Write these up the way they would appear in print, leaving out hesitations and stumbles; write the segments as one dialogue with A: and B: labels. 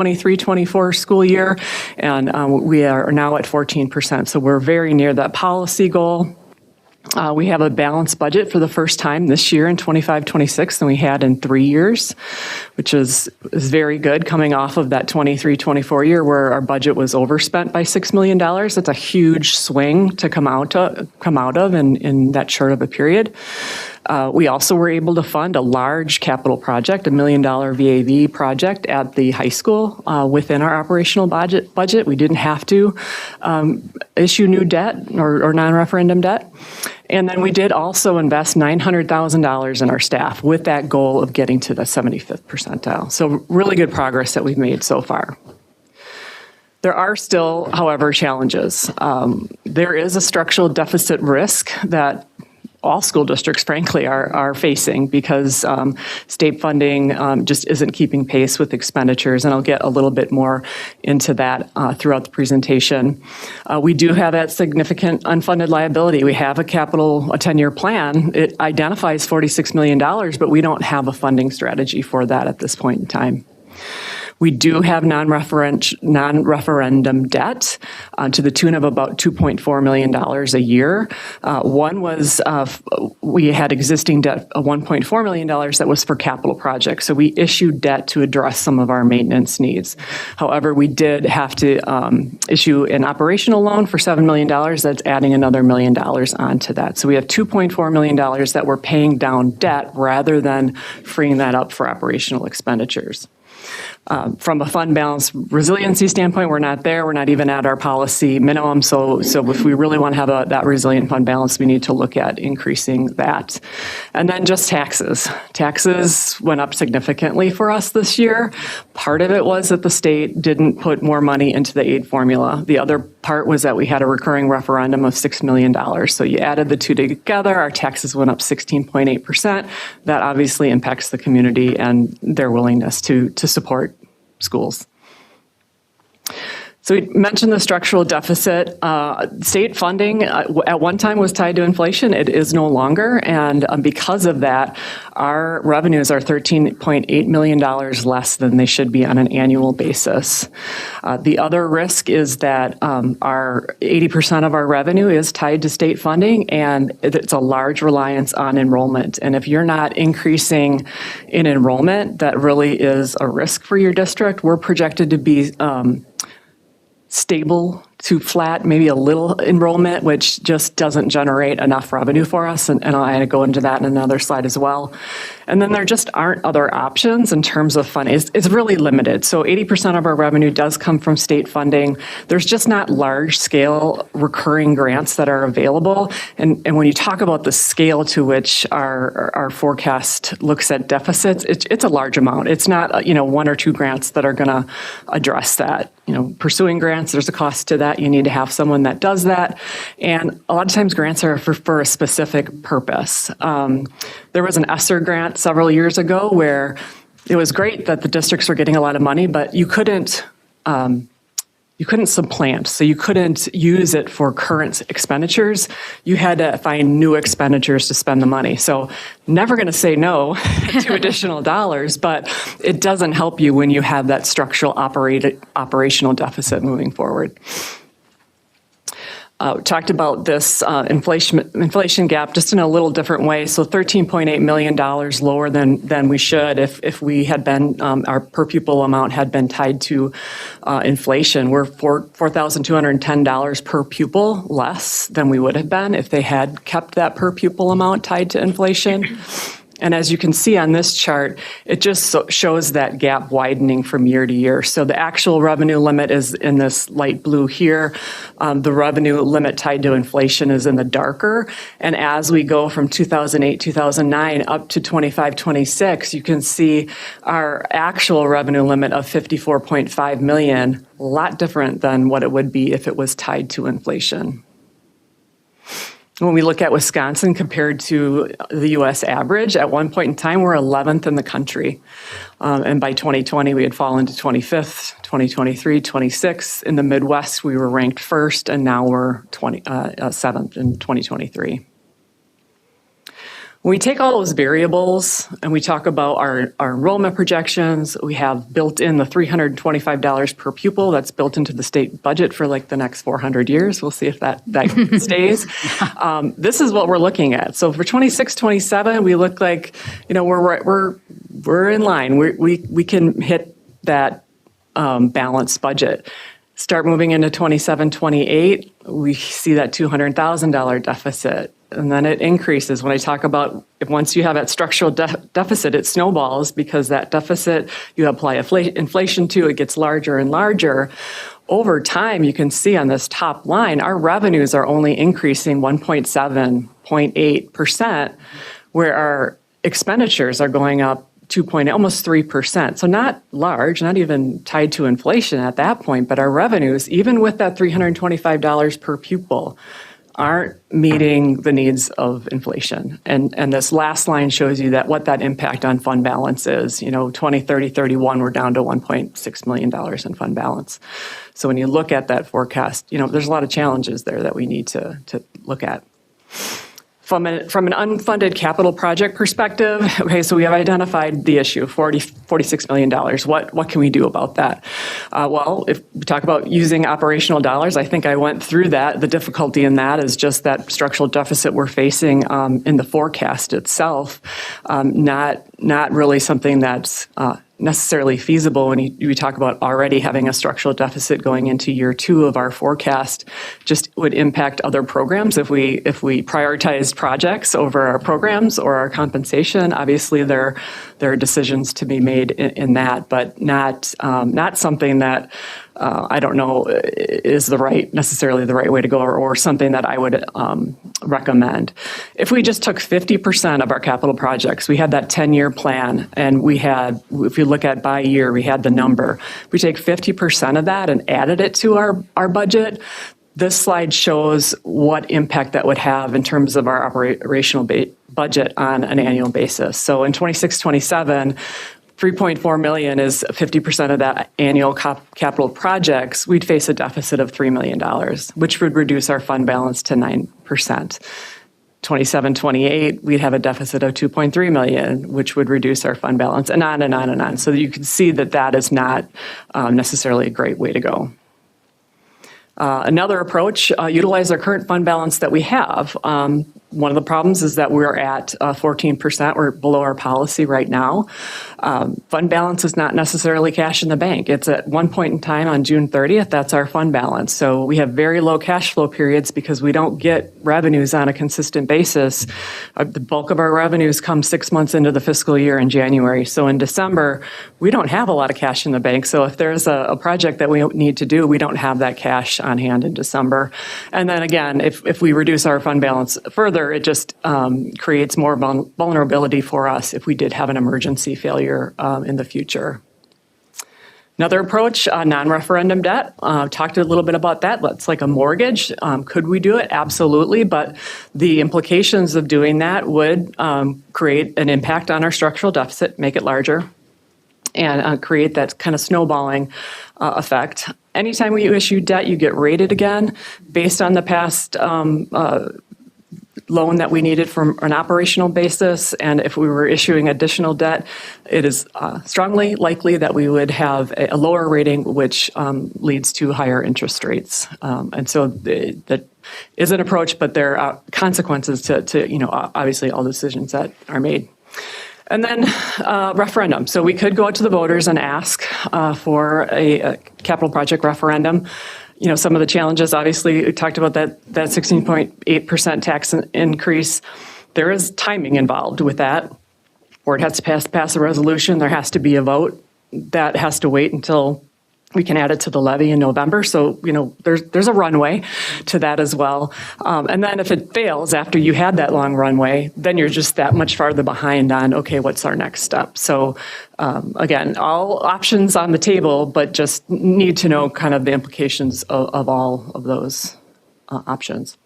A: 23-24 school year, and we are now at 14%. So we're very near that policy goal. We have a balanced budget for the first time this year in 25-26 than we had in 3 years, which is very good coming off of that 23-24 year where our budget was overspent by $6 million. That's a huge swing to come out of in that short of a period. We also were able to fund a large capital project, $1 million VAV project at the high school within our operational budget. We didn't have to issue new debt or non-referendum debt. And then we did also invest $900,000 in our staff with that goal of getting to the 75th percentile. So really good progress that we've made so far. There are still, however, challenges. There is a structural deficit risk that all school districts, frankly, are facing because state funding just isn't keeping pace with expenditures, and I'll get a little bit more into that throughout the presentation. We do have that significant unfunded liability. We have a 10-year plan. It identifies $46 million, but we don't have a funding strategy for that at this point in time. We do have non-referendum debt to the tune of about $2.4 million a year. One was we had existing debt of $1.4 million that was for capital projects. So we issued debt to address some of our maintenance needs. However, we did have to issue an operational loan for $7 million. That's adding another $1 million onto that. So we have $2.4 million that we're paying down debt rather than freeing that up for operational expenditures. From a fund balance resiliency standpoint, we're not there. We're not even at our policy minimum. So if we really want to have that resilient fund balance, we need to look at increasing that. And then just taxes. Taxes went up significantly for us this year. Part of it was that the state didn't put more money into the aid formula. The other part was that we had a recurring referendum of $6 million. So you added the two together, our taxes went up 16.8%. That obviously impacts the community and their willingness to support schools. So we mentioned the structural deficit. State funding at one time was tied to inflation. It is no longer. And because of that, our revenues are $13.8 million less than they should be on an annual basis. The other risk is that our 80% of our revenue is tied to state funding, and it's a large reliance on enrollment. And if you're not increasing in enrollment, that really is a risk for your district. We're projected to be stable to flat, maybe a little enrollment, which just doesn't generate enough revenue for us. And I'll go into that in another slide as well. And then there just aren't other options in terms of funding. It's really limited. So 80% of our revenue does come from state funding. There's just not large scale recurring grants that are available. And when you talk about the scale to which our forecast looks at deficits, it's a large amount. It's not, one or two grants that are going to address that. Pursuing grants, there's a cost to that. You need to have someone that does that. And a lot of times grants are for a specific purpose. There was an ESSER grant several years ago where it was great that the districts were getting a lot of money, but you couldn't supplant. So you couldn't use it for current expenditures. You had to find new expenditures to spend the money. So never going to say no to additional dollars, but it doesn't help you when you have that structural operational deficit moving forward. Talked about this inflation gap just in a little different way. So $13.8 million lower than we should if we had been, our per pupil amount had been tied to inflation. We're $4,210 per pupil less than we would have been if they had kept that per pupil amount tied to inflation. And as you can see on this chart, it just shows that gap widening from year to year. So the actual revenue limit is in this light blue here. The revenue limit tied to inflation is in the darker. And as we go from 2008, 2009 up to 25, 26, you can see our actual revenue limit of $54.5 million, a lot different than what it would be if it was tied to inflation. When we look at Wisconsin compared to the U.S. average, at one point in time, we're 11th in the country. And by 2020, we had fallen to 25th, 2023, 26th. In the Midwest, we were ranked first, and now we're 7th in 2023. When we take all those variables and we talk about our enrollment projections, we have built in the $325 per pupil that's built into the state budget for like the next 400 years. We'll see if that stays. This is what we're looking at. So for 26, 27, we look like, we're in line. We can hit that balanced budget. Start moving into 27, 28, we see that $200,000 deficit. And then it increases. When I talk about once you have that structural deficit, it snowballs because that deficit, you apply inflation to, it gets larger and larger. Over time, you can see on this top line, our revenues are only increasing 1.7, 0.8%, where our expenditures are going up 2.8, almost 3%. So not large, not even tied to inflation at that point, but our revenues, even with that $325 per pupil, aren't meeting the needs of inflation. And this last line shows you that what that impact on fund balance is. 20, 30, 31, we're down to $1.6 million in fund balance. So when you look at that forecast, there's a lot of challenges there that we need to look at. From an unfunded capital project perspective, okay, so we have identified the issue, $46 million. What can we do about that? Well, if we talk about using operational dollars, I think I went through that. The difficulty in that is just that structural deficit we're facing in the forecast itself, not really something that's necessarily feasible when we talk about already having a structural deficit going into year 2 of our forecast. Just would impact other programs if we prioritized projects over our programs or our compensation. Obviously, there are decisions to be made in that, but not something that I don't know is necessarily the right way to go, or something that I would recommend. If we just took 50% of our capital projects, we had that 10-year plan, and if you look at by year, we had the number. If we take 50% of that and added it to our budget, this slide shows what impact that would have in terms of our operational budget on an annual basis. So in 26, 27, $3.4 million is 50% of that annual capital projects. We'd face a deficit of $3 million, which would reduce our fund balance to 9%. 27, 28, we'd have a deficit of $2.3 million, which would reduce our fund balance, and on and on and on. So you can see that is not necessarily a great way to go. Another approach, utilize our current fund balance that we have. One of the problems is that we're at 14%. We're below our policy right now. Fund balance is not necessarily cash in the bank. It's at one point in time on June 30th, that's our fund balance. So we have very low cash flow periods because we don't get revenues on a consistent basis. The bulk of our revenues come 6 months into the fiscal year in January. So in December, we don't have a lot of cash in the bank. So if there's a project that we need to do, we don't have that cash on hand in December. And then again, if we reduce our fund balance further, it just creates more vulnerability for us if we did have an emergency failure in the future. Another approach, non-referendum debt. Talked a little bit about that. That's like a mortgage. Could we do it? Absolutely. But the implications of doing that would create an impact on our structural deficit, make it larger, and create that kind of snowballing effect. Anytime we issue debt, you get rated again based on the past loan that we needed from an operational basis. And if we were issuing additional debt, it is strongly likely that we would have a lower rating, which leads to higher interest rates. And so that is an approach, but there are consequences to obviously all decisions that are made. And then referendum. So we could go out to the voters and ask for a capital project referendum. Some of the challenges, obviously, we talked about that 16.8% tax increase. There is timing involved with that. Board has to pass a resolution. There has to be a vote. That has to wait until we can add it to the levy in November. So, there's a runway to that as well. And then if it fails after you had that long runway, then you're just that much farther behind on, okay, what's our next step? So again, all options on the table, but just need to know kind of the implications of all of those options.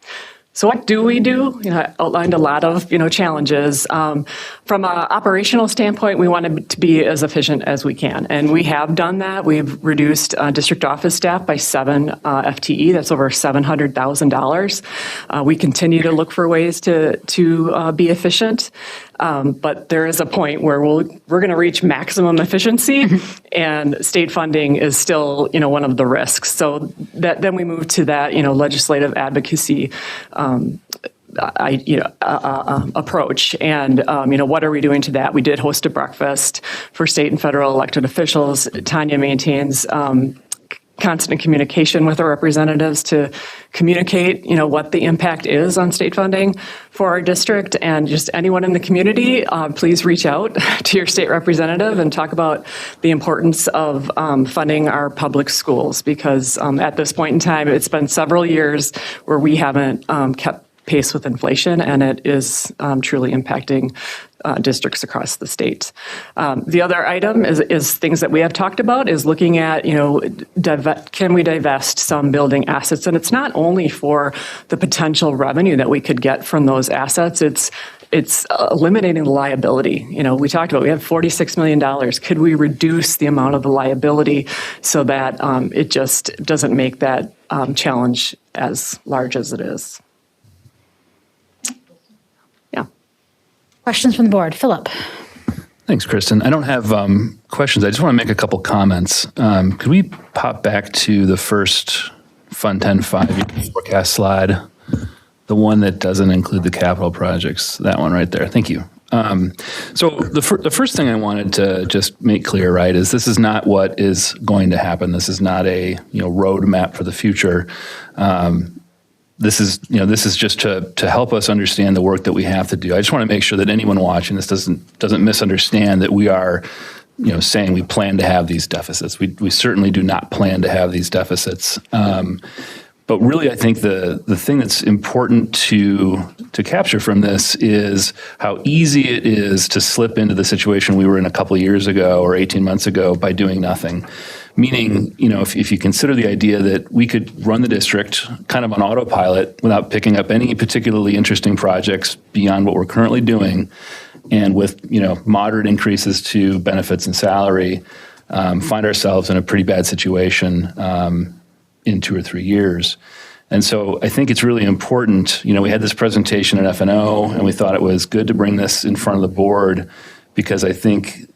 A: So what do we do? I outlined a lot of, challenges. From an operational standpoint, we want to be as efficient as we can. And we have done that. We've reduced district office staff by 7 FTE. That's over $700,000. We continue to look for ways to be efficient. But there is a point where we're going to reach maximum efficiency, and state funding is still, one of the risks. So then we move to that, legislative advocacy approach. And, what are we doing to that? We did host a breakfast for state and federal elected officials. Tanya maintains constant communication with our representatives to communicate, what the impact is on state funding for our district. And just anyone in the community, please reach out to your state representative and talk about the importance of funding our public schools, because at this point in time, it's been several years where we haven't kept pace with inflation, and it is truly impacting districts across the state. The other item is things that we have talked about is looking at, can we divest some building assets? And it's not only for the potential revenue that we could get from those assets, it's eliminating the liability. We talked about, we have $46 million. Could we reduce the amount of the liability so that it just doesn't make that challenge as large as it is?
B: Questions from the board? Philip.
C: Thanks, Kristen. I don't have questions. I just want to make a couple comments. Could we pop back to the first Fund 10 5-year forecast slide? The one that doesn't include the capital projects, that one right there. Thank you. So the first thing I wanted to just make clear, right, is this is not what is going to happen. This is not a roadmap for the future. This is just to help us understand the work that we have to do. I just want to make sure that anyone watching this doesn't misunderstand that we are, saying we plan to have these deficits. We certainly do not plan to have these deficits. But really, I think the thing that's important to capture from this is how easy it is to slip into the situation we were in a couple of years ago or 18 months ago by doing nothing. Meaning, if you consider the idea that we could run the district kind of on autopilot without picking up any particularly interesting projects beyond what we're currently doing, and with, moderate increases to benefits and salary, find ourselves in a pretty bad situation in 2 or 3 years. And so I think it's really important, we had this presentation at F&O, and we thought it was good to bring this in front of the board, because I think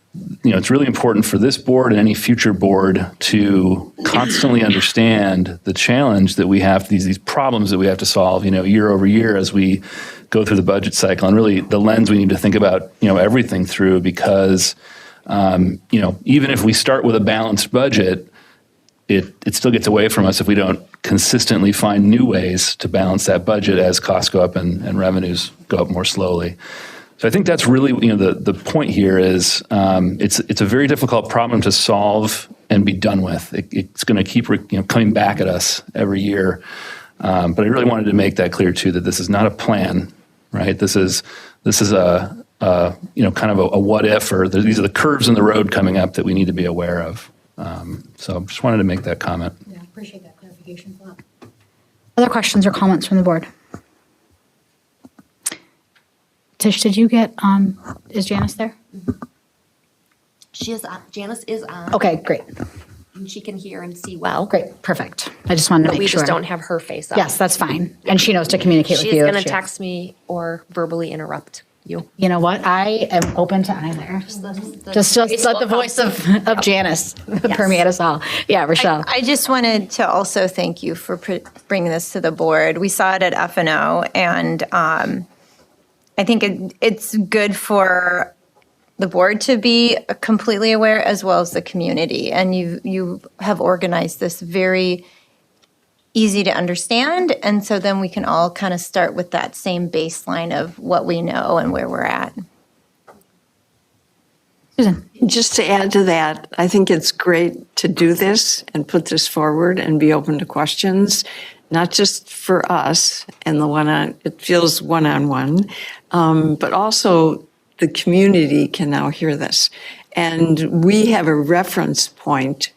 C: it's really important for this board and any future board to constantly understand the challenge that we have, these problems that we have to solve, year over year as we go through the budget cycle, and really the lens we need to think about, everything through, because, even if we start with a balanced budget, it still gets away from us if we don't consistently find new ways to balance that budget as costs go up and revenues go up more slowly. So I think that's really, the point here is it's a very difficult problem to solve and be done with. It's going to keep coming back at us every year. But I really wanted to make that clear too, that this is not a plan, right? This is a kind of a what if, or these are the curves in the road coming up that we need to be aware of. So just wanted to make that comment.
B: Yeah, appreciate that clarification. Other questions or comments from the board? Tish, did you get, is Janice there?
D: She is on. Janice is on.
B: Okay, great.
D: And she can hear and see well.
B: Great, perfect. I just wanted to make
D: We
B: sure.
D: just don't have her face up.
B: Yes, that's fine. And she knows to communicate with you.
D: She's going
B: if
D: to
B: she-
D: text me or verbally interrupt you.
B: You know what? I am open to either. Just let the voice of Janice permeate us all. Yeah, Rochelle.
E: I just wanted to also thank you for bringing this to the board. We saw it at F&O, and I think it's good for the board to be completely aware, as well as the community. And you have organized this very easy to understand, and so then we can all kind of start with that same baseline of what we know and where we're at.
B: Susan.
F: Just to add to that, I think it's great to do this and put this forward and be open to questions, not just for us and it feels one-on-one, but also the community can now hear this. And we have a reference point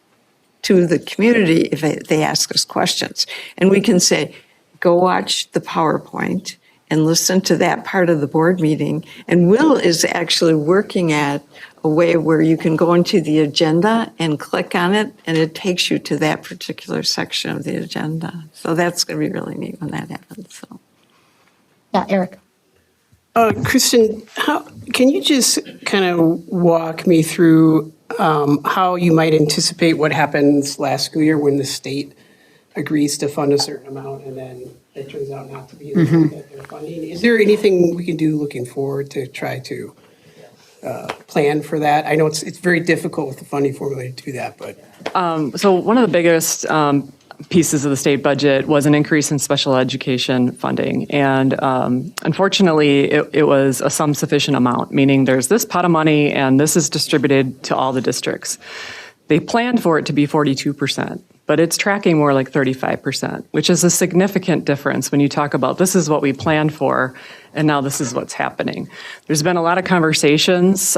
F: to the community if they ask us questions. And we can say, go watch the PowerPoint and listen to that part of the board meeting. And Will is actually working at a way where you can go into the agenda and click on it, and it takes you to that particular section of the agenda. So that's going to be really neat when that happens. So.
B: Yeah, Eric.
G: Kristen, can you just kind of walk me through how you might anticipate what happens last school year when the state agrees to fund a certain amount and then it turns out not to be the amount that they're funding? Is there anything we can do looking forward to try to plan for that? I know it's very difficult with the funding formula to do that, but.
A: So one of the biggest pieces of the state budget was an increase in special education funding. And unfortunately, it was a sum sufficient amount, meaning there's this pot of money and this is distributed to all the districts. They planned for it to be 42%, but it's tracking more like 35%, which is a significant difference when you talk about this is what we planned for and now this is what's happening. There's been a lot of conversations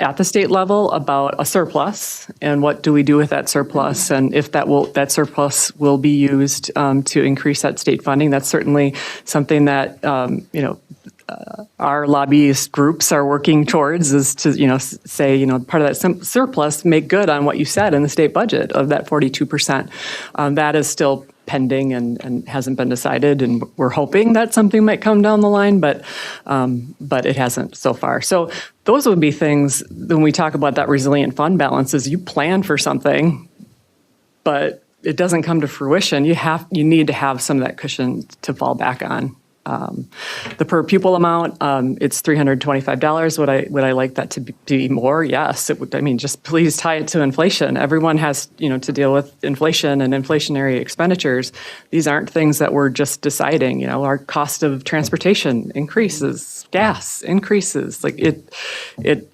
A: at the state level about a surplus and what do we do with that surplus and if that surplus will be used to increase that state funding. That's certainly something that our lobbyist groups are working towards, is to say part of that surplus, make good on what you said in the state budget of that 42%. That is still pending and hasn't been decided, and we're hoping that something might come down the line, but it hasn't so far. So those would be things when we talk about that resilient fund balance, is you plan for something, but it doesn't come to fruition. You need to have some of that cushion to fall back on. The per pupil amount, it's $325. Would I like that to be more? Yes, it would. I mean, just please tie it to inflation. Everyone has, to deal with inflation and inflationary expenditures. These aren't things that we're just deciding. Our cost of transportation increases, gas increases. Like it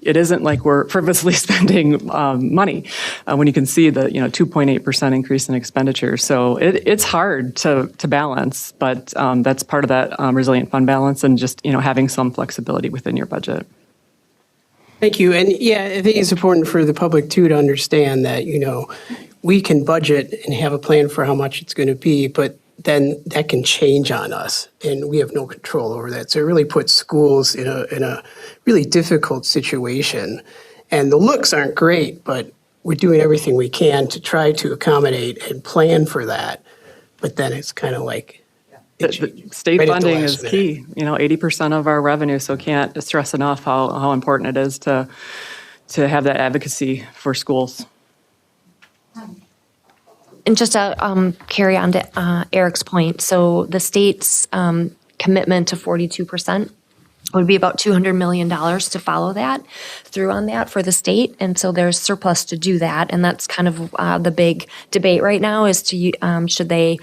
A: isn't like we're frivolously spending money when you can see the 2.8% increase in expenditures. So it's hard to balance, but that's part of that resilient fund balance, and just having some flexibility within your budget.
G: Thank you. And yeah, I think it's important for the public too to understand that we can budget and have a plan for how much it's going to be, but then that can change on us, and we have no control over that. So it really puts schools in a really difficult situation. And the looks aren't great, but we're doing everything we can to try to accommodate and plan for that. But then it's kind of like
A: The state funding is key, 80% of our revenue, so can't stress enough how important it is to have that advocacy for schools.
D: And just to carry on to Eric's point, so the state's commitment to 42% would be about $200 million to follow that through on that for the state. And so there's surplus to do that. And that's kind of the big debate right now, is to should they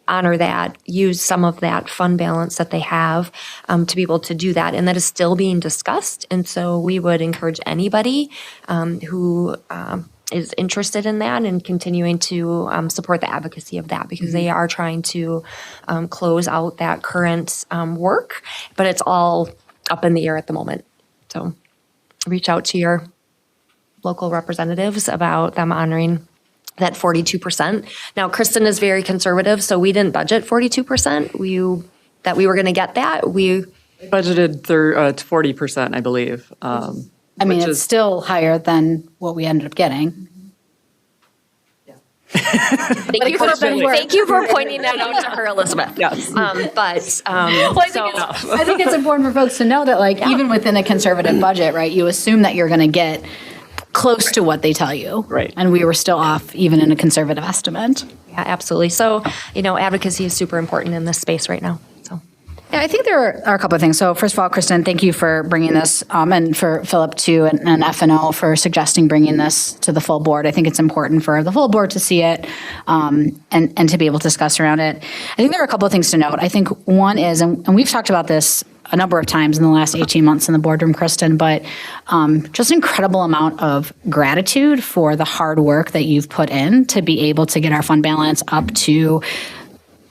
D: honor that, use some of that fund balance that they have to be able to do that. And that is still being discussed. And so we would encourage anybody who is interested in that and continuing to support the advocacy of that, because they are trying to close out that current work, but it's all up in the air at the moment. So reach out to your local representatives about them honoring that 42%. Now, Kristen is very conservative, so we didn't budget 42%. That we were going to get that. We
A: budgeted 40%, I believe.
B: It's still higher than what we ended up getting.
D: Thank you for pointing that out to her, Elizabeth.
A: Yes.
B: I think it's important for folks to know that, even within a conservative budget, right, you assume that you're going to get close to what they tell you.
A: Right.
B: And we were still off even in a conservative estimate.
D: Yeah, absolutely. So, advocacy is super important in this space right now. So.
B: Yeah, I think there are a couple of things. So first of all, Kristen, thank you for bringing this, and for Philip too, and F&O for suggesting bringing this to the full board. I think it's important for the full board to see it and to be able to discuss around it. I think there are a couple of things to note. I think one is, and we've talked about this a number of times in the last 18 months in the boardroom, Kristen, but just an incredible amount of gratitude for the hard work that you've put in to be able to get our fund balance up to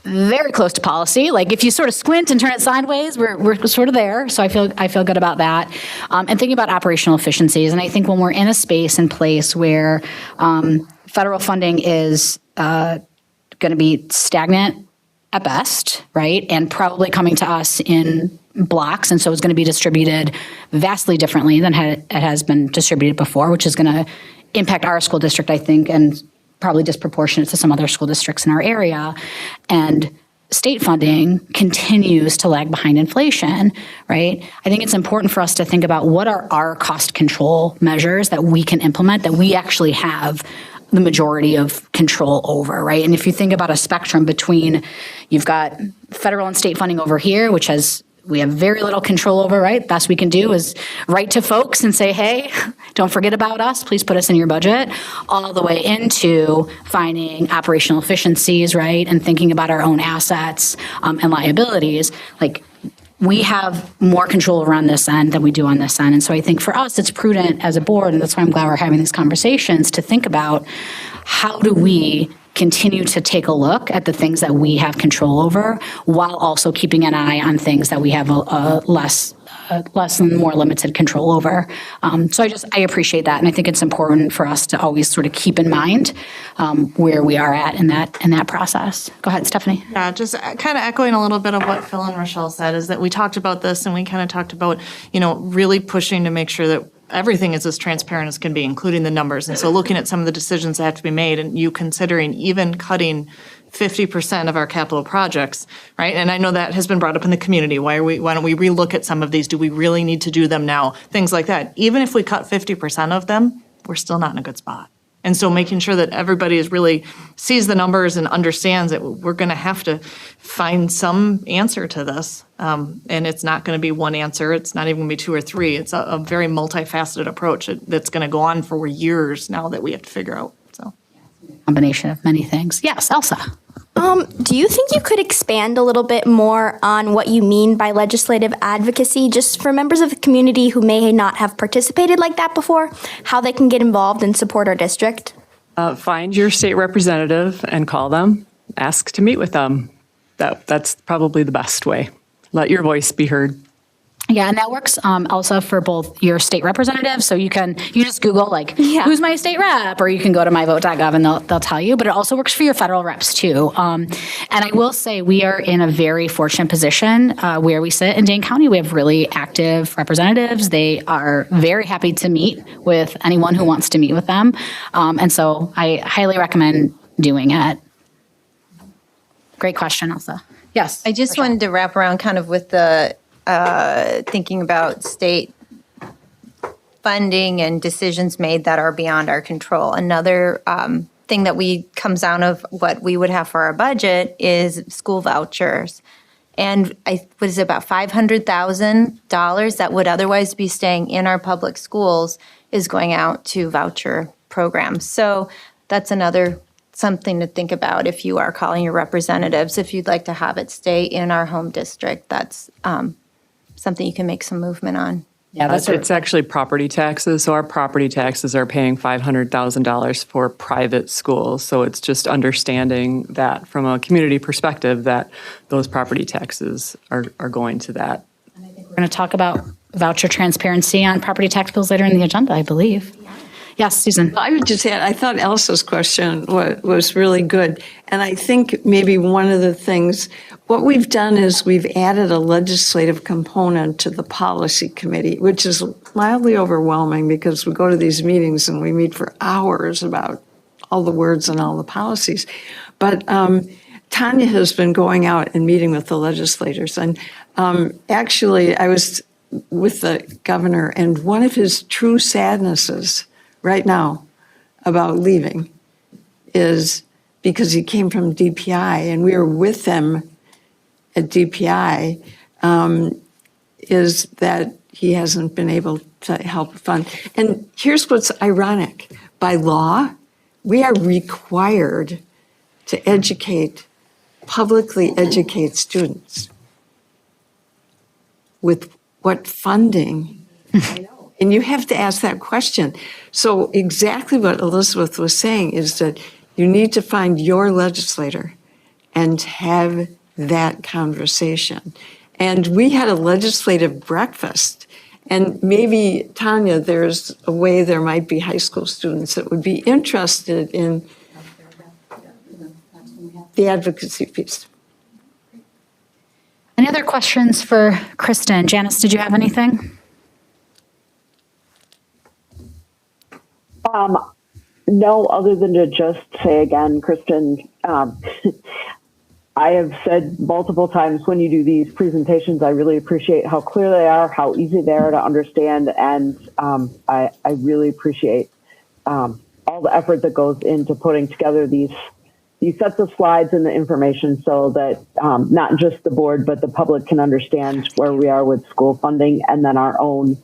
B: very close to policy. Like if you sort of squint and turn it sideways, we're sort of there. So I feel good about that. And thinking about operational efficiencies. And I think when we're in a space and place where federal funding is going to be stagnant at best, right? And probably coming to us in blocks. And so it's going to be distributed vastly differently than it has been distributed before, which is going to impact our school district, I think, and probably disproportionate to some other school districts in our area. And state funding continues to lag behind inflation, right? I think it's important for us to think about what are our cost control measures that we can implement that we actually have the majority of control over, right? And if you think about a spectrum between, you've got federal and state funding over here, which we have very little control over, right? Best we can do is write to folks and say, hey, don't forget about us. Please put us in your budget, all the way into finding operational efficiencies, right? And thinking about our own assets and liabilities. Like, we have more control around this end than we do on this end. And so I think for us, it's prudent as a board, and that's why I'm glad we're having these conversations, to think about how do we continue to take a look at the things that we have control over while also keeping an eye on things that we have a less and more limited control over. So I appreciate that. And I think it's important for us to always sort of keep in mind where we are at in that process. Go ahead, Stephanie.
H: Yeah, just kind of echoing a little bit of what Phil and Rochelle said, is that we talked about this and we kind of talked about, really pushing to make sure that everything is as transparent as can be, including the numbers. And so looking at some of the decisions that have to be made, and you considering even cutting 50% of our capital projects, right? And I know that has been brought up in the community. Why don't we relook at some of these? Do we really need to do them now? Things like that. Even if we cut 50% of them, we're still not in a good spot. And so making sure that everybody sees the numbers and understands that we're going to have to find some answer to this. And it's not going to be one answer. It's not even going to be two or three. It's a very multifaceted approach that's going to go on for years now that we have to figure out. So,
B: combination of many things. Yes, Elsa.
I: Do you think you could expand a little bit more on what you mean by legislative advocacy, just for members of the community who may not have participated like that before, how they can get involved and support our district?
A: Find your state representative and call them, ask to meet with them. That's probably the best way. Let your voice be heard.
B: Yeah, and that works also for both your state representatives. So you just Google who's my state rep, or you can go to myvote.gov and they'll tell you. But it also works for your federal reps too. And I will say we are in a very fortunate position where we sit in Dane County. We have really active representatives. They are very happy to meet with anyone who wants to meet with them. And so I highly recommend doing it. Great question, Elsa. Yes.
E: I just wanted to wrap around kind of with the thinking about state funding and decisions made that are beyond our control. Another thing that comes out of what we would have for our budget is school vouchers. And what is it, about $500,000 that would otherwise be staying in our public schools is going out to voucher programs. So that's something to think about if you are calling your representatives. If you'd like to have it stay in our home district, that's something you can make some movement on.
A: Yeah, it's actually property taxes. So our property taxes are paying $500,000 for private schools. So it's just understanding that from a community perspective that those property taxes are going to that.
B: And I think we're going to talk about voucher transparency on property tax bills later in the agenda, I believe. Yes, Susan.
F: I would just add, I thought Elsa's question was really good. And I think maybe one of the things, what we've done is we've added a legislative component to the policy committee, which is mildly overwhelming because we go to these meetings and we meet for hours about all the words and all the policies. But Tanya has been going out and meeting with the legislators. And actually, I was with the governor, and one of his true sadnesses right now about leaving is because he came from DPI and we were with them at DPI, is that he hasn't been able to help fund. And here's what's ironic. By law, we are required to publicly educate students. With what funding? And you have to ask that question. So exactly what Elizabeth was saying is that you need to find your legislator and have that conversation. And we had a legislative breakfast. And maybe, Tanya, there's a way there might be high school students that would be interested in the advocacy piece.
B: Any other questions for Kristen? Janice, did you have anything?
J: No, other than to just say again, Kristen, I have said multiple times when you do these presentations, I really appreciate how clear they are, how easy they are to understand, and I really appreciate all the effort that goes into putting together these sets of slides and the information so that not just the board, but the public can understand where we are with school funding and then our own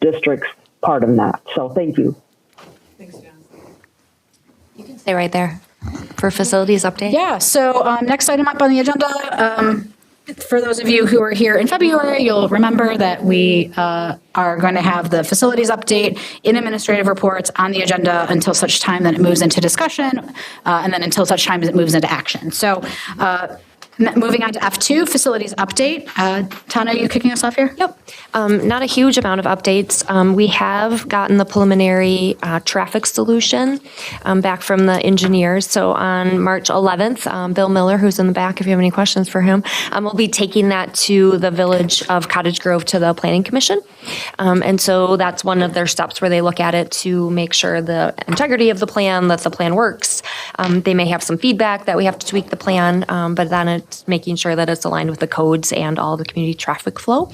J: district's part of that. So thank you.
D: You can stay right there for facilities update.
B: Yeah, so next item up on the agenda, for those of you who are here in February, you'll remember that we are going to have the facilities update in administrative reports on the agenda until such time that it moves into discussion, and then until such time as it moves into action. So moving on to F2, facilities update. Tana, are you kicking us off here?
D: Yep. Not a huge amount of updates. We have gotten the preliminary traffic solution back from the engineers. So on March 11th, Bill Miller, who's in the back, if you have any questions for him, will be taking that to the village of Cottage Grove to the Planning Commission. And so that's one of their steps where they look at it to make sure the integrity of the plan, that the plan works. They may have some feedback that we have to tweak the plan, but then it's making sure that it's aligned with the codes and all the community traffic flow.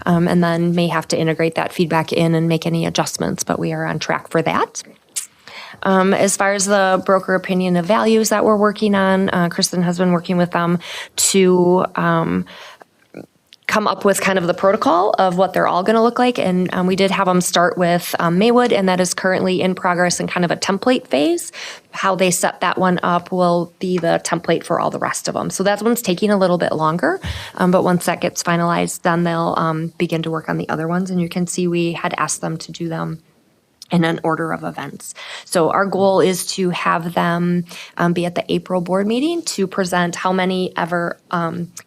D: And then may have to integrate that feedback in and make any adjustments, but we are on track for that. As far as the broker opinion of values that we're working on, Kristen has been working with them to come up with kind of the protocol of what they're all going to look like. And we did have them start with Maywood, and that is currently in progress in kind of a template phase. How they set that one up will be the template for all the rest of them. So that one's taking a little bit longer, but once that gets finalized, then they'll begin to work on the other ones. And you can see we had asked them to do them in an order of events. So our goal is to have them be at the April board meeting to present how many ever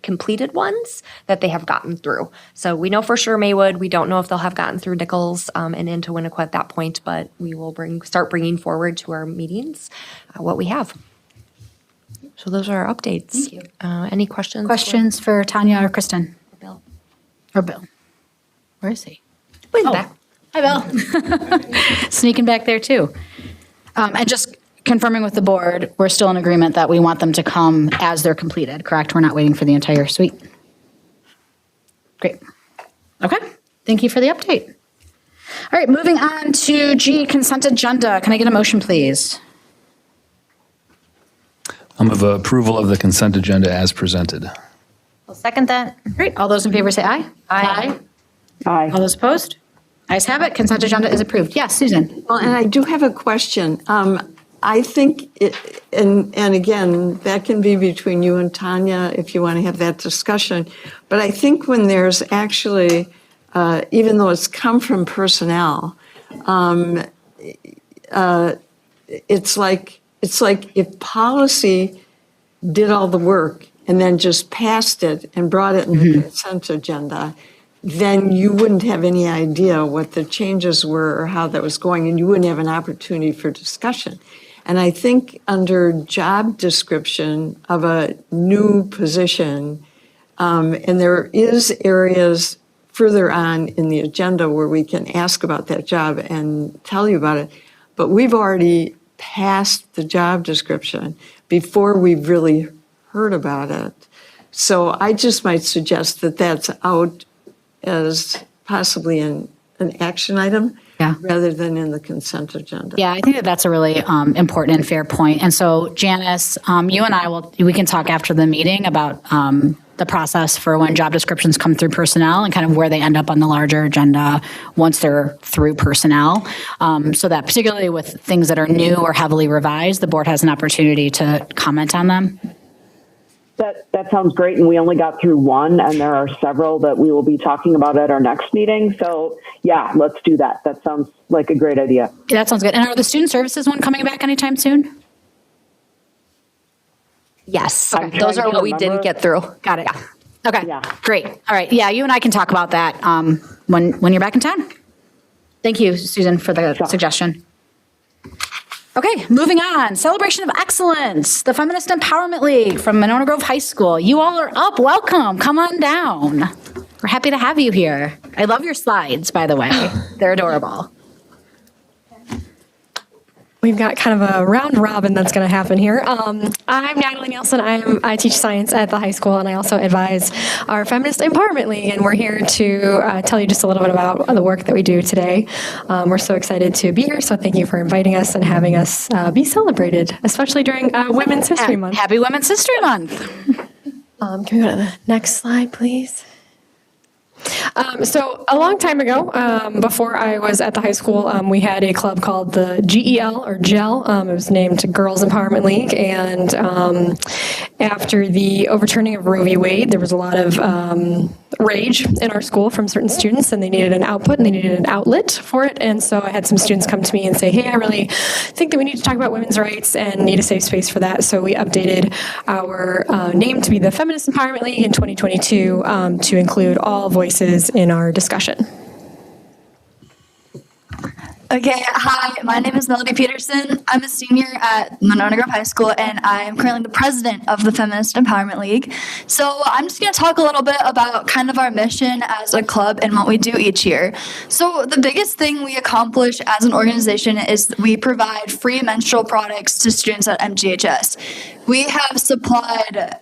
D: completed ones that they have gotten through. So we know for sure Maywood. We don't know if they'll have gotten through Nichols and into Winnequa at that point, but we will start bringing forward to our meetings what we have. So those are our updates.
B: Thank you.
D: Any questions?
B: Questions for Tanya or Kristen?
D: Bill.
B: Or Bill? Where is he?
D: Wait,
B: Oh.
D: back.
B: Hi, Bill. Sneaking back there, too. And just confirming with the board, we're still in agreement that we want them to come as they're completed, correct? We're not waiting for the entire suite. Great. Okay. Thank you for the update. All right, moving on to G, consent agenda. Can I get a motion, please?
C: I'll move approval of the consent agenda as presented.
E: I'll second that.
B: Great. All those in favor say aye.
E: Aye.
J: Aye.
B: All those opposed? Ayes have it. Consent agenda is approved. Yes, Susan.
F: Well, and I do have a question. I think, and again, that can be between you and Tanya if you want to have that discussion. But I think when there's actually, even though it's come from personnel, it's like if policy did all the work and then just passed it and brought it in the consent agenda, then you wouldn't have any idea what the changes were or how that was going, and you wouldn't have an opportunity for discussion. And I think under job description of a new position, and there is areas further on in the agenda where we can ask about that job and tell you about it, but we've already passed the job description before we've really heard about it. So I just might suggest that that's out as possibly an action item rather than in the consent agenda.
B: Yeah, I think that that's a really important and fair point. And so Janice, you and I we can talk after the meeting about the process for when job descriptions come through personnel and kind of where they end up on the larger agenda once they're through personnel. So that particularly with things that are new or heavily revised, the board has an opportunity to comment on them.
J: That sounds great, and we only got through one, and there are several that we will be talking about at our next meeting. So yeah, let's do that. That sounds like a great idea.
B: Yeah, that sounds good. And are the student services one coming back anytime soon?
D: Yes,
J: I'm
D: those
J: trying
D: are
J: to
D: what we didn't
J: remember.
D: get through.
B: Got it.
D: Yeah.
B: Okay,
J: Yeah.
B: great. All right, yeah, you and I can talk about that when you're back in town. Thank you, Susan, for the suggestion. Okay, moving on. Celebration of Excellence, the Feminist Empowerment League from Monona Grove High School. You all are up. Welcome. Come on down. We're happy to have you here. I love your slides, by the way. They're adorable.
K: We've got kind of a round robin that's going to happen here. I'm Natalie Nielsen. I teach science at the high school, and I also advise our Feminist Empowerment League. And we're here to tell you just a little bit about the work that we do today. We're so excited to be here, so thank you for inviting us and having us be celebrated, especially during Women's History Month.
B: Happy Women's History Month.
K: Can we go to the next slide, please? So a long time ago, before I was at the high school, we had a club called the GEL or GEL. It was named Girls Empowerment League. And after the overturning of Roe v. Wade, there was a lot of rage in our school from certain students, and they needed an output and they needed an outlet for it. And so I had some students come to me and say, hey, I really think that we need to talk about women's rights and need a safe space for that. So we updated our name to be the Feminist Empowerment League in 2022 to include all voices in our discussion.
L: Okay, hi, my name is Melody Peterson. I'm a senior at Monona Grove High School, and I am currently the president of the Feminist Empowerment League. So I'm just going to talk a little bit about kind of our mission as a club and what we do each year. So the biggest thing we accomplish as an organization is we provide free menstrual products to students at MGHS. We have supplied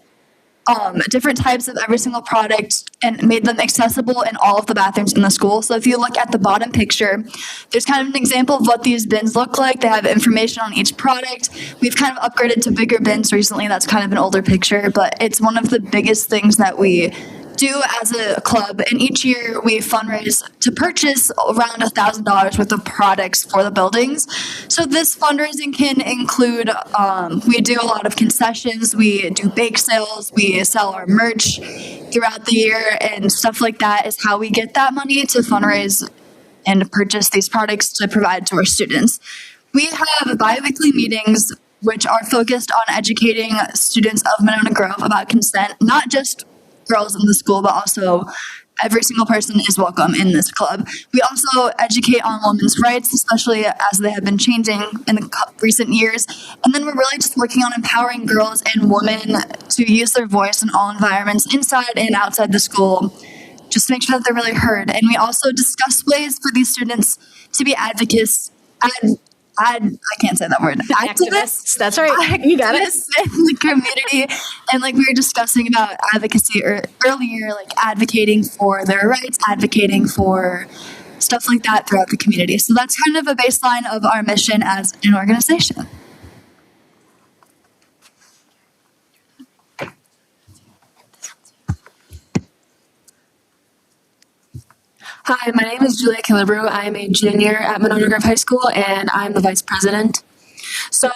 L: different types of every single product and made them accessible in all of the bathrooms in the school. So if you look at the bottom picture, there's kind of an example of what these bins look like. They have information on each product. We've kind of upgraded to bigger bins recently. That's kind of an older picture, but it's one of the biggest things that we do as a club. And each year we fundraise to purchase around $1,000 worth of products for the buildings. So this fundraising can include, we do a lot of concessions, we do bake sales, we sell our merch throughout the year, and stuff like that is how we get that money to fundraise and purchase these products to provide to our students. We have bi-weekly meetings which are focused on educating students of Monona Grove about consent, not just girls in the school, but also every single person is welcome in this club. We also educate on women's rights, especially as they have been changing in the recent years. And then we're really just working on empowering girls and women to use their voice in all environments, inside and outside the school, just to make sure that they're really heard. And we also discuss ways for these students to be advocates, I can't say that word. Activists.
B: That's right. You got it.
L: In the community. And like we were discussing about advocacy earlier, like advocating for their rights, advocating for stuff like that throughout the community. So that's kind of a baseline of our mission as an organization.
M: Hi, my name is Julia Killebrew. I'm a junior at Monona Grove High School, and I'm the vice president. So,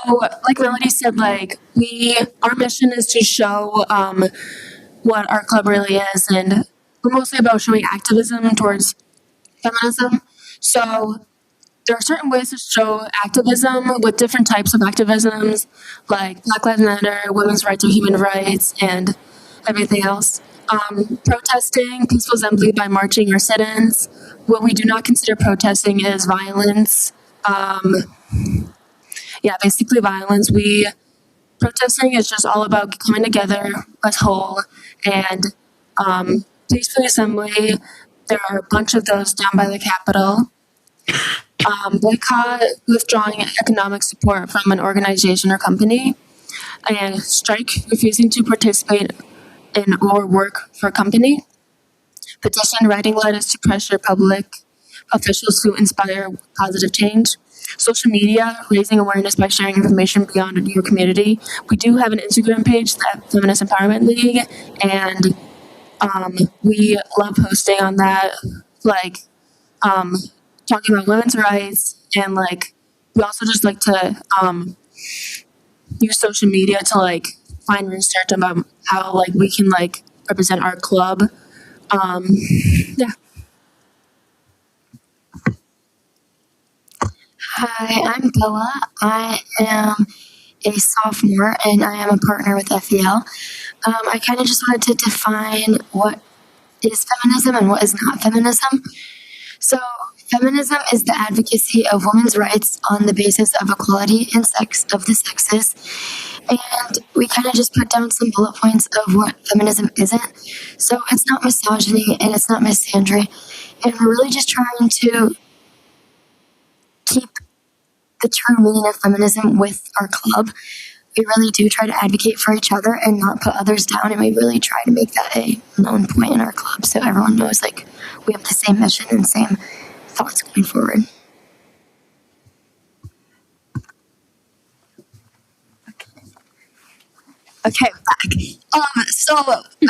M: like Melody said, our mission is to show what our club really is, and we're mostly about showing activism towards feminism. So, there are certain ways to show activism with different types of activisms, like Black Lives Matter, women's rights or human rights, and everything else. Protesting, peaceful assembly by marching or sit-ins. What we do not consider protesting is violence. Basically violence. Protesting is just all about coming together as whole, and peaceful assembly, there are a bunch of those down by the Capitol. Boycott, withdrawing economic support from an organization or company, and strike, refusing to participate in or work for a company. Petition, writing letters to pressure public officials to inspire positive change. Social media, raising awareness by sharing information beyond your community. We do have an Instagram page, the Feminist Empowerment League, and we love posting on that, talking about women's rights, and we also just like to use social media to find research about how we can represent our club.
N: Hi, I'm Bella. I am a sophomore and I am a partner with FEL. I kind of just wanted to define what is feminism and what is not feminism. So Feminism is the advocacy of women's rights on the basis of equality in sex of the sexes. And we kind of just put down some bullet points of what feminism isn't. So it's not misogyny and it's not misandry. And we're really just trying to keep the true meaning of feminism with our club. We really do try to advocate for each other and not put others down. And we really try to make that a known point in our club so everyone knows like we have the same mission and same thoughts going forward. Okay, back. So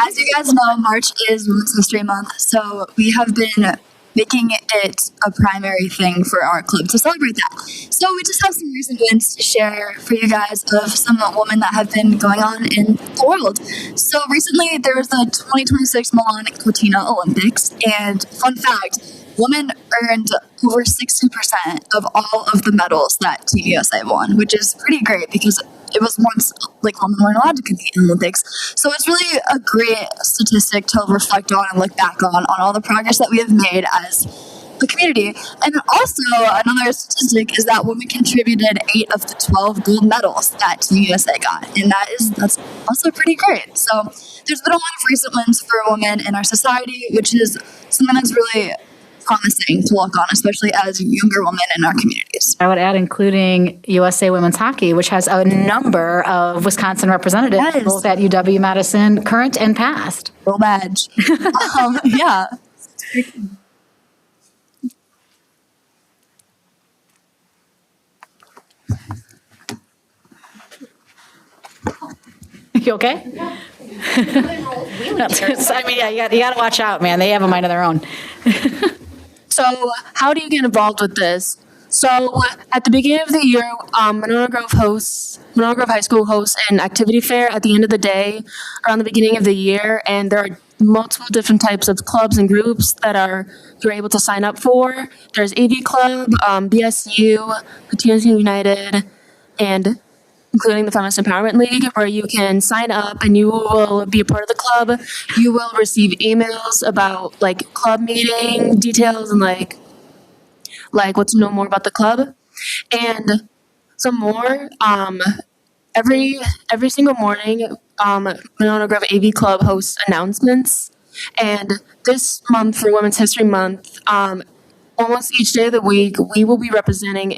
N: as you guys know, March is Women's History Month. So we have been making it a primary thing for our club to celebrate that. So we just have some recent events to share for you guys of some women that have been going on in the world. So recently there was the 2026 Milan Cortina Olympics, and fun fact, women earned over 60% of all of the medals that Team USA won, which is pretty great because it was once like women weren't allowed to compete in the Olympics. So it's really a great statistic to reflect on and look back on all the progress that we have made as a community. And also another statistic is that women contributed 8 of the 12 gold medals that Team USA got. And that's also pretty great. So there's been a lot of recent wins for women in our society, which is something that's really promising to look on, especially as younger women in our communities.
B: I would add including USA Women's Hockey, which has a number of Wisconsin representatives, both at UW-Madison, current and past.
L: Go badge. Yeah.
B: You okay? I mean, yeah, you got to watch out, man. They have a mind of their own.
M: So how do you get involved with this? So at the beginning of the year, Monona Grove High School hosts an activity fair at the end of the day around the beginning of the year. And there are multiple different types of clubs and groups that you're able to sign up for. There's AVID Club, BSU, Latinos United, and including the Feminist Empowerment League, where you can sign up and you will be a part of the club. You will receive emails about like club meeting details and like what to know more about the club. And some more, every single morning, Monona Grove AV Club hosts announcements. And this month for Women's History Month, almost each day of the week, we will be representing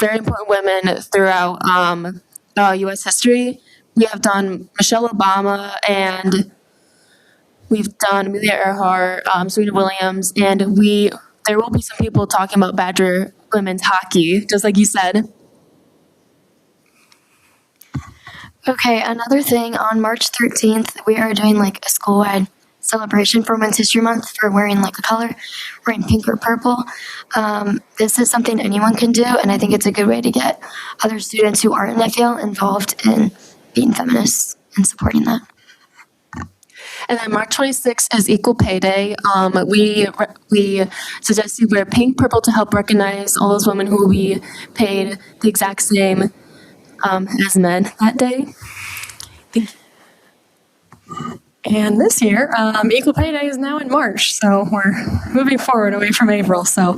M: very important women throughout U.S. history. We have done Michelle Obama, and we've done Amelia Earhart, Serena Williams, and there will be some people talking about Badger women's hockey, just like you said.
N: Okay, another thing, on March 13th, we are doing like a school-wide celebration for Women's History Month for wearing like a color, wearing pink or purple. This is something anyone can do, and I think it's a good way to get other students who aren't in FEL involved in being feminists and supporting that.
M: And then March 26th is Equal Pay Day. We suggest you wear pink, purple to help recognize all those women who will be paid the exact same as men that day. Thank you.
K: And this year, Equal Pay Day is now in March, so we're moving forward away from April. So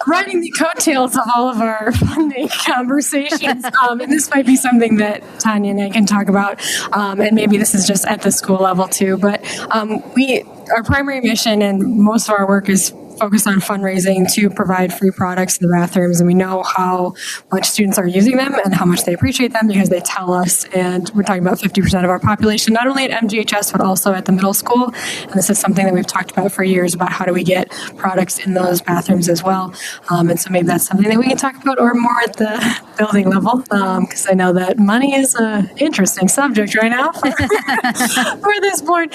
K: riding the coattails of all of our funding conversations, and this might be something that Tanya and I can talk about, and maybe this is just at the school level too, but our primary mission and most of our work is focused on fundraising to provide free products in the bathrooms, and we know how much students are using them and how much they appreciate them because they tell us, and we're talking about 50% of our population, not only at MGHS, but also at the middle school, and this is something that we've talked about for years about how do we get products in those bathrooms as well, and so maybe that's something that we can talk about or more at the building level, because I know that money is an interesting subject right now for this board,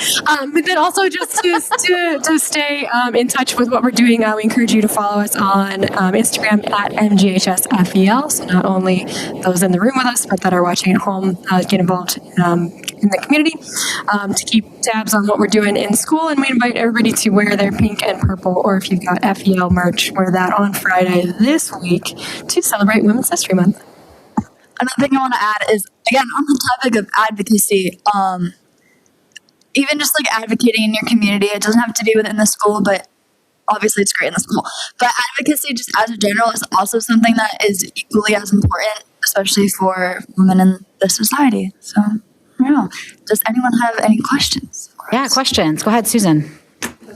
K: but then also just to stay in touch with what we're doing. We encourage you to follow us on Instagram at MGHSFEL. So not only those in the room with us, but that are watching at home get involved in the community to keep tabs on what we're doing in school. And we invite everybody to wear their pink and purple, or if you've got FEL merch, wear that on Friday this week to celebrate Women's History Month.
L: Another thing I want to add is, again, on the topic of advocacy, even just like advocating in your community, it doesn't have to be within the school, but
N: obviously it's great in the school. But advocacy, just as a general, is also something that is equally as important, especially for women in this society. So, I don't know. Does anyone have any questions?
B: Yeah, questions. Go ahead, Susan.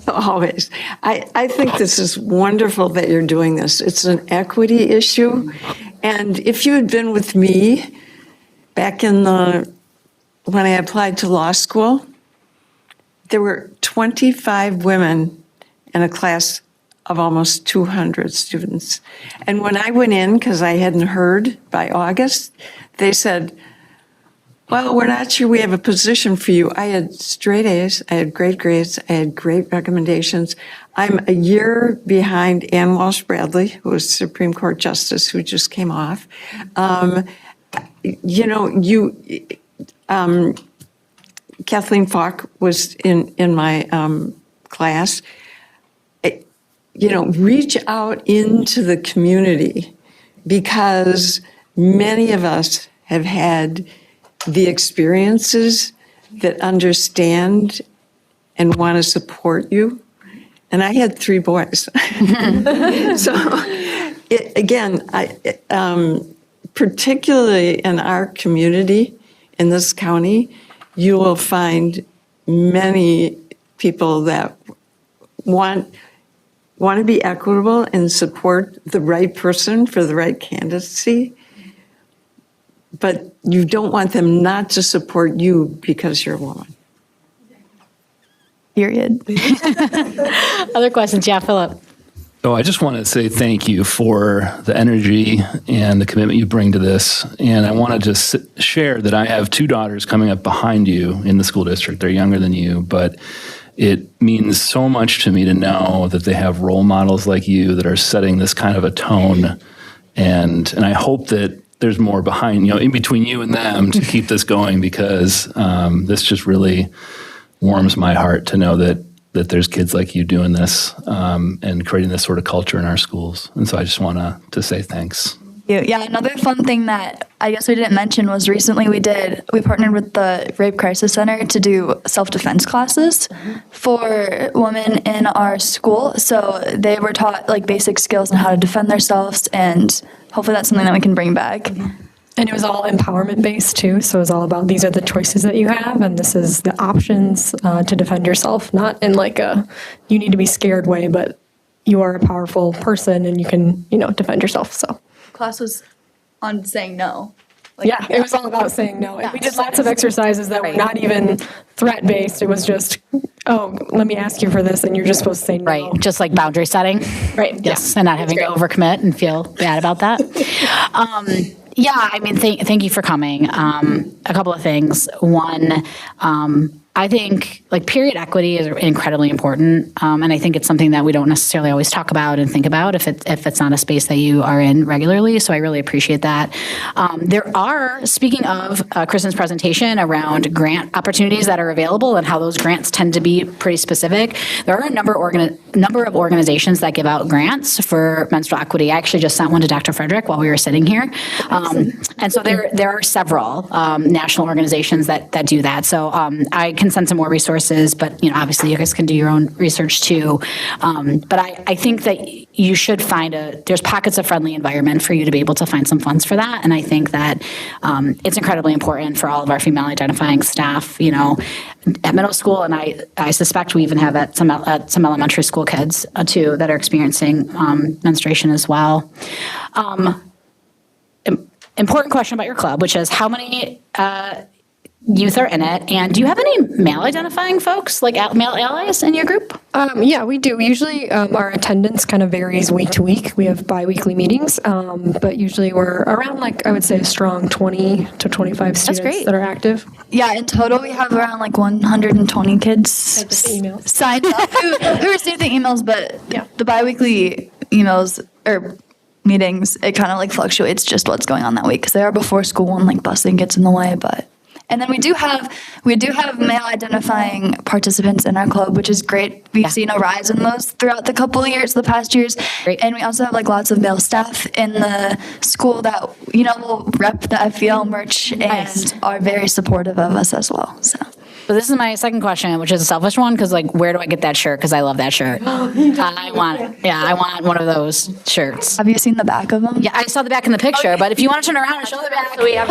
F: Always. I think this is wonderful that you're doing this. It's an equity issue. And if you had been with me back when I applied to law school, there were 25 women in a class of almost 200 students. And when I went in, because I hadn't heard by August, they said, well, we're not sure we have a position for you. I had straight A's, I had great grades, I had great recommendations. I'm a year behind Ann Walsh Bradley, who was Supreme Court Justice, who just came off. Kathleen Falk was in my class. Reach out into the community, because many of us have had the experiences that understand and want to support you. And I had 3 boys. So, particularly in our community, in this county, you will find many people that want to be equitable and support the right person for the right candidacy, but you don't want them not to support you because you're a woman.
N: Period.
B: Other questions? Yeah, Philip.
C: So I just want to say thank you for the energy and the commitment you bring to this. And I want to just share that I have 2 daughters coming up behind you in the school district. They're younger than you, but it means so much to me to know that they have role models like you that are setting this kind of a tone. And I hope that there's more behind, in between you and them to keep this going, because this just really warms my heart to know that there's kids like you doing this and creating this sort of culture in our schools. And so I just want to say thanks.
N: Yeah, another fun thing that I guess we didn't mention was recently we partnered with the Rape Crisis Center to do self-defense classes for women in our school. So they were taught like basic skills on how to defend themselves, and hopefully that's something that we can bring back.
K: And it was all empowerment based too. So it was all about, these are the choices that you have, and this is the options to defend yourself, not in like you need to be scared way, but you are a powerful person and you can, defend yourself. So
N: Class was on saying no.
K: It was all about saying no. And we did lots of exercises that were not even threat based. It was just, let me ask you for this, and you're just supposed to say no.
B: Right, just like boundary setting.
K: Right.
B: Yes, and not having to overcommit and feel bad about that. Thank you for coming. A couple of things. One, I think period equity is incredibly important, and I think it's something that we don't necessarily always talk about and think about if it's not a space that you are in regularly. So I really appreciate that. There are, speaking of Kristen's presentation around grant opportunities that are available and how those grants tend to be pretty specific, there are a number of organizations that give out grants for menstrual equity. I actually just sent one to Dr. Frederick while we were sitting here, and so there are several national organizations that do that. So I can send some more resources, but obviously you guys can do your own research too. But I think that you should find there's pockets of friendly environment for you to be able to find some funds for that. And I think that it's incredibly important for all of our female identifying staff, at middle school, and I suspect we even have at some elementary school kids too that are experiencing menstruation as well. Important question about your club, which is how many youth are in it, and do you have any male identifying folks, like male allies in your group?
K: Yeah, we do. Usually our attendance kind of varies week to week. We have bi-weekly meetings, but usually we're around I would say a strong 20 to 25 students that are active.
N: Yeah, in total we have around 120 kids signed up who received the emails, but the bi-weekly emails or meetings, it kind of fluctuates just what's going on that week, because they are before school and busing gets in the way, but. And then we do have male identifying participants in our club, which is great. We've seen a rise in those throughout the past years. Great. And we also have lots of male staff in the school that will rep the FVL merch and are very supportive of us as well. So
B: But this is my second question, which is a selfish one, because like, where do I get that shirt? Because I love that shirt. I want it. Yeah, I want one of those shirts.
N: Have you seen the back of them?
B: Yeah, I saw the back in the picture, but if you want to turn around and show the back.
D: So we have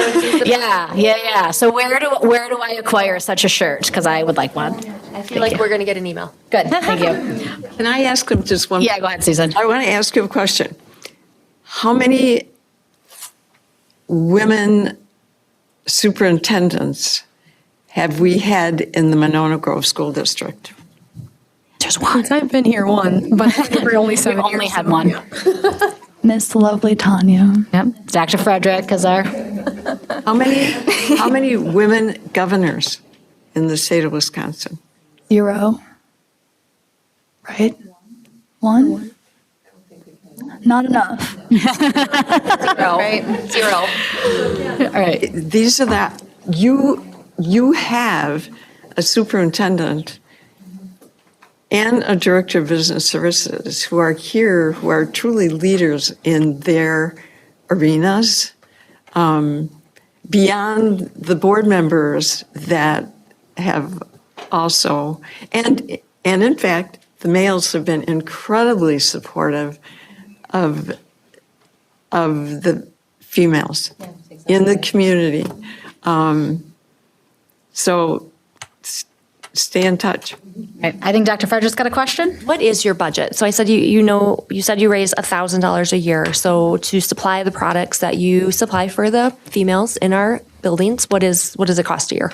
B: Yeah. So where do I acquire such a shirt? Because I would like one.
D: I feel like we're going to get an email.
B: Good, thank you.
F: Can I ask him just one?
B: Yeah, go ahead, Susan.
F: I want to ask you a question. How many women superintendents have we had in the Monona Grove School District?
B: There's one.
K: Since I've been here, one, but we're only 7
B: We've
K: years.
B: only had one.
N: Miss Lovely Tanya.
B: Yep, Dr. Frederick is our.
F: How many women governors in the state of Wisconsin?
N: 0. Right? 1? Not enough.
D: Right? 0.
B: All right.
F: These are that, you have a superintendent and a director of business services who are here, who are truly leaders in their arenas, beyond the board members that have also, and in fact, the males have been incredibly supportive of the females in the community. So stay in touch.
B: I think Dr. Frederick's got a question.
D: What is your budget? So I said you said you raise $1,000 a year. So to supply the products that you supply for the females in our buildings, what does it cost a year?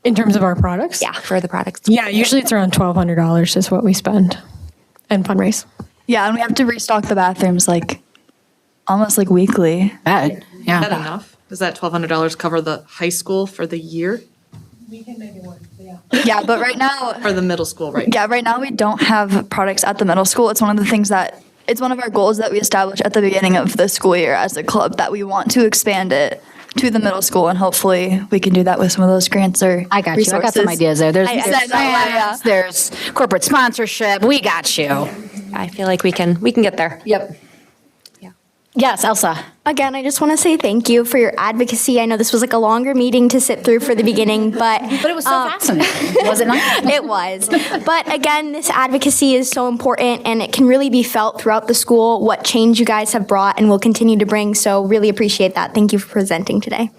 K: In terms of our products?
D: Yeah, for the products.
K: Yeah, usually it's around $1,200 is what we spend and fundraise.
N: Yeah, and we have to restock the bathrooms almost weekly.
B: Bad.
H: Is
B: Yeah.
H: that enough? Does that $1,200 cover the high school for the year?
N: Yeah, but right now,
H: For the middle school, right?
N: yeah, right now we don't have products at the middle school. It's one of the things that, it's one of our goals that we established at the beginning of the school year as a club, that we want to expand it to the middle school, and hopefully we can do that with some of those grants or
B: I got you. I got some
N: resources.
B: ideas there. There's,
N: I
B: there's
N: said that, yeah.
B: there's corporate sponsorship. We got you.
D: I feel like we can get there.
B: Yep. Yes, Elsa.
I: Again, I just want to say thank you for your advocacy. I know this was a longer meeting to sit through for the beginning, but
B: But it was so fascinating, was it not?
I: it was. But again, this advocacy is so important, and it can really be felt throughout the school what change you guys have brought and will continue to bring. So really appreciate that. Thank you for presenting today.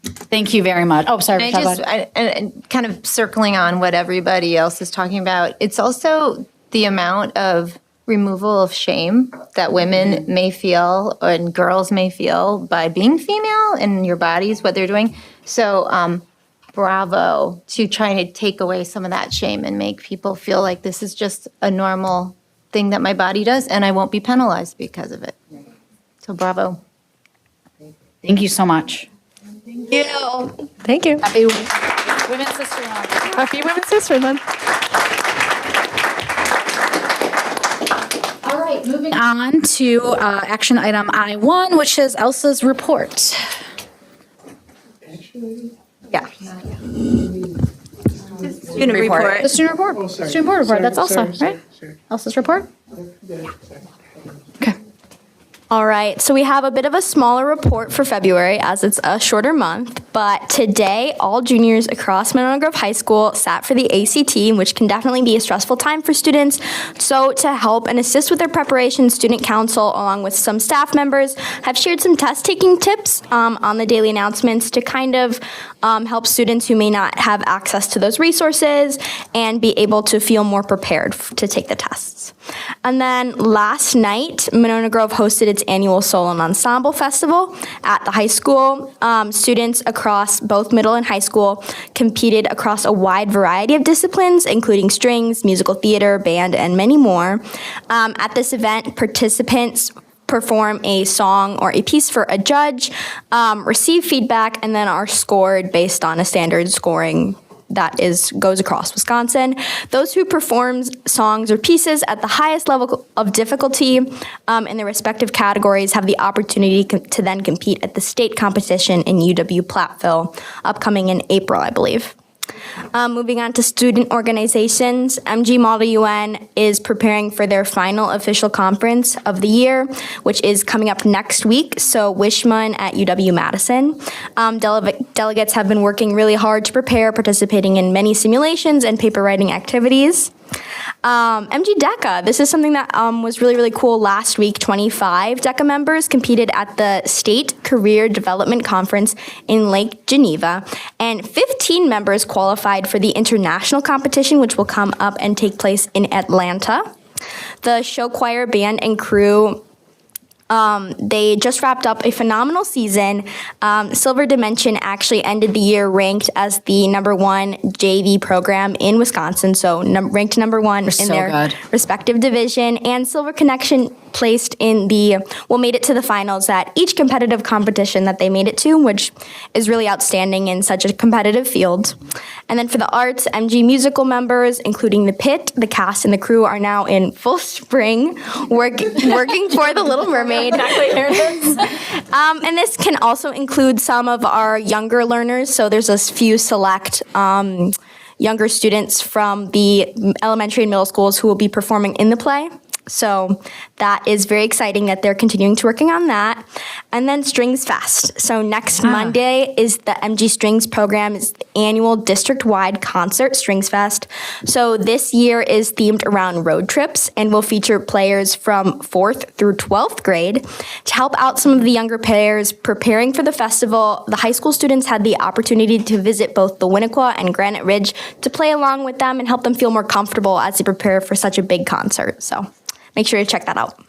B: Thank you very much. Oh, sorry.
E: And and kind of circling on what everybody else is talking about, it's also the amount of removal of shame that women may feel and girls may feel by being female in your bodies, what they're doing. So bravo to trying to take away some of that shame and make people feel like this is just a normal thing that my body does and I won't be penalized because of it. So bravo.
B: Thank you so much.
K: Thank you.
B: Happy Women's History Month.
K: Happy Women's History Month.
B: All right, moving on to action item I1, which is Elsa's report.
E: Yeah. Student report.
B: The student report. Student board report. That's Elsa, right? Elsa's report? Okay.
I: All right, so we have a bit of a smaller report for February as it's a shorter month, but today all juniors across Monona Grove High School sat for the ACT, which can definitely be a stressful time for students. So to help and assist with their preparation, Student Council, along with some staff members, have shared some test-taking tips on the daily announcements to kind of help students who may not have access to those resources and be able to feel more prepared to take the tests. And then last night, Monona Grove hosted its annual Solo and Ensemble Festival at the high school. Students across both middle and high school competed across a wide variety of disciplines, including strings, musical theater, band, and many more. At this event, participants perform a song or a piece for a judge, receive feedback, and then are scored based on a standard scoring that goes across Wisconsin. Those who perform songs or pieces at the highest level of difficulty in their respective categories have the opportunity to then compete at the state competition in UW Platteville, upcoming in April, I believe. Moving on to student organizations, MG Model UN is preparing for their final official conference of the year, which is coming up next week. So Wishmun at UW-Madison. Delegates have been working really hard to prepare, participating in many simulations and paper writing activities. MG DECA, this is something that was really, really cool. Last week, 25 DECA members competed at the State Career Development Conference in Lake Geneva, and 15 members qualified for the international competition, which will come up and take place in Atlanta. The show choir, band, and crew, they just wrapped up a phenomenal season. Silver Dimension actually ended the year ranked as the #1 JV program in Wisconsin, so ranked #1 in their respective division. And Silver Connection made it to the finals at each competitive competition that they made it to, which is really outstanding in such a competitive field. And then for the arts, MG musical members, including the pit, the cast, and the crew, are now in full spring, working for The Little Mermaid. Exactly, there it is. And this can also include some of our younger learners. So there's a few select younger students from the elementary and middle schools who will be performing in the play. So that is very exciting that they're continuing to working on that. And then Strings Fest. So next Monday is the MG Strings program's annual district-wide concert, Strings Fest. So this year is themed around road trips and will feature players from 4th through 12th grade. To help out some of the younger players preparing for the festival, the high school students had the opportunity to visit both the Winnequa and Granite Ridge to play along with them and help them feel more comfortable as they prepare for such a big concert. So make sure to check that out.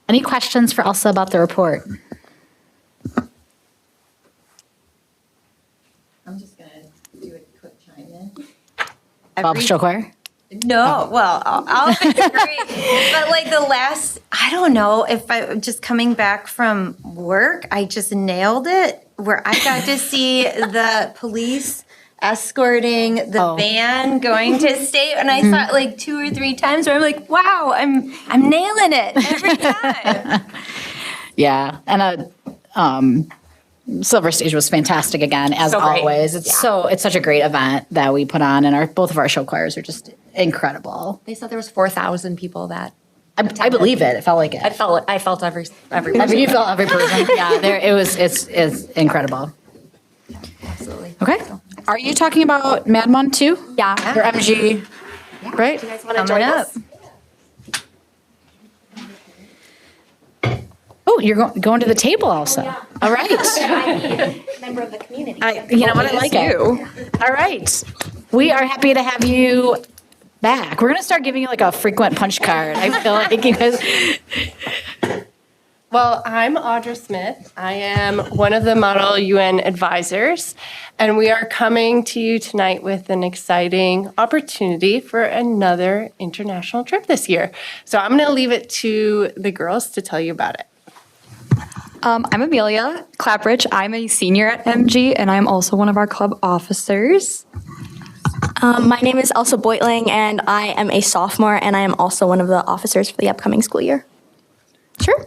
B: Any questions for Elsa about the report?
E: I'm just going to do a quick chime in.
B: Bob Show Choir?
E: No, well, I'll agree. But like I don't know, if I just coming back from work, I just nailed it where I got to see the police escorting the van going to state, and I saw it like 2 or 3 times where I'm like, wow, I'm nailing it every time.
B: Yeah, and Silver Stage was fantastic again, as always. It's such a great event that we put on, and both of our show choirs are just incredible.
D: They said there was 4,000 people that.
B: I believe it. It felt like it.
D: I felt every
B: You felt every person. Yeah, it's incredible.
D: Absolutely.
B: Okay. Are you talking about MadMon too?
D: Yeah.
B: Or MG, right?
D: Do you guys want to join us?
B: Oh, you're going to the table also.
I: Yeah.
B: All right.
I: Member of the community.
B: You know what? I like it. All right. We are happy to have you back. We're going to start giving you like a frequent punch card. I feel like you guys.
O: Well, I'm Audra Smith. I am one of the Model UN advisors, and we are coming to you tonight with an exciting opportunity for another international trip this year. So I'm going to leave it to the girls to tell you about it.
P: I'm Amelia Clapridge. I'm a senior at MG, and I'm also one of our club officers.
I: My name is Elsa Beutling, and I am a sophomore, and I am also one of the officers for the upcoming school year. Sure.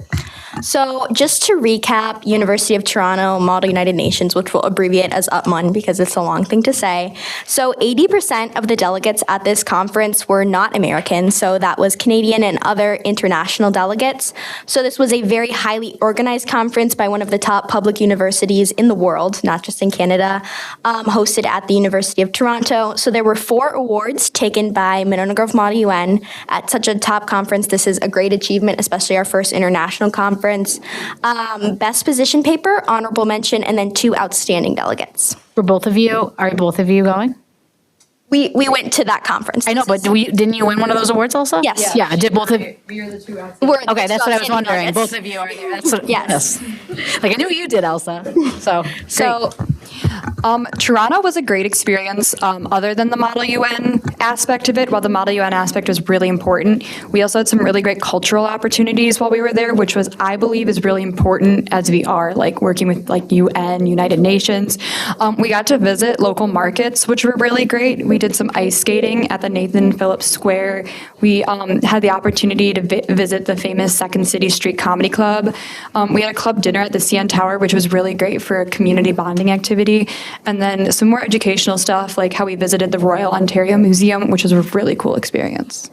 I: So just to recap, University of Toronto Model United Nations, which we'll abbreviate as UPMUN because it's a long thing to say. So 80% of the delegates at this conference were not American, so that was Canadian and other international delegates. So this was a very highly organized conference by one of the top public universities in the world, not just in Canada, hosted at the University of Toronto. So there were 4 awards taken by Monona Grove Model UN at such a top conference. This is a great achievement, especially our first international conference. Best position paper, honorable mention, and then 2 outstanding delegates.
B: Are both of you going?
I: We went to that conference.
B: I know, but didn't you win one of those awards also?
I: Yes.
B: Yeah. Did both of you?
I: We are the 2
B: outstanding. Okay, that's what I was wondering.
I: Delegates.
B: Both of you are there.
I: Yes.
B: Like I knew you did, Elsa. So
P: Toronto was a great experience other than the Model UN aspect of it. While the Model UN aspect was really important, we also had some really great cultural opportunities while we were there, which was, I believe, is really important as we are like working with like UN, United Nations. We got to visit local markets, which were really great. We did some ice skating at the Nathan Phillips Square. We had the opportunity to visit the famous Second City Street Comedy Club. We had a club dinner at the CN Tower, which was really great for a community bonding activity. And then some more educational stuff, like how we visited the Royal Ontario Museum, which was a really cool experience.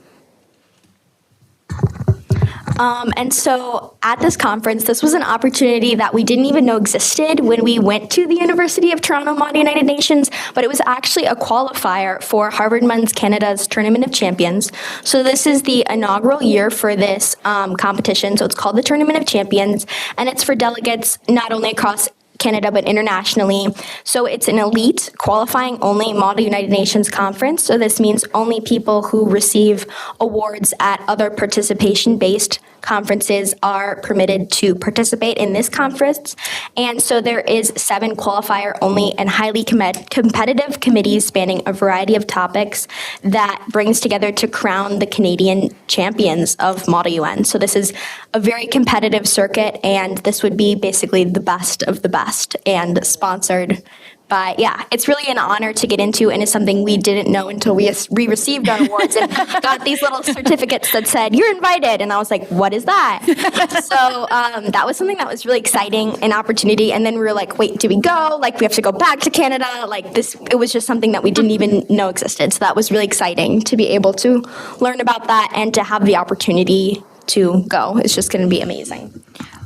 I: And so at this conference, this was an opportunity that we didn't even know existed when we went to the University of Toronto Model United Nations, but it was actually a qualifier for Harvard Men's Canada's Tournament of Champions. So this is the inaugural year for this competition. So it's called the Tournament of Champions, and it's for delegates not only across Canada, but internationally. So it's an elite qualifying only Model United Nations conference. So this means only people who receive awards at other participation-based conferences are permitted to participate in this conference. And so there is 7 qualifier only and highly competitive committees spanning a variety of topics that brings together to crown the Canadian champions of Model UN. So this is a very competitive circuit, and this would be basically the best of the best and sponsored by, it's really an honor to get into, and it's something we didn't know until we received our awards and got these little certificates that said, "You're invited." And I was like, what is that? So that was something that was really exciting, an opportunity. And then we were like, wait, do we go? Like, we have to go back to Canada? Like this, it was just something that we didn't even know existed. So that was really exciting to be able to learn about that and to have the opportunity to go. It's just going to be amazing.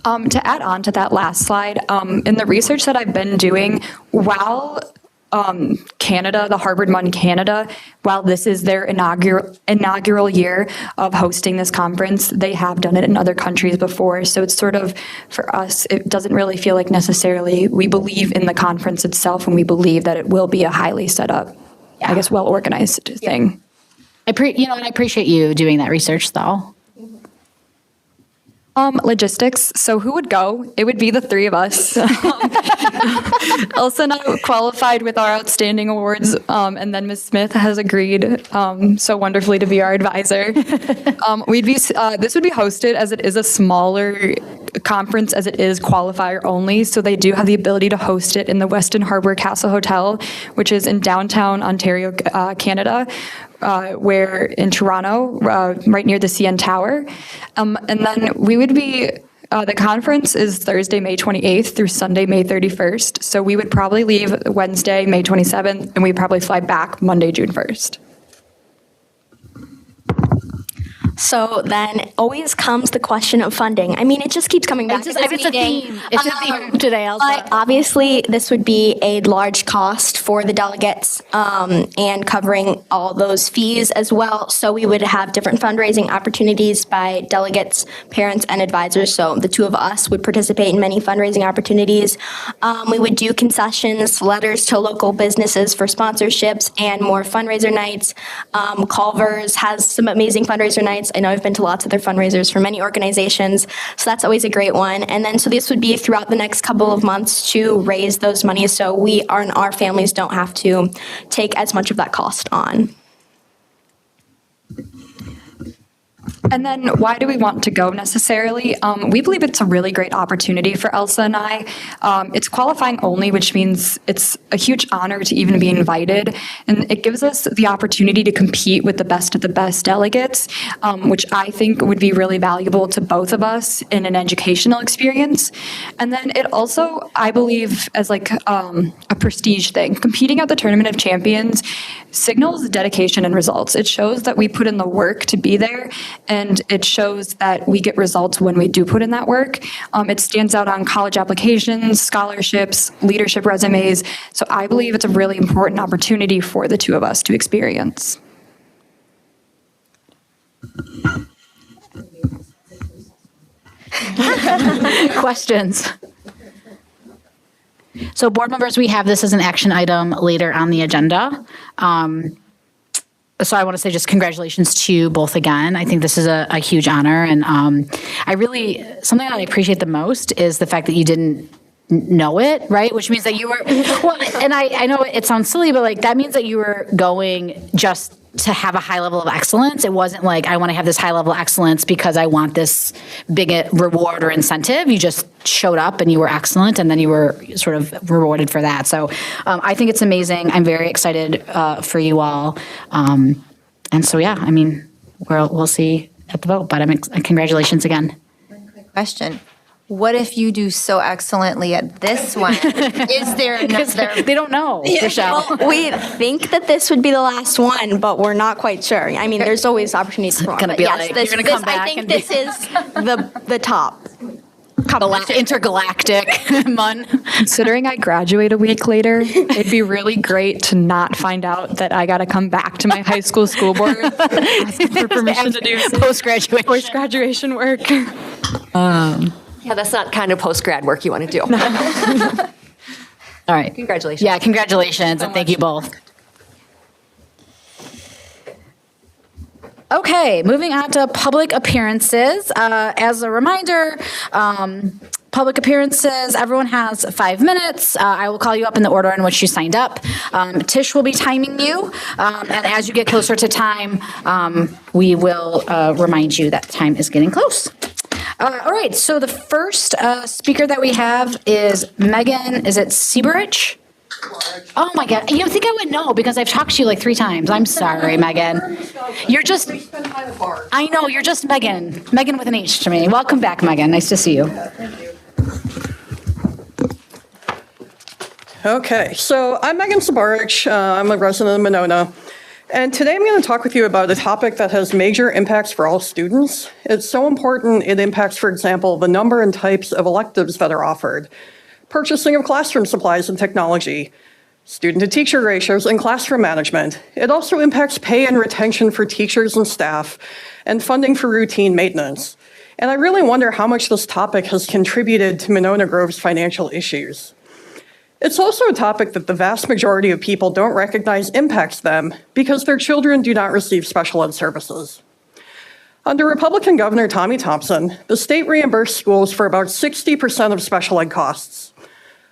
P: To add on to that last slide, in the research that I've been doing, while Canada, the Harvard Mun Canada, while this is their inaugural year of hosting this conference, they have done it in other countries before. So it's sort of, for us, it doesn't really feel like necessarily we believe in the conference itself, and we believe that it will be a highly set up, I guess, well-organized thing.
B: I appreciate you doing that research, though.
P: Logistics. So who would go? It would be the 3 of us. Elsa and I qualified with our outstanding awards, and then Ms. Smith has agreed so wonderfully to be our advisor. This would be hosted, as it is a smaller conference, as it is qualifier only. So they do have the ability to host it in the Weston Harbor Castle Hotel, which is in downtown Ontario, Canada. Where in Toronto, right near the CN Tower. And then we would be, the conference is Thursday, May 28th through Sunday, May 31st. So we would probably leave Wednesday, May 27th, and we'd probably fly back Monday, June 1st.
I: So then always comes the question of funding. I mean, it just keeps coming back.
B: It's a theme. It's a theme today, Elsa.
I: But obviously, this would be a large cost for the delegates and covering all those fees as well. So we would have different fundraising opportunities by delegates, parents, and advisors. So the 2 of us would participate in many fundraising opportunities. We would do concessions, letters to local businesses for sponsorships, and more fundraiser nights. Culver's has some amazing fundraiser nights. I know I've been to lots of their fundraisers for many organizations, so that's always a great one. And then, so this would be throughout the next couple of months to raise those monies so our families don't have to take as much of that cost on.
P: And then why do we want to go necessarily? We believe it's a really great opportunity for Elsa and I. It's qualifying only, which means it's a huge honor to even be invited. And it gives us the opportunity to compete with the best of the best delegates, which I think would be really valuable to both of us in an educational experience. And then it also, I believe, as like a prestige thing. Competing at the Tournament of Champions signals dedication and results. It shows that we put in the work to be there, and it shows that we get results when we do put in that work. It stands out on college applications, scholarships, leadership resumes. So I believe it's a really important opportunity for the 2 of us to experience.
B: Questions? So board members, we have this as an action item later on the agenda. So I want to say just congratulations to you both again. I think this is a huge honor. And something that I appreciate the most is the fact that you didn't know it, right? Which means that you were, well, and I know it sounds silly, but like that means that you were going just to have a high level of excellence. It wasn't like, I want to have this high level of excellence because I want this big reward or incentive. You just showed up and you were excellent, and then you were sort of rewarded for that. So I think it's amazing. I'm very excited for you all. And so, yeah, I mean, we'll see at the vote, but congratulations again.
E: Question. what if you do so excellently at this one? Is there another?
B: They don't know, Michelle.
I: Well, we think that this would be the last one, but we're not quite sure. I mean, there's always opportunities for
B: gonna
I: but
B: be
I: yes,
B: like,
I: this,
B: you're gonna come
I: this, I
B: back
I: think
B: and
I: this is the top.
B: Intergalactic Mun.
P: Considering I graduate a week later, it'd be really great to not find out that I got to come back to my high school board asking for permission to do post-graduation work.
Q: Yeah, that's not kind of post-grad work you want to do.
B: All right.
Q: Congratulations.
B: Yeah, congratulations, and thank you both. Okay, moving on to public appearances. As a reminder, public appearances, everyone has 5 minutes. I will call you up in the order in which you signed up. Tish will be timing you, and as you get closer to time, we will remind you that time is getting close. All right, so the first speaker that we have is Megan, is it Seaberich? Oh my God, you think I would know because I've talked to you like 3 times. I'm sorry, Megan. You're just, I know, you're just Megan. Megan with an H to me. Welcome back, Megan. Nice to see you.
R: Okay, so I'm Megan Sabarich. I'm a resident of Monona. And today I'm going to talk with you about a topic that has major impacts for all students. It's so important it impacts, for example, the number and types of electives that are offered, purchasing of classroom supplies and technology, student-to-teacher ratios, and classroom management. It also impacts pay and retention for teachers and staff, and funding for routine maintenance. And I really wonder how much this topic has contributed to Monona Grove's financial issues. It's also a topic that the vast majority of people don't recognize impacts them because their children do not receive special ed services. Under Republican Governor Tommy Thompson, the state reimbursed schools for about 60% of special ed costs.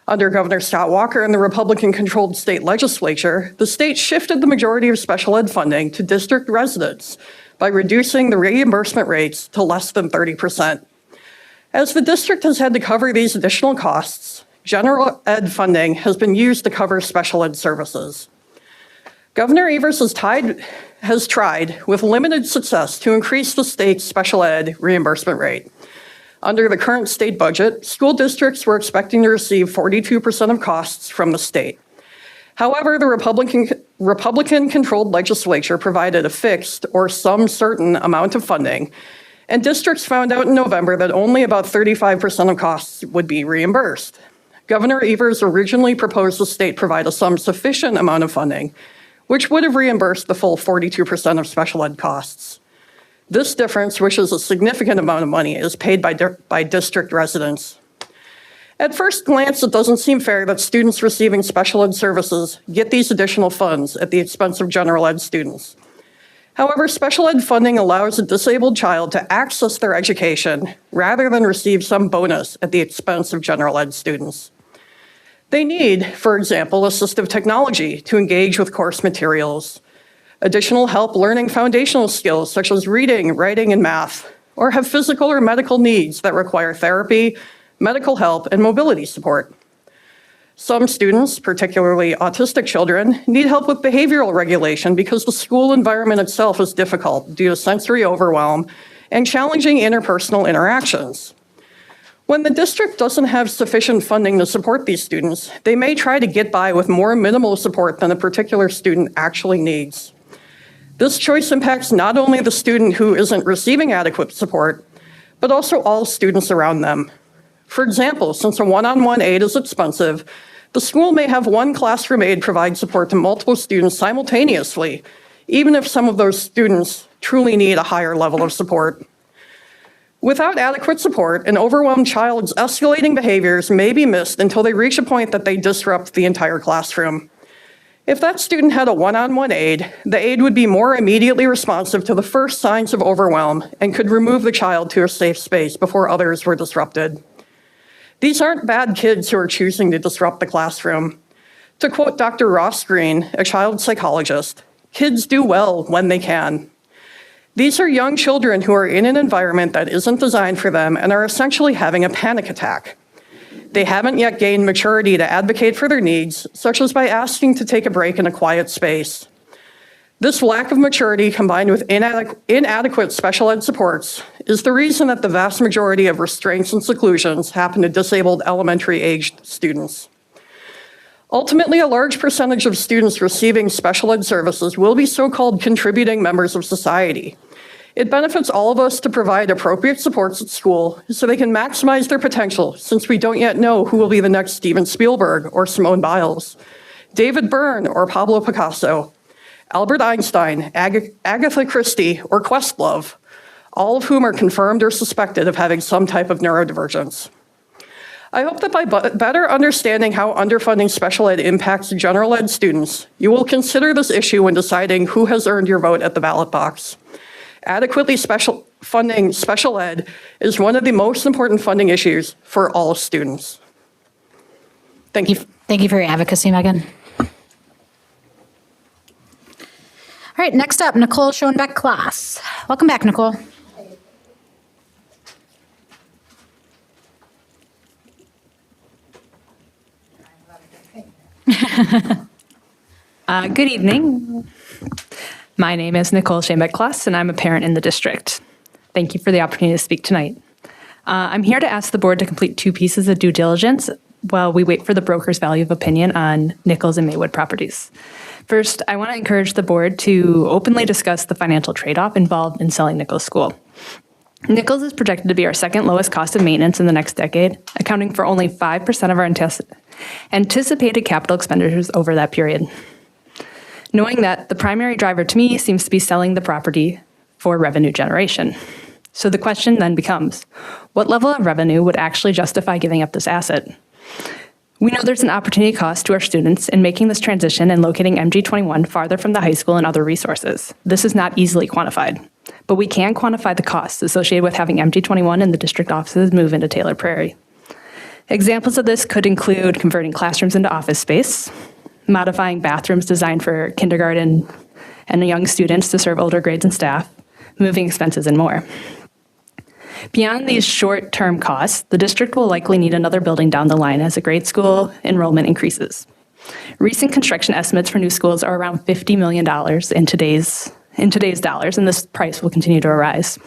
R: Under Governor Scott Walker and the Republican-controlled state legislature, the state shifted the majority of special ed funding to district residents by reducing the reimbursement rates to less than 30%. As the district has had to cover these additional costs, general ed funding has been used to cover special ed services. Governor Evers has tried with limited success to increase the state's special ed reimbursement rate. Under the current state budget, school districts were expecting to receive 42% of costs from the state. However, the Republican-controlled legislature provided a fixed or some certain amount of funding, and districts found out in November that only about 35% of costs would be reimbursed. Governor Evers originally proposed the state provide a sum sufficient amount of funding, which would have reimbursed the full 42% of special ed costs. This difference, which is a significant amount of money, is paid by district residents. At first glance, it doesn't seem fair that students receiving special ed services get these additional funds at the expense of general ed students. However, special ed funding allows a disabled child to access their education rather than receive some bonus at the expense of general ed students. They need, for example, assistive technology to engage with course materials, additional help learning foundational skills such as reading, writing, and math, or have physical or medical needs that require therapy, medical help, and mobility support. Some students, particularly autistic children, need help with behavioral regulation because the school environment itself is difficult due to sensory overwhelm and challenging interpersonal interactions. When the district doesn't have sufficient funding to support these students, they may try to get by with more minimal support than a particular student actually needs. This choice impacts not only the student who isn't receiving adequate support, but also all students around them. For example, since a one-on-one aide is expensive, the school may have one classroom aide provide support to multiple students simultaneously, even if some of those students truly need a higher level of support. Without adequate support, an overwhelmed child's escalating behaviors may be missed until they reach a point that they disrupt the entire classroom. If that student had a one-on-one aide, the aide would be more immediately responsive to the first signs of overwhelm and could remove the child to a safe space before others were disrupted. These aren't bad kids who are choosing to disrupt the classroom. To quote Dr. Ross Green, a child psychologist, kids do well when they can. These are young children who are in an environment that isn't designed for them and are essentially having a panic attack. They haven't yet gained maturity to advocate for their needs, such as by asking to take a break in a quiet space. This lack of maturity combined with inadequate special ed supports is the reason that the vast majority of restraints and seclusions happen to disabled elementary-aged students. Ultimately, a large percentage of students receiving special ed services will be so-called contributing members of society. It benefits all of us to provide appropriate supports at school so they can maximize their potential, since we don't yet know who will be the next Steven Spielberg or Simone Biles, David Byrne or Pablo Picasso, Albert Einstein, Agatha Christie, or Questlove, all of whom are confirmed or suspected of having some type of neurodivergence. I hope that by better understanding how underfunding special ed impacts general ed students, you will consider this issue when deciding who has earned your vote at the ballot box. Adequately funding special ed is one of the most important funding issues for all students. Thank you.
B: Thank you for your advocacy, Megan. All right, next up, Nicole Schoenbeck-Klaas. Welcome back, Nicole.
S: Good evening. My name is Nicole Schoenbeck-Klaas, and I'm a parent in the district. Thank you for the opportunity to speak tonight. I'm here to ask the board to complete 2 pieces of due diligence while we wait for the broker's value of opinion on Nichols and Maywood properties. First, I want to encourage the board to openly discuss the financial trade-off involved in selling Nichols School. Nichols is projected to be our second lowest cost of maintenance in the next decade, accounting for only 5% of our anticipated capital expenditures over that period. Knowing that, the primary driver to me seems to be selling the property for revenue generation. So the question then becomes, what level of revenue would actually justify giving up this asset? We know there's an opportunity cost to our students in making this transition and locating MG21 farther from the high school and other resources. This is not easily quantified, but we can quantify the costs associated with having MG21 and the district offices move into Taylor Prairie. Examples of this could include converting classrooms into office space, modifying bathrooms designed for kindergarten and young students to serve older grades and staff, moving expenses, and more. Beyond these short-term costs, the district will likely need another building down the line as a grade school enrollment increases. Recent construction estimates for new schools are around $50 million in today's dollars, and this price will continue to rise.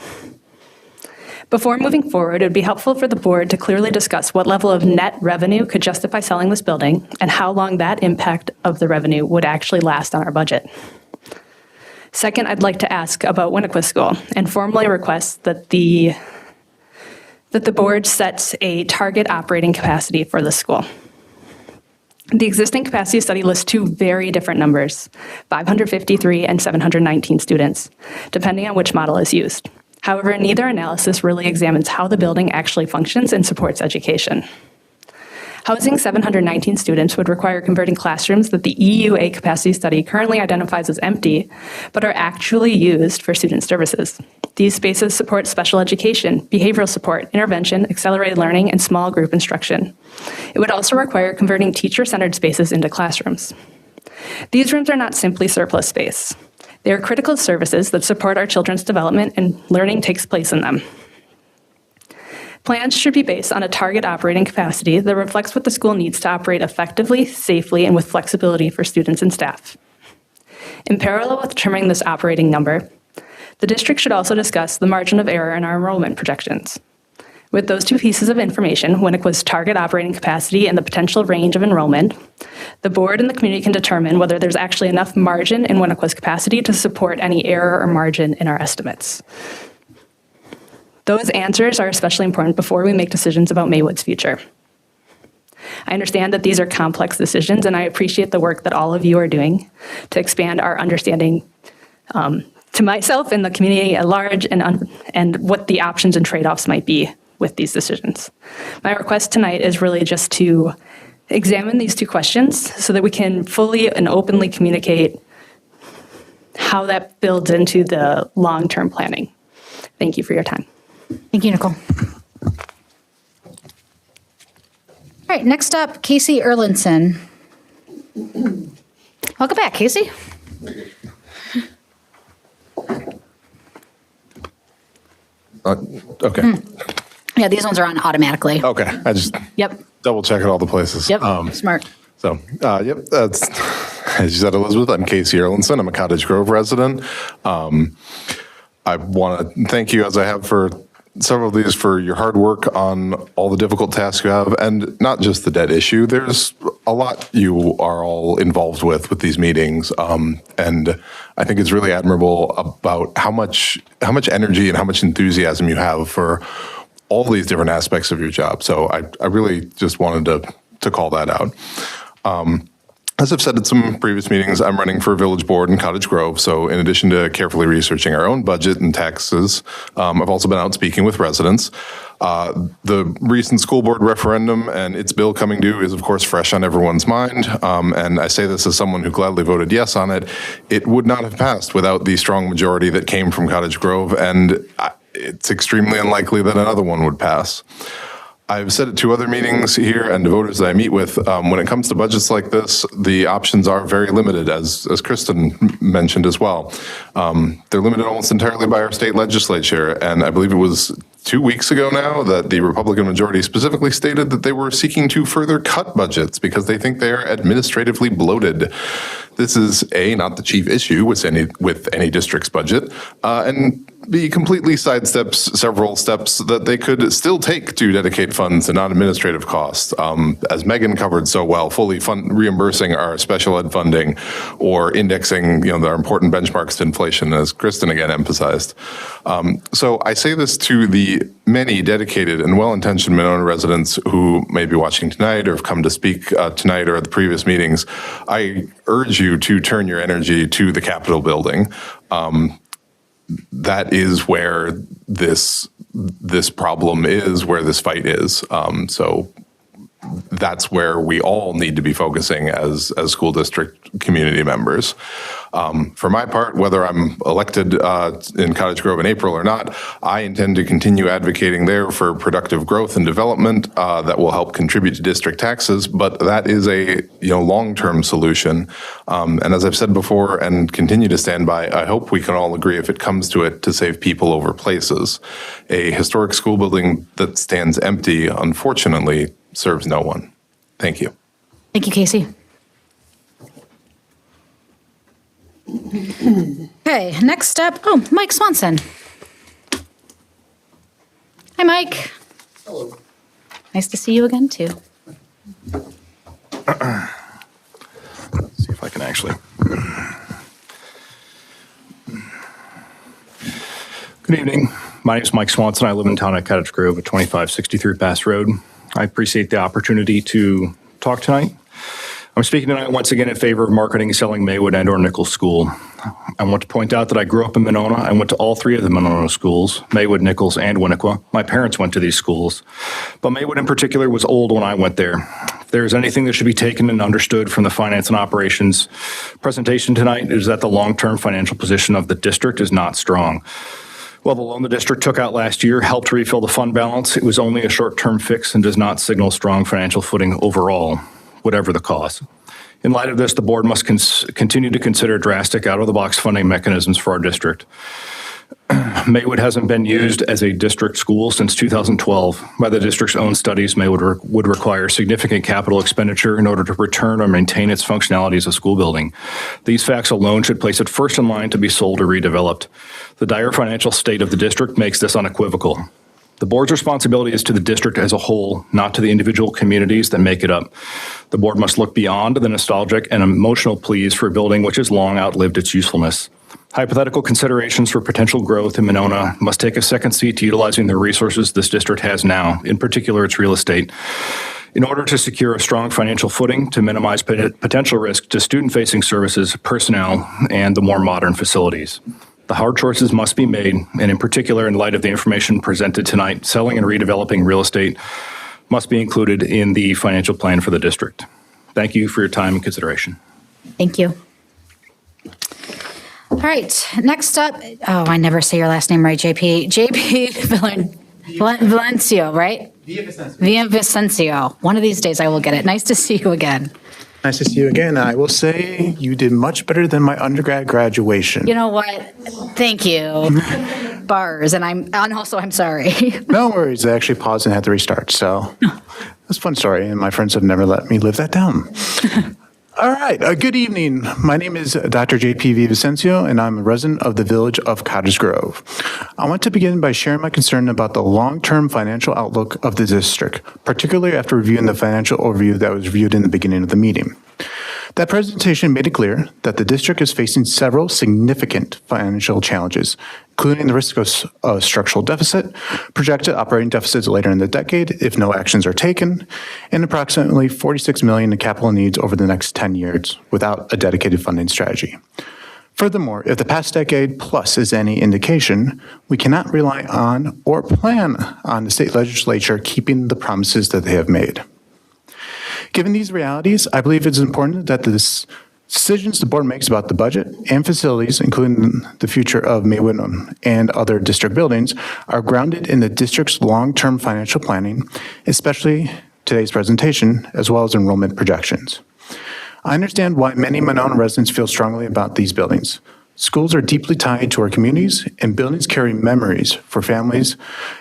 S: Before moving forward, it would be helpful for the board to clearly discuss what level of net revenue could justify selling this building and how long that impact of the revenue would actually last on our budget. Second, I'd like to ask about Winnequa School and formally request that the board sets a target operating capacity for the school. The existing capacity study lists 2 very different numbers, 553 and 719 students, depending on which model is used. However, neither analysis really examines how the building actually functions and supports education. Housing 719 students would require converting classrooms that the EUA capacity study currently identifies as empty, but are actually used for student services. These spaces support special education, behavioral support, intervention, accelerated learning, and small group instruction. It would also require converting teacher-centered spaces into classrooms. These rooms are not simply surplus space. They are critical services that support our children's development, and learning takes place in them. Plans should be based on a target operating capacity that reflects what the school needs to operate effectively, safely, and with flexibility for students and staff. In parallel with determining this operating number, the district should also discuss the margin of error in our enrollment projections. With those 2 pieces of information, Winnequa's target operating capacity and the potential range of enrollment, the board and the community can determine whether there's actually enough margin in Winnequa's capacity to support any error or margin in our estimates. Those answers are especially important before we make decisions about Maywood's future. I understand that these are complex decisions, and I appreciate the work that all of you are doing to expand our understanding to myself and the community at large and what the options and trade-offs might be with these decisions. My request tonight is really just to examine these 2 questions so that we can fully and openly communicate how that builds into the long-term planning. Thank you for your time.
B: Thank you, Nicole. All right, next up, Casey Erlinson. Welcome back, Casey.
T: Okay.
B: Yeah, these ones are on automatically.
T: Okay. I just
B: Yep.
T: double check at all the places.
B: Yep. Smart.
T: So, yep, that's, as you said, Elizabeth, I'm Casey Erlinson. I'm a Cottage Grove resident. I want to thank you, as I have for several of these, for your hard work on all the difficult tasks you have, and not just the debt issue. There's a lot you are all involved with these meetings, and I think it's really admirable about how much energy and how much enthusiasm you have for all these different aspects of your job. So I really just wanted to call that out. As I've said at some previous meetings, I'm running for village board in Cottage Grove. So in addition to carefully researching our own budget and taxes, I've also been out speaking with residents. The recent school board referendum and its bill coming due is, of course, fresh on everyone's mind. And I say this as someone who gladly voted yes on it. It would not have passed without the strong majority that came from Cottage Grove, and it's extremely unlikely that another one would pass. I've said it to other meetings here and to voters that I meet with, when it comes to budgets like this, the options are very limited, as Kristen mentioned as well. They're limited almost entirely by our state legislature, and I believe it was 2 weeks ago now that the Republican majority specifically stated that they were seeking to further cut budgets because they think they are administratively bloated. This is A, not the chief issue with any district's budget, and B, completely sidesteps several steps that they could still take to dedicate funds to non-administrative costs. As Megan covered so well, fully reimbursing our special ed funding or indexing, our important benchmarks to inflation, as Kristen again emphasized. So I say this to the many dedicated and well-intentioned Monona residents who may be watching tonight or have come to speak tonight or at the previous meetings. I urge you to turn your energy to the Capitol building. That is where this problem is, where this fight is. So that's where we all need to be focusing as school district community members. For my part, whether I'm elected in Cottage Grove in April or not, I intend to continue advocating there for productive growth and development that will help contribute to district taxes, but that is a long-term solution. And as I've said before and continue to stand by, I hope we can all agree, if it comes to it, to save people over places. A historic school building that stands empty, unfortunately, serves no one. Thank you.
B: Thank you, Casey. Okay, next up, Mike Swanson. Hi, Mike. Hello. Nice to see you again, too.
U: Let's see if I can actually. Good evening. My name is Mike Swanson. I live in town at Cottage Grove at 2563 Pass Road. I appreciate the opportunity to talk tonight. I'm speaking tonight once again in favor of marketing and selling Maywood and/or Nichols School. I want to point out that I grew up in Monona. I went to all three of the Monona schools, Maywood, Nichols, and Winnequa. My parents went to these schools, but Maywood in particular was old when I went there. If there's anything that should be taken and understood from the finance and operations presentation tonight, it is that the long-term financial position of the district is not strong. While the loan the district took out last year helped refill the fund balance, it was only a short-term fix and does not signal strong financial footing overall, whatever the cost. In light of this, the board must continue to consider drastic out-of-the-box funding mechanisms for our district. Maywood hasn't been used as a district school since 2012. By the district's own studies, Maywood would require significant capital expenditure in order to return or maintain its functionality as a school building. These facts alone should place it first in line to be sold or redeveloped. The dire financial state of the district makes this unequivocal. The board's responsibility is to the district as a whole, not to the individual communities that make it up. The board must look beyond the nostalgic and emotional pleas for a building which has long outlived its usefulness. Hypothetical considerations for potential growth in Monona must take a second seat to utilizing the resources this district has now, in particular its real estate, in order to secure a strong financial footing to minimize potential risk to student-facing services, personnel, and the more modern facilities. The hard choices must be made, and in particular, in light of the information presented tonight, selling and redeveloping real estate must be included in the financial plan for the district. Thank you for your time and consideration.
B: Thank you. All right, next up, I never say your last name right, JP. JP Valencio, right? Villavicencio. One of these days I will get it. Nice to see you again.
V: Nice to see you again. I will say you did much better than my undergrad graduation.
B: You know what? Thank you. Bars, and I'm sorry.
V: No worries. I actually paused and had to restart. So That's a fun story, and my friends have never let me live that down. All right, good evening. My name is Dr. J.P. Vicencio, and I'm a resident of the village of Cottage Grove. I want to begin by sharing my concern about the long-term financial outlook of the district, particularly after reviewing the financial overview that was reviewed in the beginning of the meeting. That presentation made it clear that the district is facing several significant financial challenges, including the risk of structural deficit, projected operating deficits later in the decade if no actions are taken, and approximately $46 million in capital needs over the next 10 years without a dedicated funding strategy. Furthermore, if the past decade plus is any indication, we cannot rely on or plan on the state legislature keeping the promises that they have made. Given these realities, I believe it's important that the decisions the board makes about the budget and facilities, including the future of Maywood and other district buildings, are grounded in the district's long-term financial planning, especially today's presentation, as well as enrollment projections. I understand why many Monona residents feel strongly about these buildings. Schools are deeply tied to our communities, and buildings carry memories for families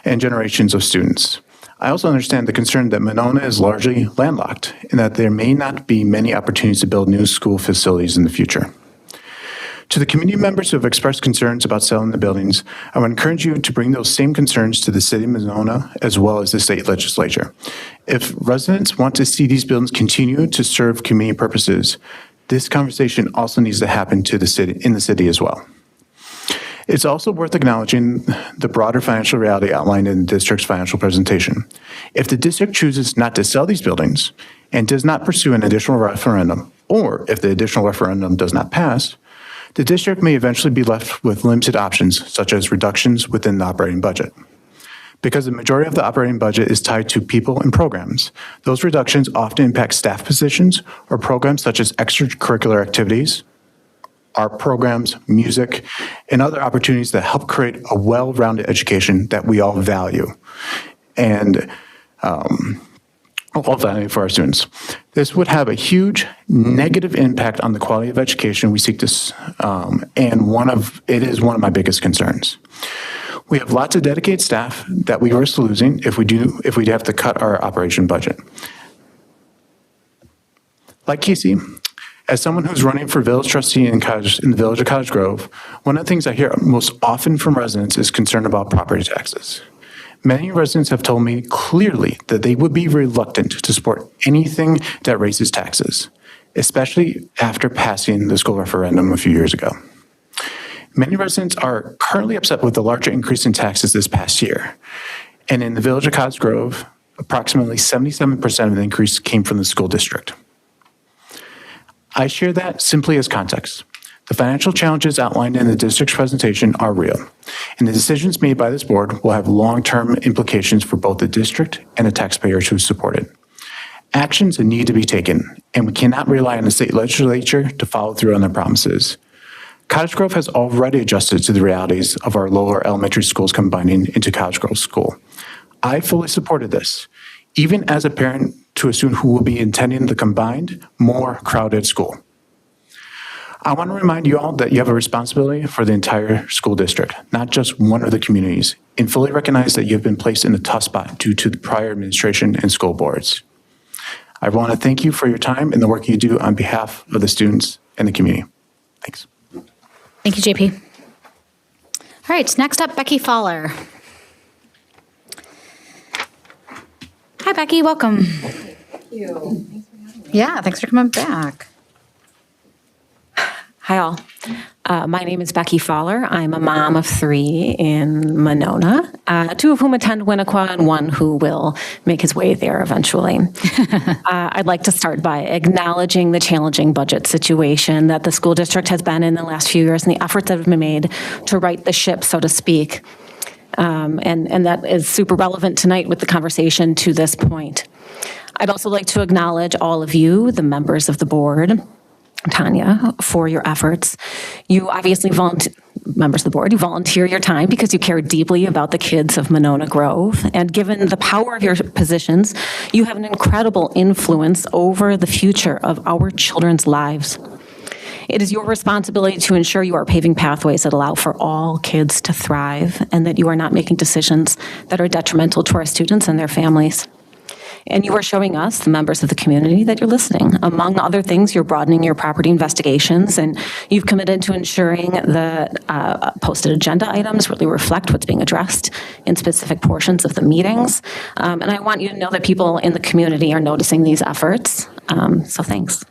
V: and generations of students. I also understand the concern that Monona is largely landlocked and that there may not be many opportunities to build new school facilities in the future. To the community members who have expressed concerns about selling the buildings, I would encourage you to bring those same concerns to the city of Monona as well as the state legislature. If residents want to see these buildings continue to serve community purposes, this conversation also needs to happen in the city as well. It's also worth acknowledging the broader financial reality outlined in the district's financial presentation. If the district chooses not to sell these buildings and does not pursue an additional referendum, or if the additional referendum does not pass, the district may eventually be left with limited options, such as reductions within the operating budget. Because the majority of the operating budget is tied to people and programs, those reductions often impact staff positions or programs such as extracurricular activities, art programs, music, and other opportunities that help create a well-rounded education that we all value and all value for our students. This would have a huge negative impact on the quality of education we seek to, and it is one of my biggest concerns. We have lots of dedicated staff that we risk losing if we have to cut our operation budget. Like Casey, as someone who's running for village trustee in the village of Cottage Grove, one of the things I hear most often from residents is concern about property taxes. Many residents have told me clearly that they would be reluctant to support anything that raises taxes, especially after passing the school referendum a few years ago. Many residents are currently upset with the larger increase in taxes this past year. And in the village of Cottage Grove, approximately 77% of the increase came from the school district. I share that simply as context. The financial challenges outlined in the district's presentation are real, and the decisions made by this board will have long-term implications for both the district and the taxpayers who support it. Actions need to be taken, and we cannot rely on the state legislature to follow through on their promises. Cottage Grove has already adjusted to the realities of our lower elementary schools combining into Cottage Grove School. I fully supported this, even as a parent to a student who will be attending the combined, more crowded school. I want to remind you all that you have a responsibility for the entire school district, not just one of the communities, and fully recognize that you have been placed in a tough spot due to the prior administration and school boards. I want to thank you for your time and the work you do on behalf of the students and the community. Thanks.
B: Thank you, JP. All right, next up, Becky Fowler. Hi, Becky, welcome.
A: Thank you. Thanks for having me.
B: Yeah, thanks for coming back.
A: Hi, all. My name is Becky Fowler. I'm a mom of 3 in Monona, 2 of whom attend Winnequa and 1 who will make his way there eventually. I'd like to start by acknowledging the challenging budget situation that the school district has been in the last few years and the efforts that have been made to right the ship, so to speak. And that is super relevant tonight with the conversation to this point. I'd also like to acknowledge all of you, the members of the board, Tanya, for your efforts. You obviously members of the board, you volunteer your time because you care deeply about the kids of Monona Grove. And given the power of your positions, you have an incredible influence over the future of our children's lives. It is your responsibility to ensure you are paving pathways that allow for all kids to thrive and that you are not making decisions that are detrimental to our students and their families. And you are showing us, the members of the community, that you're listening. Among other things, you're broadening your property investigations, and you've committed to ensuring the posted agenda items really reflect what's being addressed in specific portions of the meetings. And I want you to know that people in the community are noticing these efforts. So thanks.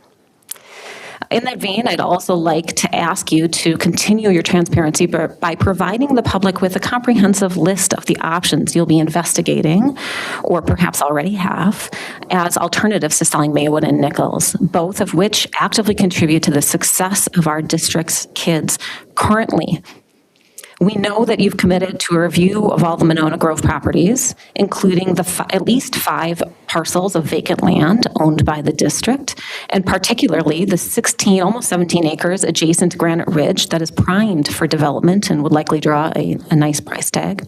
A: In that vein, I'd also like to ask you to continue your transparency by providing the public with a comprehensive list of the options you'll be investigating, or perhaps already have, as alternatives to selling Maywood and Nichols, both of which actively contribute to the success of our district's kids currently. We know that you've committed to a review of all the Monona Grove properties, including at least 5 parcels of vacant land owned by the district, and particularly the 16, almost 17 acres adjacent to Granite Ridge that is primed for development and would likely draw a nice price tag.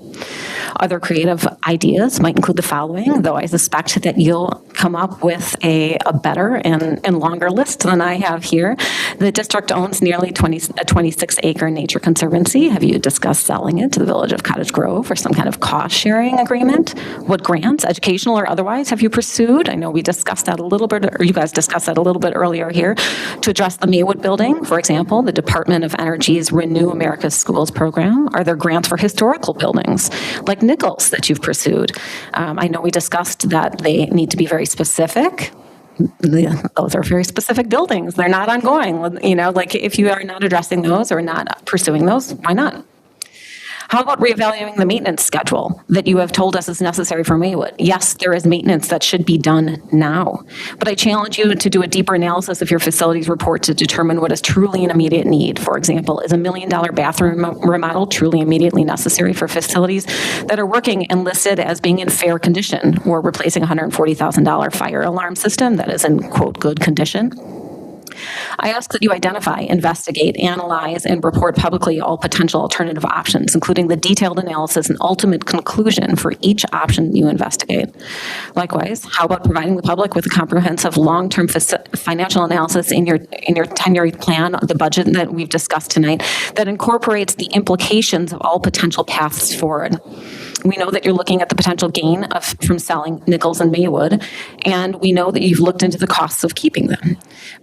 A: Other creative ideas might include the following, though I suspect that you'll come up with a better and longer list than I have here. The district owns nearly a 26-acre nature conservancy. Have you discussed selling it to the Village of Cottage Grove or some kind of cost-sharing agreement? What grants, educational or otherwise, have you pursued? I know we discussed that a little bit, or you guys discussed that a little bit earlier here. To address the Maywood building, for example, the Department of Energy's Renew America's Schools program. Are there grants for historical buildings like Nichols that you've pursued? I know we discussed that they need to be very specific. Those are very specific buildings. They're not ongoing. You know, like if you are not addressing those or not pursuing those, why not? How about reevaluating the maintenance schedule that you have told us is necessary for Maywood? Yes, there is maintenance that should be done now, but I challenge you to do a deeper analysis of your facilities report to determine what is truly an immediate need. For example, is $1 million bathroom remodel truly immediately necessary for facilities that are working and listed as being in fair condition, or replacing a $140,000 fire alarm system that is in, quote, good condition? I ask that you identify, investigate, analyze, and report publicly all potential alternative options, including the detailed analysis and ultimate conclusion for each option you investigate. Likewise, how about providing the public with a comprehensive long-term financial analysis in your 10-year plan, the budget that we've discussed tonight, that incorporates the implications of all potential paths forward. We know that you're looking at the potential gain from selling Nichols and Maywood, and we know that you've looked into the costs of keeping them.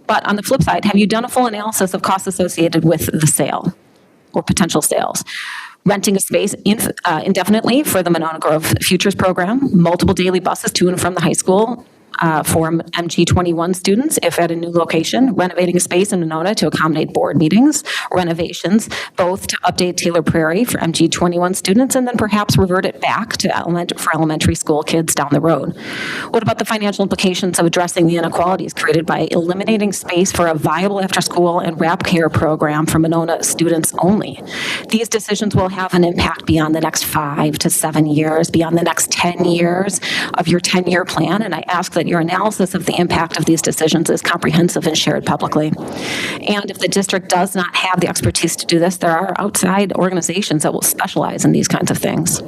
A: But on the flip side, have you done a full analysis of costs associated with the sale or potential sales? Renting a space indefinitely for the Monona Grove Futures program, multiple daily buses to and from the high school, for MG21 students if at a new location, renovating a space in Monona to accommodate board meetings, renovations, both to update Taylor Prairie for MG21 students, and then perhaps revert it back to for elementary school kids down the road. What about the financial implications of addressing the inequalities created by eliminating space for a viable after-school and wrap care program for Monona students only? These decisions will have an impact beyond the next 5 to 7 years, beyond the next 10 years of your 10-year plan, and I ask that your analysis of the impact of these decisions is comprehensive and shared publicly. And if the district does not have the expertise to do this, there are outside organizations that will specialize in these kinds of things.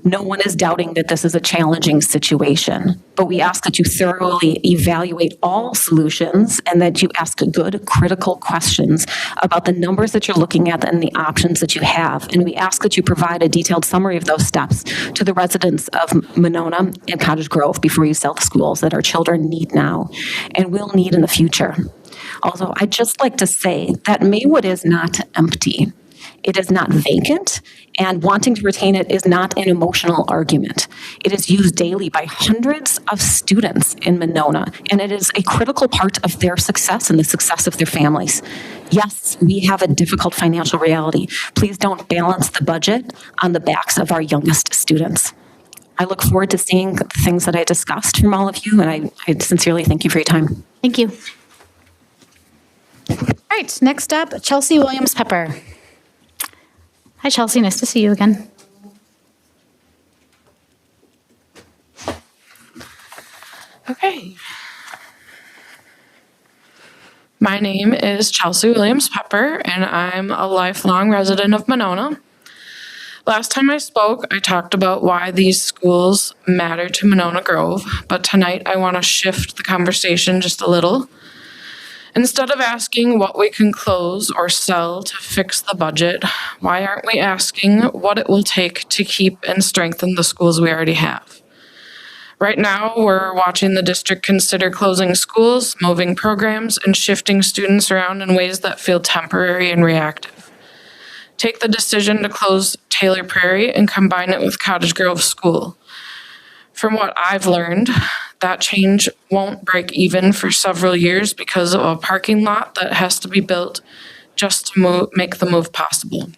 A: No one is doubting that this is a challenging situation, but we ask that you thoroughly evaluate all solutions and that you ask good, critical questions about the numbers that you're looking at and the options that you have. And we ask that you provide a detailed summary of those steps to the residents of Monona and Cottage Grove before you sell the schools that our children need now and will need in the future. Also, I'd just like to say that Maywood is not empty. It is not vacant, and wanting to retain it is not an emotional argument. It is used daily by hundreds of students in Monona, and it is a critical part of their success and the success of their families. Yes, we have a difficult financial reality. Please don't balance the budget on the backs of our youngest students. I look forward to seeing the things that I discussed from all of you, and I sincerely thank you for your time.
B: Thank you. All right, next up, Chelsea Williams-Pepper. Hi, Chelsea. Nice to see you again.
G: Okay. My name is Chelsea Williams-Pepper, and I'm a lifelong resident of Monona. Last time I spoke, I talked about why these schools matter to Monona Grove, but tonight I want to shift the conversation just a little. Instead of asking what we can close or sell to fix the budget, why aren't we asking what it will take to keep and strengthen the schools we already have? Right now, we're watching the district consider closing schools, moving programs, and shifting students around in ways that feel temporary and reactive. Take the decision to close Taylor Prairie and combine it with Cottage Grove School. From what I've learned, that change won't break even for several years because of a parking lot that has to be built just to make the move possible.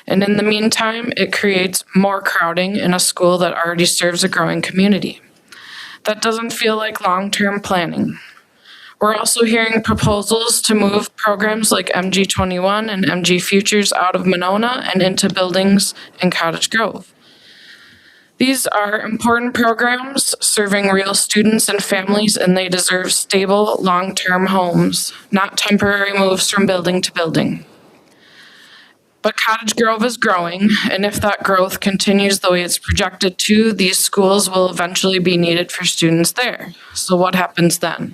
G: And in the meantime, it creates more crowding in a school that already serves a growing community. That doesn't feel like long-term planning. We're also hearing proposals to move programs like MG21 and MG Futures out of Monona and into buildings in Cottage Grove. These are important programs serving real students and families, and they deserve stable, long-term homes, not temporary moves from building to building. But Cottage Grove is growing, and if that growth continues the way it's projected to, these schools will eventually be needed for students there. So what happens then?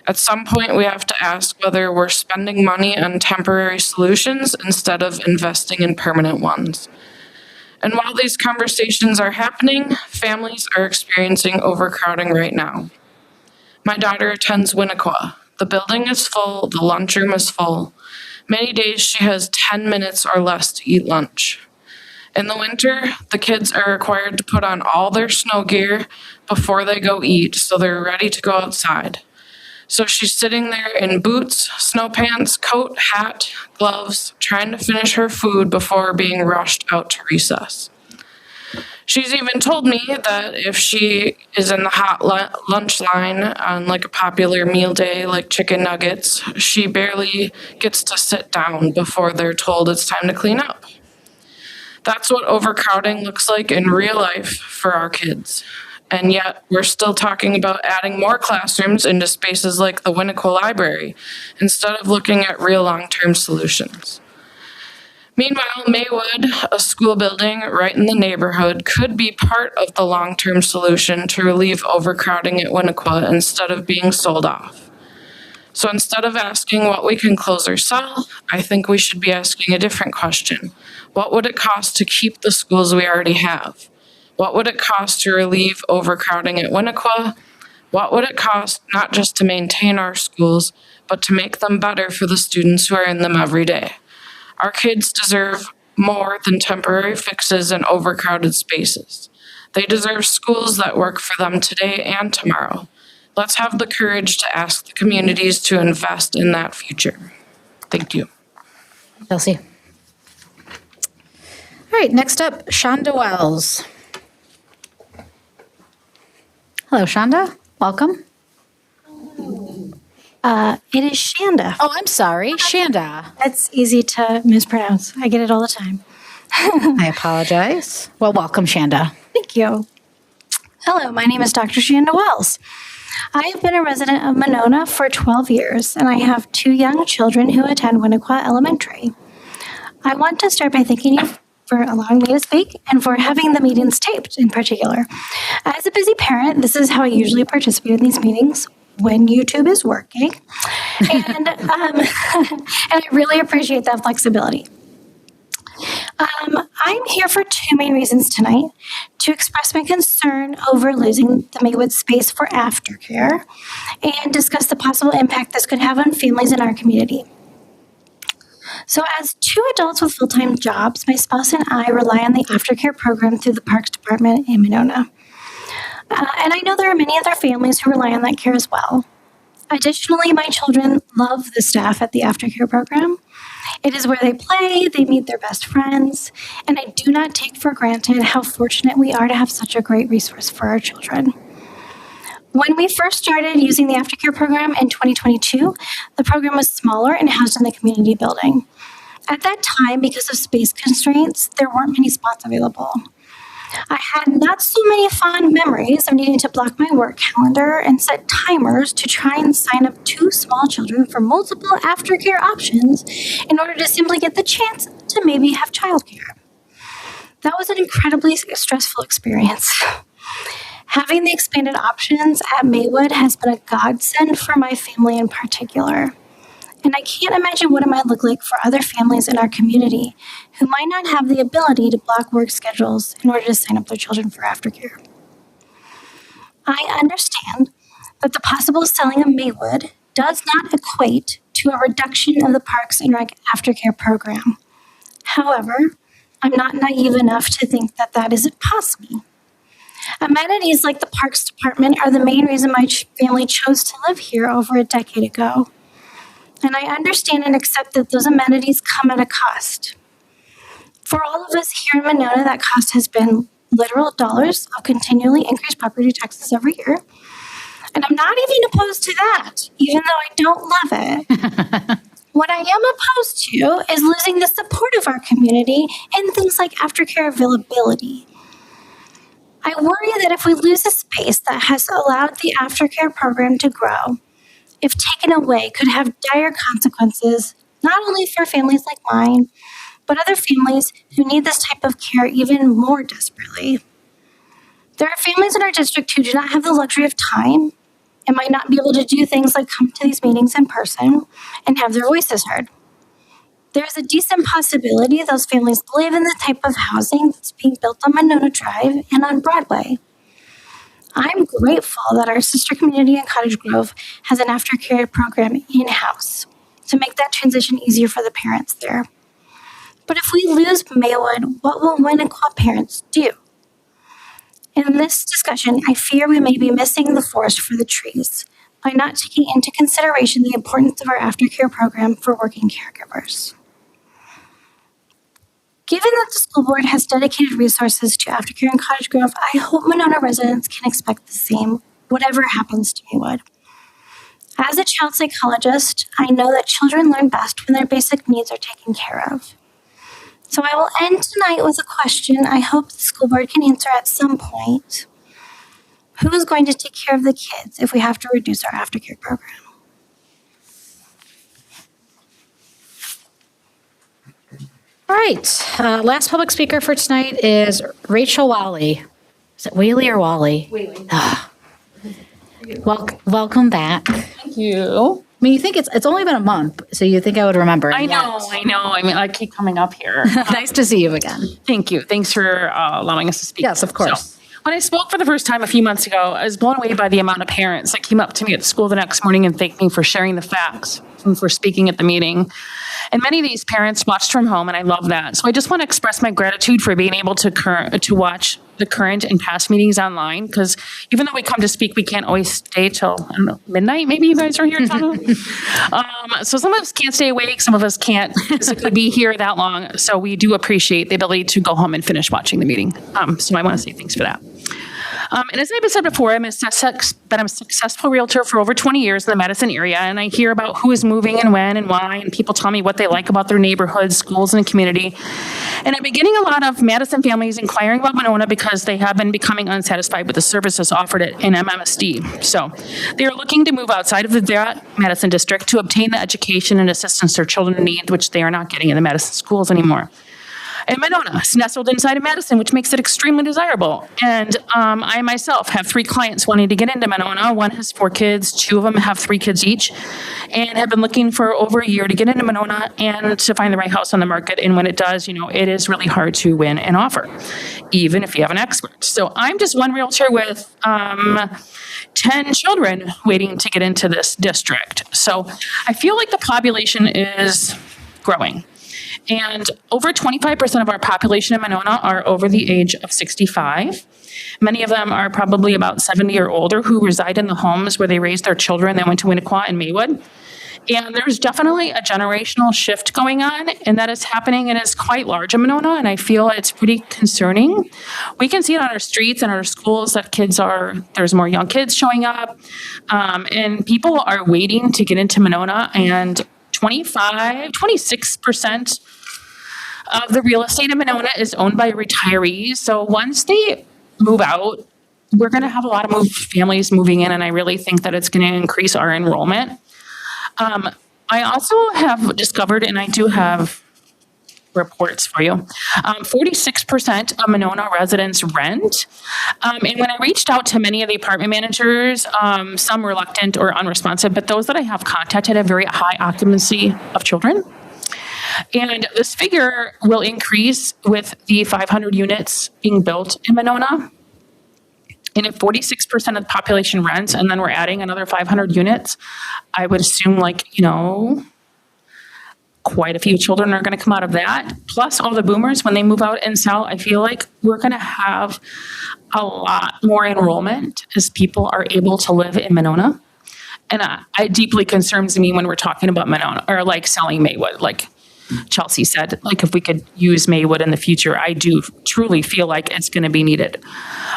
G: At some point, we have to ask whether we're spending money on temporary solutions instead of investing in permanent ones. And while these conversations are happening, families are experiencing overcrowding right now. My daughter attends Winnequa. The building is full, the lunchroom is full. Many days she has 10 minutes or less to eat lunch. In the winter, the kids are required to put on all their snow gear before they go eat, so they're ready to go outside. So she's sitting there in boots, snow pants, coat, hat, gloves, trying to finish her food before being rushed out to recess. She's even told me that if she is in the hot lunch line on like a popular meal day like chicken nuggets, she barely gets to sit down before they're told it's time to clean up. That's what overcrowding looks like in real life for our kids. And yet we're still talking about adding more classrooms into spaces like the Winnequa Library instead of looking at real long-term solutions. Meanwhile, Maywood, a school building right in the neighborhood, could be part of the long-term solution to relieve overcrowding at Winnequa instead of being sold off. So instead of asking what we can close or sell, I think we should be asking a different question. What would it cost to keep the schools we already have? What would it cost to relieve overcrowding at Winnequa? What would it cost not just to maintain our schools, but to make them better for the students who are in them every day? Our kids deserve more than temporary fixes in overcrowded spaces. They deserve schools that work for them today and tomorrow. Let's have the courage to ask the communities to invest in that future. Thank you.
B: Chelsea. All right, next up, Shonda Wells. Hello, Shonda. Welcome.
J: It is Shanda.
B: Oh, I'm sorry, Shanda.
J: That's easy to mispronounce. I get it all the time.
B: I apologize. Well, welcome, Shanda.
J: Thank you. Hello, my name is Dr. Shanda Wells. I have been a resident of Monona for 12 years, and I have 2 young children who attend Winnequa Elementary. I want to start by thanking you for allowing me to speak and for having the meetings taped in particular. As a busy parent, this is how I usually participate in these meetings when YouTube is working. And, and I really appreciate that flexibility. I'm here for 2 main reasons tonight: to express my concern over losing the Maywood space for aftercare and discuss the possible impact this could have on families in our community. So as 2 adults with full-time jobs, my spouse and I rely on the aftercare program through the Parks Department in Monona. And I know there are many other families who rely on that care as well. Additionally, my children love the staff at the aftercare program. It is where they play, they meet their best friends, and I do not take for granted how fortunate we are to have such a great resource for our children. When we first started using the aftercare program in 2022, the program was smaller and housed in the community building. At that time, because of space constraints, there weren't many spots available. I had not so many fond memories of needing to block my work calendar and set timers to try and sign up 2 small children for multiple aftercare options in order to simply get the chance to maybe have childcare. That was an incredibly stressful experience. Having the expanded options at Maywood has been a godsend for my family in particular. And I can't imagine what it might look like for other families in our community who might not have the ability to block work schedules in order to sign up their children for aftercare. I understand that the possible selling of Maywood does not equate to a reduction of the Parks and Rec aftercare program. However, I'm not naive enough to think that that isn't possible. Amenities like the Parks Department are the main reason my family chose to live here over a decade ago. And I understand and accept that those amenities come at a cost. For all of us here in Monona, that cost has been literal dollars of continually increased property taxes every year. And I'm not even opposed to that, even though I don't love it. What I am opposed to is losing the support of our community in things like aftercare availability. I worry that if we lose a space that has allowed the aftercare program to grow, if taken away, could have dire consequences, not only for families like mine, but other families who need this type of care even more desperately. There are families in our district who do not have the luxury of time and might not be able to do things like come to these meetings in person and have their voices heard. There's a decent possibility those families live in the type of housing that's being built on Monona Drive and on Broadway. I'm grateful that our sister community in Cottage Grove has an aftercare program in-house to make that transition easier for the parents there. But if we lose Maywood, what will Winnequa parents do? In this discussion, I fear we may be missing the forest for the trees by not taking into consideration the importance of our aftercare program for working caregivers. Given that the school board has dedicated resources to aftercare in Cottage Grove, I hope Monona residents can expect the same, whatever happens to Maywood. As a child psychologist, I know that children learn best when their basic needs are taken care of. So I will end tonight with a question I hope the school board can answer at some point. Who is going to take care of the kids if we have to reduce our aftercare program?
B: All right, last public speaker for tonight is Rachel Wally. Is it Whaley or Wally?
L: Whaley.
B: Welcome back.
L: Thank you.
B: I mean, you think it's only been a month, so you think I would remember.
L: I know. I mean, I keep coming up here.
B: Nice to see you again.
L: Thank you. Thanks for allowing us to speak.
B: Yes, of course.
L: So, when I spoke for the first time a few months ago, I was blown away by the amount of parents that came up to me at school the next morning and thanked me for sharing the facts and for speaking at the meeting. And many of these parents watched from home, and I love that. So I just want to express my gratitude for being able to watch the current and past meetings online, because even though we come to speak, we can't always stay till, I don't know, midnight. Maybe you guys are here till. So some of us can't stay awake. Some of us can't physically be here that long. So we do appreciate the ability to go home and finish watching the meeting. So I want to say thanks for that. And as I've said before, been a successful realtor for over 20 years in the Madison area, and I hear about who is moving and when and why, and people tell me what they like about their neighborhoods, schools, and the community. And I've been getting a lot of Madison families inquiring about Monona because they have been becoming unsatisfied with the services offered in MMSD. So they are looking to move outside of that Madison district to obtain the education and assistance their children need, which they are not getting in the Madison schools anymore. And Monona is nestled inside of Madison, which makes it extremely desirable. And I myself have 3 clients wanting to get into Monona. One has 4 kids, 2 of them have 3 kids each, and have been looking for over a year to get into Monona and to find the right house on the market. And when it does, it is really hard to win an offer, even if you have an expert. So I'm just one realtor with 10 children waiting to get into this district. So I feel like the population is growing. And over 25% of our population in Monona are over the age of 65. Many of them are probably about 70 or older who reside in the homes where they raised their children. They went to Winnequa and Maywood. And there's definitely a generational shift going on, and that is happening, and it's quite large in Monona, and I feel it's pretty concerning. We can see it on our streets and our schools that there's more young kids showing up, and people are waiting to get into Monona, and 26% of the real estate in Monona is owned by retirees. So once they move out, we're going to have a lot of families moving in, and I really think that it's going to increase our enrollment. I also have discovered, and I do have reports for you, 46% of Monona residents rent. And when I reached out to many of the apartment managers, some reluctant or unresponsive, but those that I have contacted have very high occupancy of children. And this figure will increase with the 500 units being built in Monona. And if 46% of the population rents and then we're adding another 500 units, I would assume quite a few children are going to come out of that. Plus all the boomers, when they move out and sell, I feel like we're going to have a lot more enrollment as people are able to live in Monona. And it deeply concerns me when we're talking about Monona or selling Maywood, like Chelsea said, if we could use Maywood in the future, I do truly feel like it's going to be needed.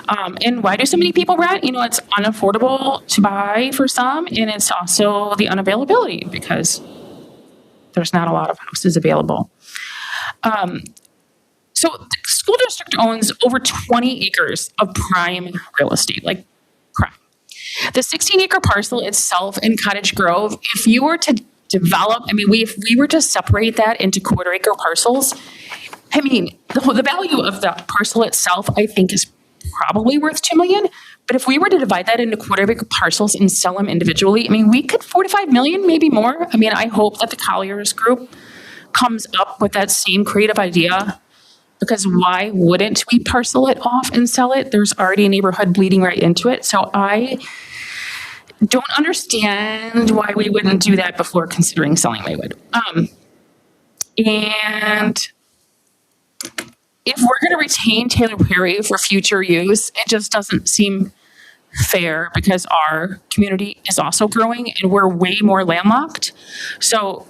L: And why do so many people rent? It's unaffordable to buy for some, and it's also the unavailability because there's not a lot of houses available. So the school district owns over 20 acres of prime real estate, prime. The 16-acre parcel itself in Cottage Grove, if you were to develop, if we were to separate that into quarter-acre parcels, the value of the parcel itself, I think, is probably worth $2 million. But if we were to divide that into quarter-acre parcels and sell them individually, we could $4 to $5 million, maybe more. I hope that the Colliers group comes up with that same creative idea, because why wouldn't we parcel it off and sell it? There's already a neighborhood bleeding right into it. So I don't understand why we wouldn't do that before considering selling Maywood. And if we're going to retain Taylor Perry for future use, it just doesn't seem fair because our community is also growing and we're way more landlocked. So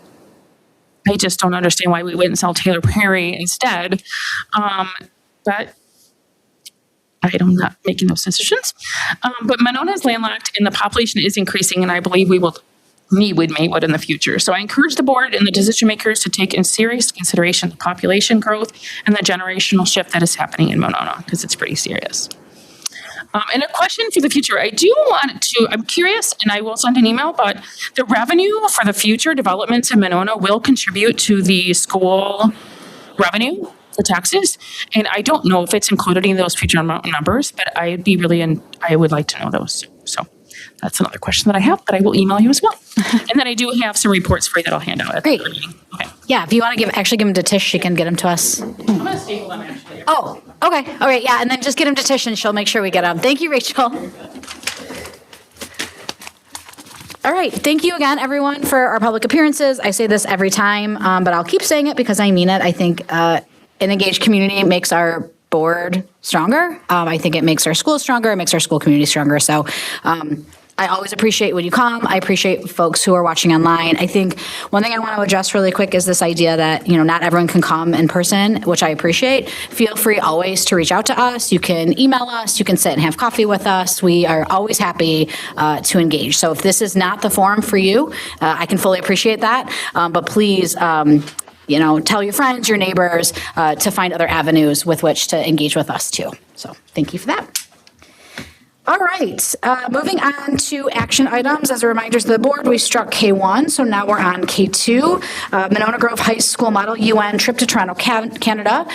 L: I just don't understand why we wouldn't sell Taylor Perry instead. But I'm not making those decisions. But Monona is landlocked and the population is increasing, and I believe we will need Maywood in the future. So I encourage the board and the decision makers to take in serious consideration the population growth and the generational shift that is happening in Monona, because it's pretty serious. And a question for the future, I'm curious, and I will send an email, but the revenue for the future developments in Monona will contribute to the school revenue, the taxes. And I don't know if it's included in those future numbers, but I would like to know those. So that's another question that I have, but I will email you as well. And then I do have some reports for you that I'll hand out.
B: Great.
L: Okay.
B: Yeah, if you want to give them to Tish, she can get them to us.
L: I'm going to staple them actually.
B: Oh, okay. All right, yeah, and then just get them to Tish and she'll make sure we get them. Thank you, Rachel. All right, thank you again, everyone, for our public appearances. I say this every time, but I'll keep saying it because I mean it. I think an engaged community makes our board stronger. I think it makes our schools stronger. It makes our school community stronger. So I always appreciate when you come. I appreciate folks who are watching online. I think one thing I want to address really quick is this idea that, not everyone can come in person, which I appreciate. Feel free always to reach out to us. You can email us. You can sit and have coffee with us. We are always happy to engage. So if this is not the forum for you, I can fully appreciate that. But please, tell your friends, your neighbors, to find other avenues with which to engage with us too. So thank you for that. All right, moving on to action items. As a reminder to the board, we struck K1, so now we're on K2, Monona Grove High School Model UN trip to Toronto, Canada,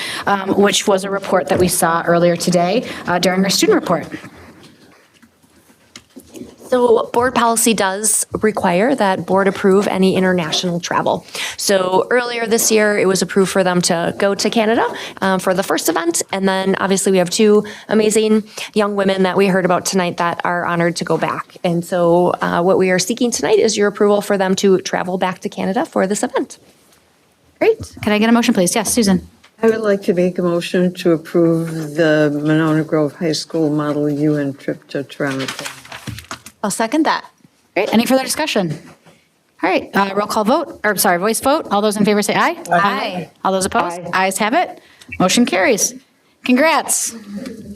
B: which was a report that we saw earlier today during our student report.
D: So board policy does require that board approve any international travel. So earlier this year, it was approved for them to go to Canada for the first event. And then obviously we have two amazing young women that we heard about tonight that are honored to go back. And so what we are seeking tonight is your approval for them to travel back to Canada for this event.
B: Great. Can I get a motion, please? Yes, Susan.
F: I would like to make a motion to approve the Monona Grove High School Model UN trip to Toronto.
E: I'll second that.
B: Great. Any further discussion? All right. Roll call vote, voice vote. All those in favor say aye.
E: Aye.
B: All those opposed? Ayes have it. Motion carries. Congrats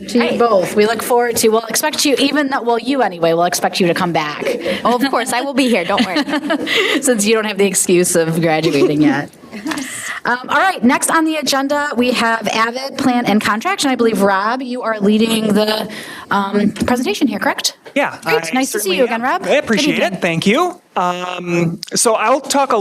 B: to you both. We look forward to, we'll expect you, we'll expect you to come back.
I: Oh, of course, I will be here. Don't worry.
B: Since you don't have the excuse of graduating yet. All right, next on the agenda, we have AVID, Plan and Contract, and I believe, Rob, you are leading the presentation here, correct?
C: Yeah.
B: Great, nice to see you again, Rob.
C: I appreciate it, thank you. So I'll talk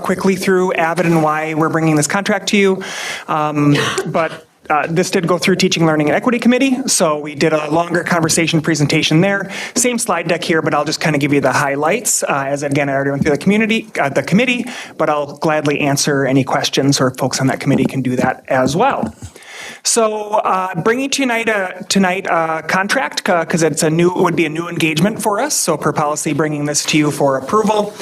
C: quickly through AVID and why we're bringing this contract to you. But this did go through Teaching, Learning, and Equity Committee, so we did a longer conversation presentation there. Same slide deck here, but I'll just kind of give you the highlights. As again, I already went through the committee, but I'll gladly answer any questions, or folks on that committee can do that as well. So bringing tonight a contract because it would be a new engagement for us. So per policy, bringing this to you for approval.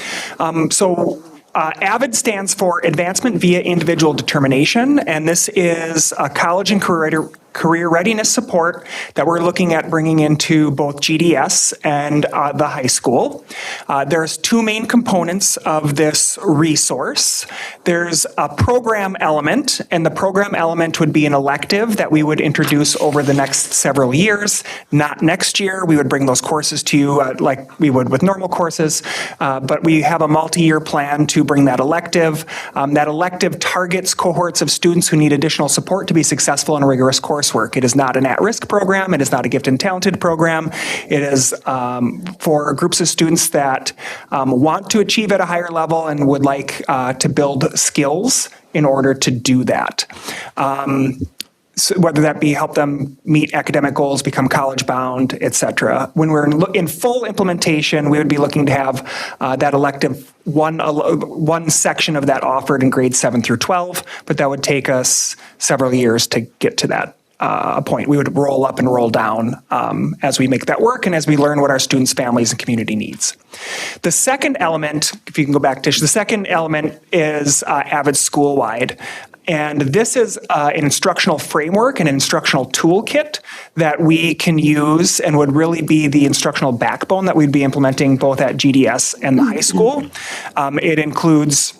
C: AVID stands for Advancement via Individual Determination, and this is a college and career readiness support that we're looking at bringing into both GDS and the high school. There's two main components of this resource. There's a program element, and the program element would be an elective that we would introduce over the next several years, not next year. We would bring those courses to you like we would with normal courses, but we have a multi-year plan to bring that elective. That elective targets cohorts of students who need additional support to be successful in rigorous coursework. It is not an at-risk program. It is not a gifted and talented program. It is for groups of students that want to achieve at a higher level and would like to build skills in order to do that. So whether that be help them meet academic goals, become college bound, et cetera. When we're in full implementation, we would be looking to have that elective one section of that offered in grades 7 through 12, but that would take us several years to get to that point. We would roll up and roll down as we make that work and as we learn what our students, families, and community needs. The second element, if you can go back, Tish, the second element is AVID school-wide. And this is an instructional framework and an instructional toolkit that we can use and would really be the instructional backbone that we'd be implementing both at GDS and the high school. It includes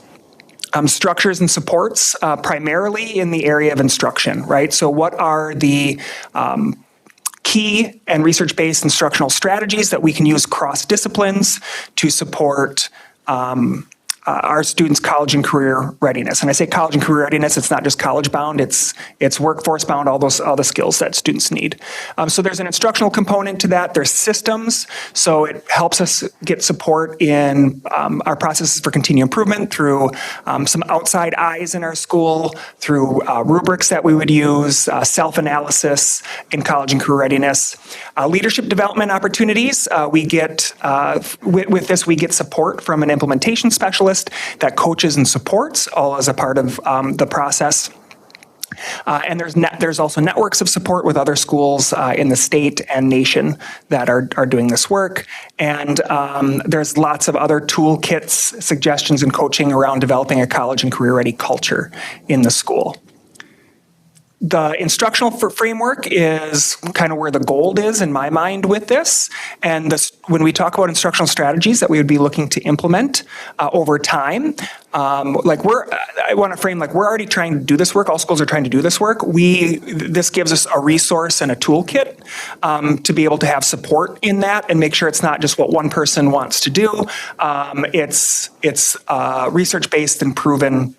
C: structures and supports primarily in the area of instruction, right? So what are the key and research-based instructional strategies that we can use cross disciplines to support our students' college and career readiness. And I say college and career readiness, it's not just college bound, it's workforce bound, all the skills that students need. So there's an instructional component to that. There's systems, so it helps us get support in our processes for continued improvement through some outside eyes in our school, through rubrics that we would use, self-analysis in college and career readiness. Leadership development opportunities, we get, with this, we get support from an implementation specialist that coaches and supports, all as a part of the process. And there's also networks of support with other schools in the state and nation that are doing this work. And there's lots of other toolkits, suggestions, and coaching around developing a college and career-ready culture in the school. The instructional framework is kind of where the gold is in my mind with this. And when we talk about instructional strategies that we would be looking to implement over time, I want to frame like we're already trying to do this work. All schools are trying to do this work. This gives us a resource and a toolkit to be able to have support in that and make sure it's not just what one person wants to do. It's research-based and proven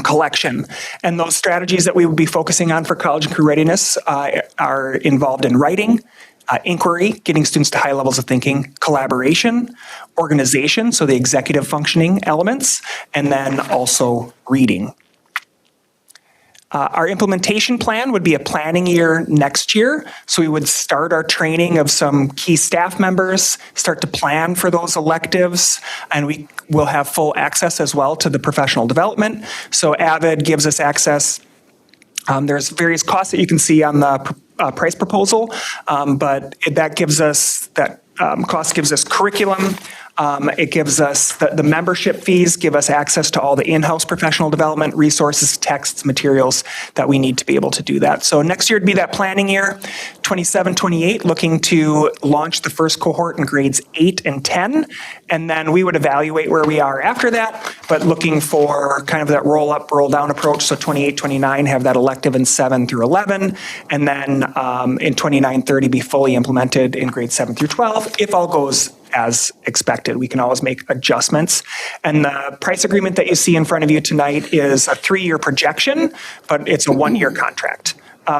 C: collection. And those strategies that we would be focusing on for college and career readiness are involved in writing, inquiry, getting students to high levels of thinking, collaboration, organization, so the executive functioning elements, and then also reading. Our implementation plan would be a planning year next year. So we would start our training of some key staff members, start to plan for those electives, and we will have full access as well to the professional development. So AVID gives us access. There's various costs that you can see on the price proposal, but that gives us, cost gives us curriculum. It gives us the membership fees, give us access to all the in-house professional development resources, texts, materials that we need to be able to do that. So next year would be that planning year, 27-28, looking to launch the first cohort in grades 8 and 10. And then we would evaluate where we are after that, but looking for kind of that roll up, roll down approach. So 28-29 have that elective in 7 through 11. And then in 29-30 be fully implemented in grades 7 through 12. If all goes as expected, we can always make adjustments. And the price agreement that you see in front of you tonight is a 3-year projection, but it's a 1-year contract.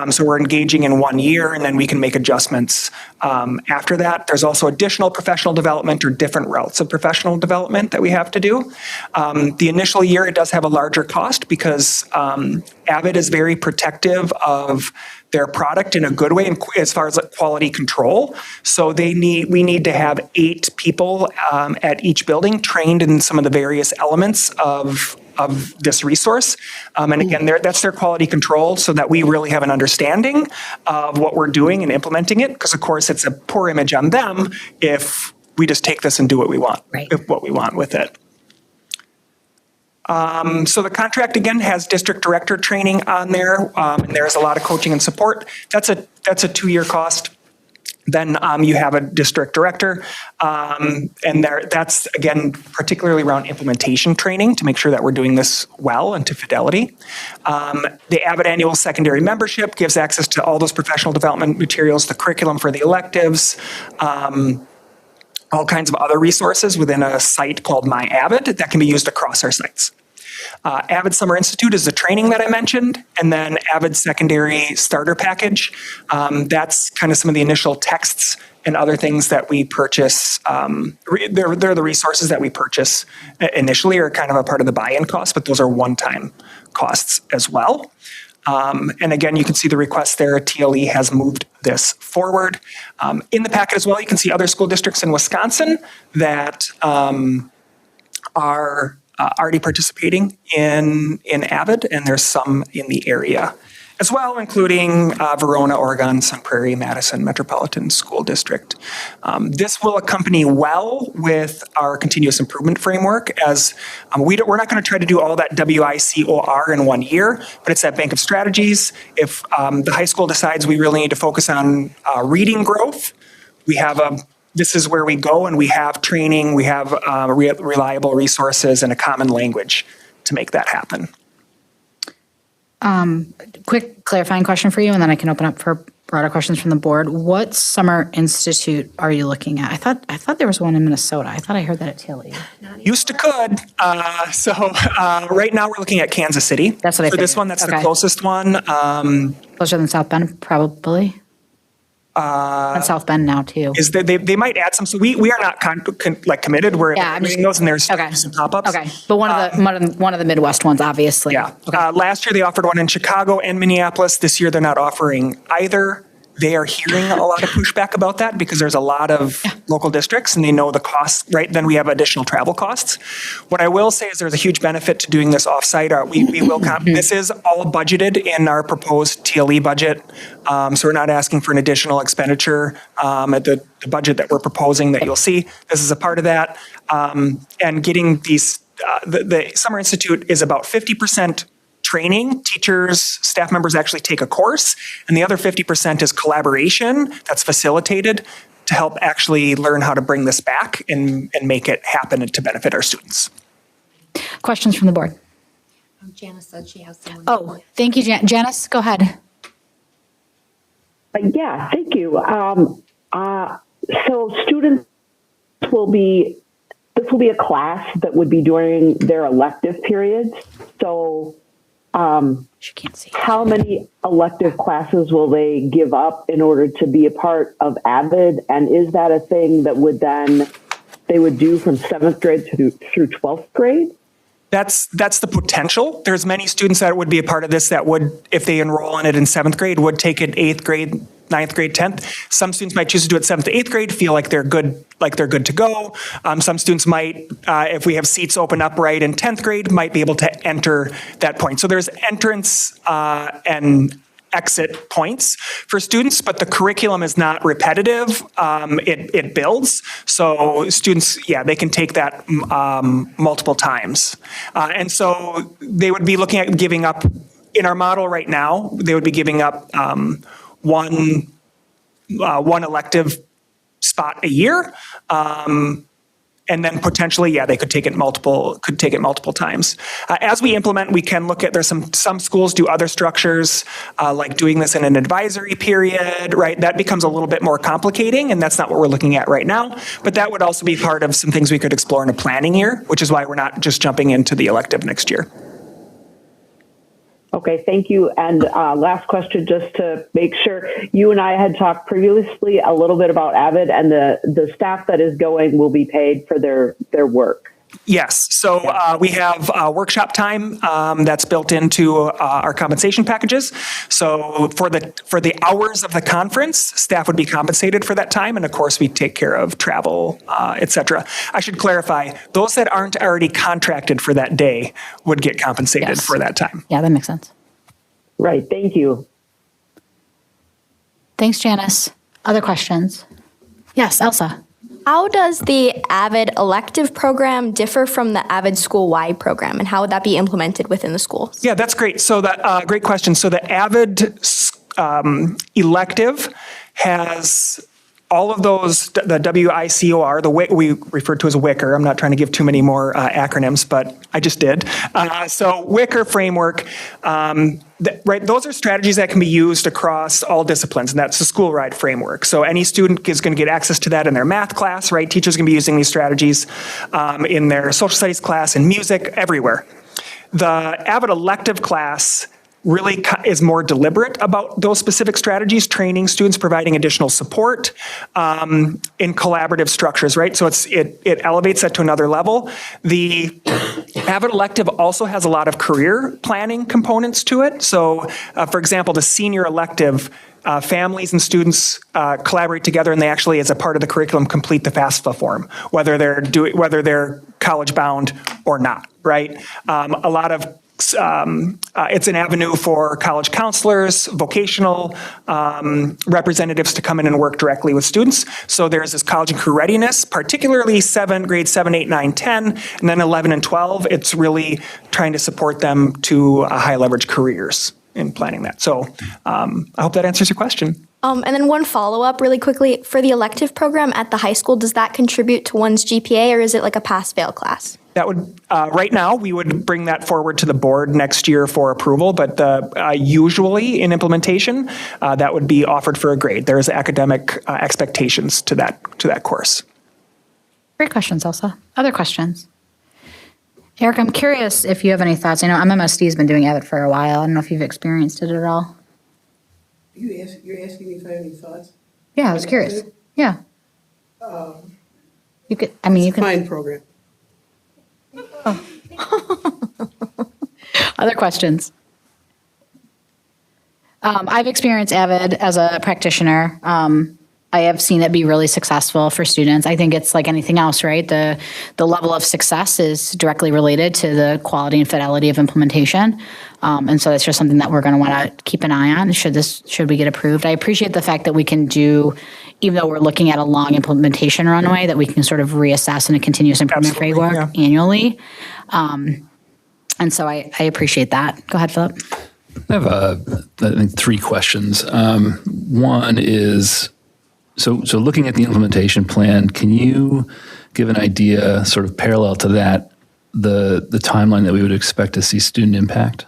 C: So we're engaging in 1 year, and then we can make adjustments after that. There's also additional professional development or different routes of professional development that we have to do. The initial year, it does have a larger cost because AVID is very protective of their product in a good way as far as quality control. So we need to have 8 people at each building trained in some of the various elements of of this resource. And again, that's their quality control so that we really have an understanding of what we're doing and implementing it. Because of course, it's a poor image on them if we just take this and do what we want, what we want with it. So the contract again has district director training on there, and there's a lot of coaching and support. That's a 2-year cost. Then you have a district director, and that's again particularly around implementation training to make sure that we're doing this well and to fidelity. The AVID annual secondary membership gives access to all those professional development materials, the curriculum for the electives, all kinds of other resources within a site called My AVID that can be used across our sites. AVID Summer Institute is the training that I mentioned, and then AVID Secondary Starter Package. That's kind of some of the initial texts and other things that we purchase. They're the resources that we purchase initially are kind of a part of the buy-in cost, but those are one-time costs as well. And again, you can see the request there. TLE has moved this forward. In the packet as well, you can see other school districts in Wisconsin that are already participating in AVID, and there's some in the area as well, including Verona, Oregon, Sun Prairie, Madison Metropolitan School District. This will accompany well with our continuous improvement framework, as we're not going to try to do all that WICOR in 1 year, but it's that bank of strategies. If the high school decides we really need to focus on reading growth, this is where we go, and we have training, we have reliable resources and a common language to make that happen.
B: Quick clarifying question for you, and then I can open up for broader questions from the board. What summer institute are you looking at? I thought there was one in Minnesota. I thought I heard that at TLE.
C: Used to could. So right now we're looking at Kansas City.
B: That's what I
C: For this
B: figured.
C: one, that's
B: Okay.
C: the closest one.
B: Closer than South Bend, probably. And South Bend now too.
C: Is that they might add some. So we are not committed. We're reading those, and there's some pop-ups.
B: Okay, but one of the Midwest ones, obviously.
C: Yeah. Last year they offered one in Chicago and Minneapolis. This year they're not offering either. They are hearing a lot of pushback about that because there's a lot of local districts and they know the costs, right? Then we have additional travel costs. What I will say is there's a huge benefit to doing this offsite. We will this is all budgeted in our proposed TLE budget. So we're not asking for an additional expenditure at the budget that we're proposing that you'll see. This is a part of that. And getting these, the Summer Institute is about 50% training. Teachers, staff members actually take a course, and the other 50% is collaboration that's facilitated to help actually learn how to bring this back and make it happen and to benefit our students.
B: Questions from the board?
D: Janice said she has someone.
B: Oh, thank you, Janice. Go ahead.
H: Yeah, thank you. So students this will be a class that would be during their elective periods. So how many elective classes will they give up in order to be a part of AVID? And is that a thing that they would do from 7th grade through 12th grade?
C: That's the potential. There's many students that would be a part of this that would, if they enroll in it in 7th grade, would take it 8th grade, 9th grade, 10th. Some students might choose to do it 7th to 8th grade, feel like they're good to go. Some students might, if we have seats open up right in 10th grade, might be able to enter that point. So there's entrance and exit points for students, but the curriculum is not repetitive. It builds. So students, they can take that multiple times. And so they would be looking at giving up, in our model right now, they would be giving up one elective spot a year. And then potentially, they could take it multiple times. As we implement, we can look at, there's some schools do other structures, like doing this in an advisory period, right? That becomes a little bit more complicating, and that's not what we're looking at right now. But that would also be part of some things we could explore in a planning year, which is why we're not just jumping into the elective next year.
H: Okay, thank you. And last question, just to make sure, you and I had talked previously a little bit about AVID, and the staff that is going will be paid for their work.
C: Yes. So we have workshop time that's built into our compensation packages. So for the hours of the conference, staff would be compensated for that time, and of course we take care of travel, et cetera. I should clarify: those that aren't already contracted for that day would get compensated for that time.
B: Yeah, that makes sense.
H: Right. Thank you.
B: Thanks, Janice. Other questions? Yes, Elsa.
I: How does the AVID elective program differ from the AVID school-wide program, and how would that be implemented within the schools?
C: Yeah, that's great. So that great question. So the AVID elective has all of those, the WICOR, we refer to as WICR. I'm not trying to give too many more acronyms, but I just did. So WICR framework, right? Those are strategies that can be used across all disciplines, and that's the school-wide framework. So any student is going to get access to that in their math class, right? Teachers are going to be using these strategies in their social studies class and music, everywhere. The AVID elective class really is more deliberate about those specific strategies, training students, providing additional support in collaborative structures, right? So it elevates that to another level. The AVID elective also has a lot of career planning components to it. So, for example, the senior elective, families and students collaborate together, and they actually, as a part of the curriculum, complete the FAFSA form, whether they're college bound or not, right? A lot of it's an avenue for college counselors, vocational representatives to come in and work directly with students. So there's this college and career readiness, particularly grades 7, 8, 9, 10, and then 11 and 12. It's really trying to support them to high leverage careers in planning that. So I hope that answers your question.
I: And then one follow-up really quickly. For the elective program at the high school, does that contribute to one's GPA, or is it like a pass-fail class?
C: That would, right now, we would bring that forward to the board next year for approval, but usually in implementation, that would be offered for a grade. There's academic expectations to that course.
B: Great questions, Elsa. Other questions? Eric, I'm curious if you have any thoughts. I know MMSD has been doing AVID for a while. I don't know if you've experienced it at all.
M: You're asking me if I have any thoughts?
B: Yeah, I was curious. Yeah. You could,
M: Fine program.
B: Other questions? I've experienced AVID as a practitioner. I have seen it be really successful for students. I think it's like anything else, right? The level of success is directly related to the quality and fidelity of implementation. And so that's just something that we're going to want to keep an eye on should we get approved. I appreciate the fact that we can do, even though we're looking at a long implementation runway, that we can sort of reassess in a continuous improvement framework annually. And so I appreciate that. Go ahead, Philip.
N: I have, I think, 3 questions. One is, so looking at the implementation plan, can you give an idea, sort of parallel to that, the timeline that we would expect to see student impact?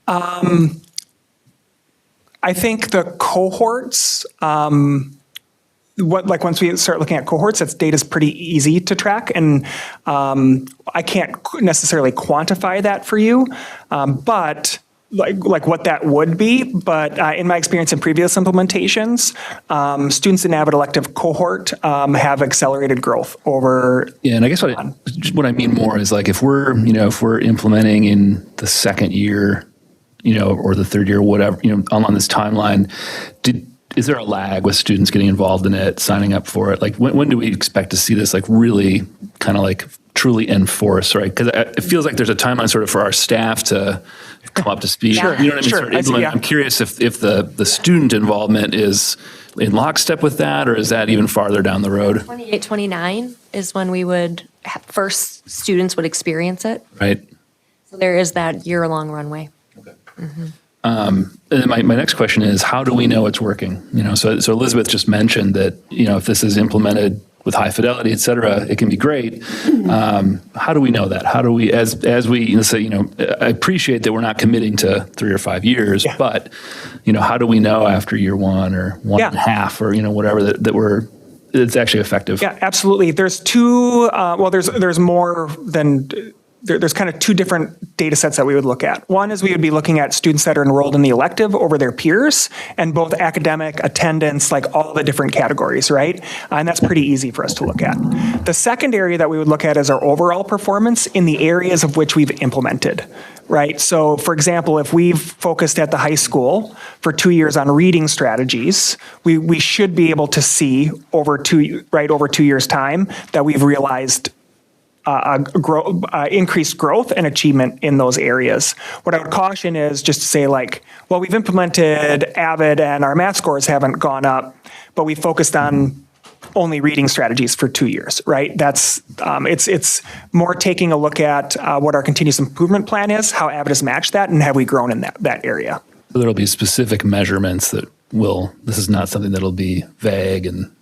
C: I think the cohorts, once we start looking at cohorts, that data is pretty easy to track, and I can't necessarily quantify that for you, but like what that would be. But in my experience in previous implementations, students in AVID elective cohort have accelerated growth over. Yeah,
N: and I guess what I mean more is like if we're implementing in the second year, or the third year, whatever, on this timeline, is there a lag with students getting involved in it, signing up for it? Like when do we expect to see this like really kind of like truly enforce, right? Because it feels like there's a timeline sort of for our staff to come up to speed.
C: Sure.
N: You know what I mean?
C: Sure.
N: Sort of implement. I'm curious if the student involvement is in lockstep with that, or is that even farther down the road?
D: 28, 29 is when we would first students would experience it.
N: Right.
D: So there is that year-long runway.
N: Okay. Mm-hmm. And then my next question is, how do we know it's working? So Elizabeth just mentioned that, if this is implemented with high fidelity, et cetera, it can be great. How do we know that? How do we, as we say, I appreciate that we're not committing to 3 or 5 years, but, how do we know after year 1 or 1.5 or, whatever that it's actually effective?
C: Yeah, absolutely. There's there's more than there's kind of two different data sets that we would look at. One is we would be looking at students that are enrolled in the elective over their peers, and both academic, attendance, like all the different categories, right? And that's pretty easy for us to look at. The second area that we would look at is our overall performance in the areas of which we've implemented, right? So for example, if we've focused at the high school for 2 years on reading strategies, we should be able to see over 2 years' time that we've realized increased growth and achievement in those areas. What I would caution is just to say like, well, we've implemented AVID and our math scores haven't gone up, but we focused on only reading strategies for 2 years, right? That's, it's more taking a look at what our continuous improvement plan is, how AVID has matched that, and have we grown in that area.
N: So there'll be specific measurements that this is not something that'll be vague and.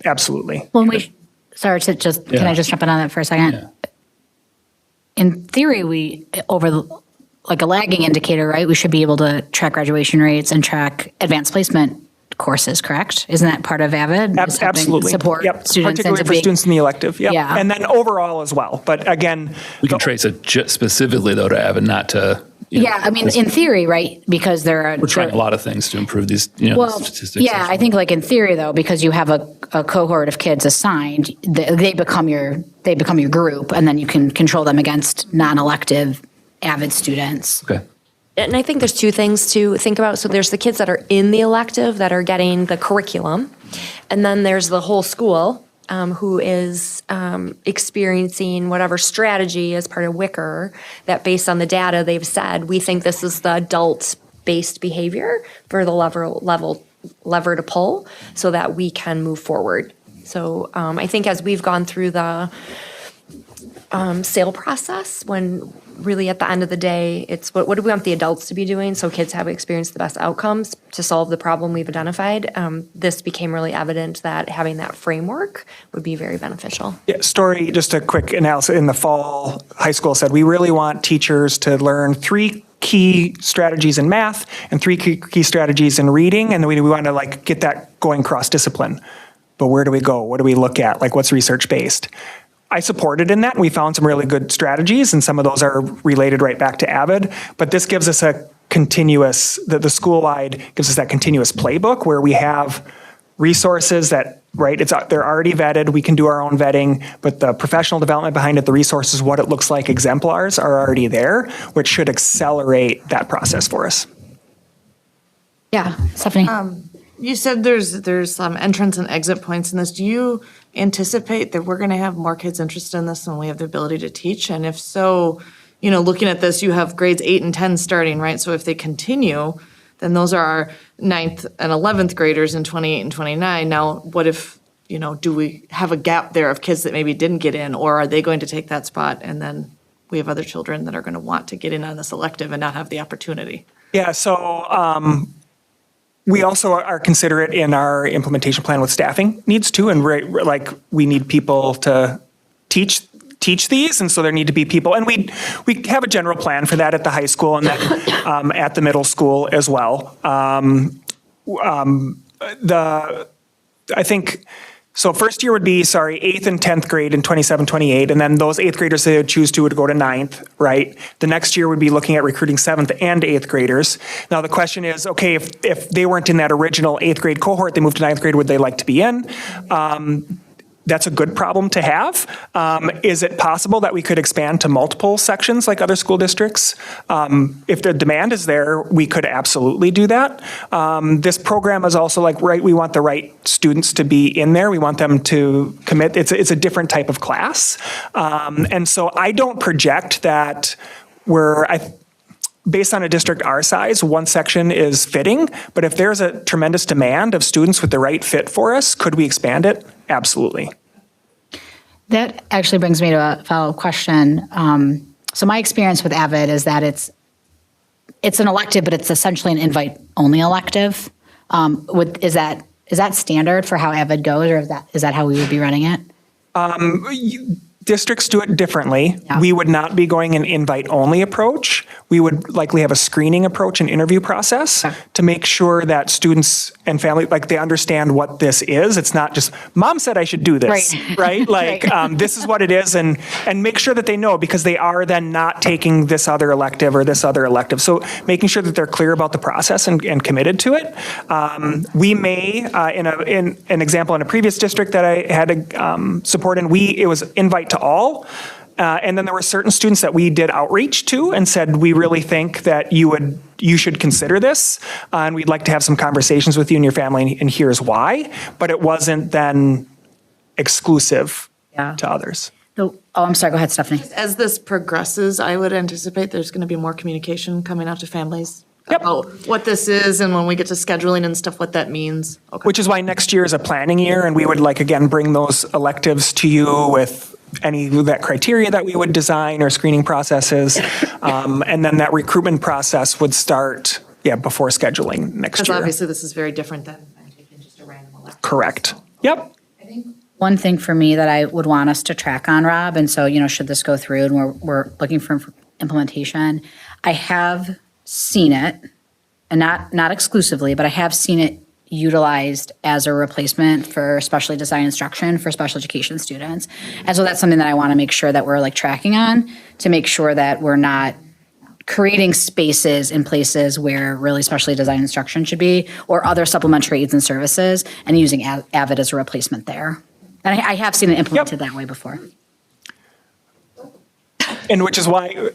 C: Absolutely.
B: Well, sorry to can I just jump in on that for a second?
N: Yeah.
B: In theory, like a lagging indicator, right? We should be able to track graduation rates and track advanced placement courses, correct? Isn't that part of AVID?
C: Absolutely.
B: Support students
C: particularly for students in the elective. Yep.
B: Yeah.
C: And then overall as well. But again,
N: we can trace it specifically though to AVID, not to.
B: I mean, in theory, right? Because we're
N: trying a lot of things to improve these, statistics.
B: Yeah, I think like in theory though, because you have a cohort of kids assigned, they become your group, and then you can control them against non-elective AVID students.
N: Okay.
D: And I think there's two things to think about. So there's the kids that are in the elective that are getting the curriculum, and then there's the whole school who is experiencing whatever strategy as part of Wicker that based on the data they've said, we think this is the adult-based behavior for the lever to pull so that we can move forward. So I think as we've gone through the sale process, when really at the end of the day, it's what do we want the adults to be doing so kids have experienced the best outcomes to solve the problem we've identified. This became really evident that having that framework would be very beneficial.
C: Yeah, Story, just a quick analysis. In the fall, high school said, we really want teachers to learn 3 key strategies in math and 3 key strategies in reading, and we want to like get that going cross-discipline. But where do we go? What do we look at? Like what's research-based? I supported in that. We found some really good strategies, and some of those are related right back to AVID. But this gives us a continuous, the school-wide gives us that continuous playbook where we have resources that, right, they're already vetted. We can do our own vetting, but the professional development behind it, the resources, what it looks like, exemplars are already there, which should accelerate that process for us.
B: Yeah, Stephanie.
K: You said there's entrance and exit points in this. Do you anticipate that we're going to have more kids interested in this when we have the ability to teach? And if so, looking at this, you have grades 8 and 10 starting, right? So if they continue, then those are our 9th and 11th graders in 28 and 29. Now, what if, do we have a gap there of kids that maybe didn't get in, or are they going to take that spot? And then we have other children that are going to want to get in on this elective and not have the opportunity.
C: Yeah, so we also are considerate in our implementation plan with staffing needs too, and like we need people to teach these, and so there need to be people, and we have a general plan for that at the high school and then at the middle school as well. I think. So first year would be, 8th and 10th grade in 27, 28, and then those 8th graders they would choose to would go to 9th, right? The next year would be looking at recruiting 7th and 8th graders. Now the question is, okay, if they weren't in that original 8th grade cohort, they moved to 9th grade, would they like to be in? That's a good problem to have. Is it possible that we could expand to multiple sections like other school districts? If the demand is there, we could absolutely do that. This program is also we want the right students to be in there. We want them to commit. It's a different type of class. And so I don't project that based on a district our size, one section is fitting, but if there's a tremendous demand of students with the right fit for us, could we expand it? Absolutely.
B: That actually brings me to a follow-up question. So my experience with AVID is that it's an elective, but it's essentially an invite-only elective. Is that standard for how AVID goes, or is that how we would be running it?
C: districts do it differently. We would not be going an invite-only approach. We would likely have a screening approach and interview process to make sure that students and family, like, they understand what this is. It's not just, mom said I should do this, right? Like, this is what it is, and make sure that they know, because they are then not taking this other elective or this other elective. So making sure that they're clear about the process and committed to it. We may, in an example in a previous district that I had to support in, it was invite to all. And then there were certain students that we did outreach to and said, we really think that you should consider this, and we'd like to have some conversations with you and your family, and here's why. But it wasn't then exclusive to others.
B: Oh, I'm sorry. Go ahead, Stephanie.
K: As this progresses, I would anticipate there's going to be more communication coming out to families about what this is, and when we get to scheduling and stuff, what that means.
C: Which is why next year is a planning year, and we would again, bring those electives to you with any of that criteria that we would design or screening processes. And then that recruitment process would start, before scheduling next year.
K: Because obviously this is very different than taking just a random elective.
C: Correct. Yep.
B: One thing for me that I would want us to track on, Rob, and so, should this go through and we're looking for implementation, I have seen it, and not exclusively, but I have seen it utilized as a replacement for specially designed instruction for special education students. And so that's something that I want to make sure that we're tracking on, to make sure that we're not creating spaces in places where really specially designed instruction should be, or other supplementary aids and services, and using AVID as a replacement there. And I have seen it implemented that way before.
C: And which is why,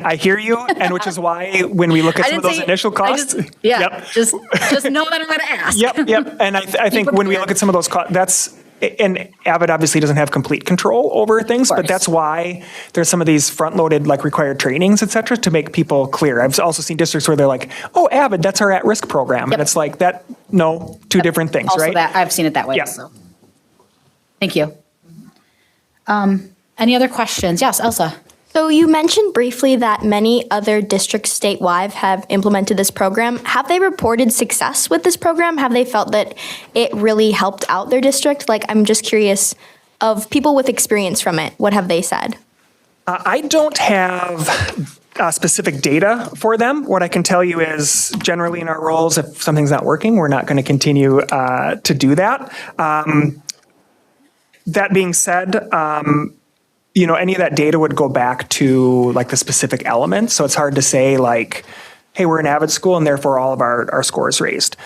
C: I hear you, and which is why when we look at some of those initial costs.
B: Just know that I'm going to ask.
C: Yep. And I think when we look at some of those costs, and AVID obviously doesn't have complete control over things, but that's why there's some of these front-loaded, required trainings, et cetera, to make people clear. I've also seen districts where they're like, oh, AVID, that's our at-risk program. And it's two different things,
B: also
C: right?
B: I've seen it that way also. Thank you. Any other questions? Yes, Elsa.
I: So you mentioned briefly that many other districts statewide have implemented this program. Have they reported success with this program? Have they felt that it really helped out their district? I'm just curious of people with experience from it. What have they said?
C: I don't have specific data for them. What I can tell you is generally in our roles, if something's not working, we're not going to continue to do that. That being said, any of that data would go back to the specific elements. So it's hard to say hey, we're an AVID school and therefore all of our scores raised.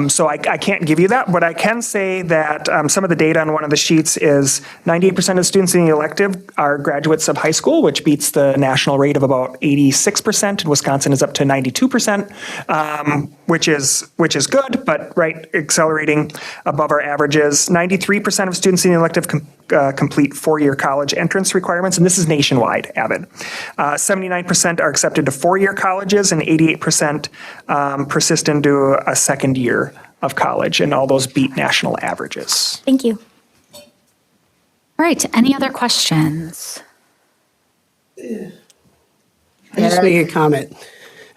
C: So I can't give you that, but I can say that some of the data on one of the sheets is 98% of students in the elective are graduates of high school, which beats the national rate of about 86%. And Wisconsin is up to 92%, which is good, but accelerating above our averages. 93% of students in the elective complete four-year college entrance requirements, and this is nationwide, AVID. 79% are accepted to four-year colleges, and 88% persist into a second year of college, and all those beat national averages.
I: Thank you.
B: All right, any other questions?
M: I just make a comment.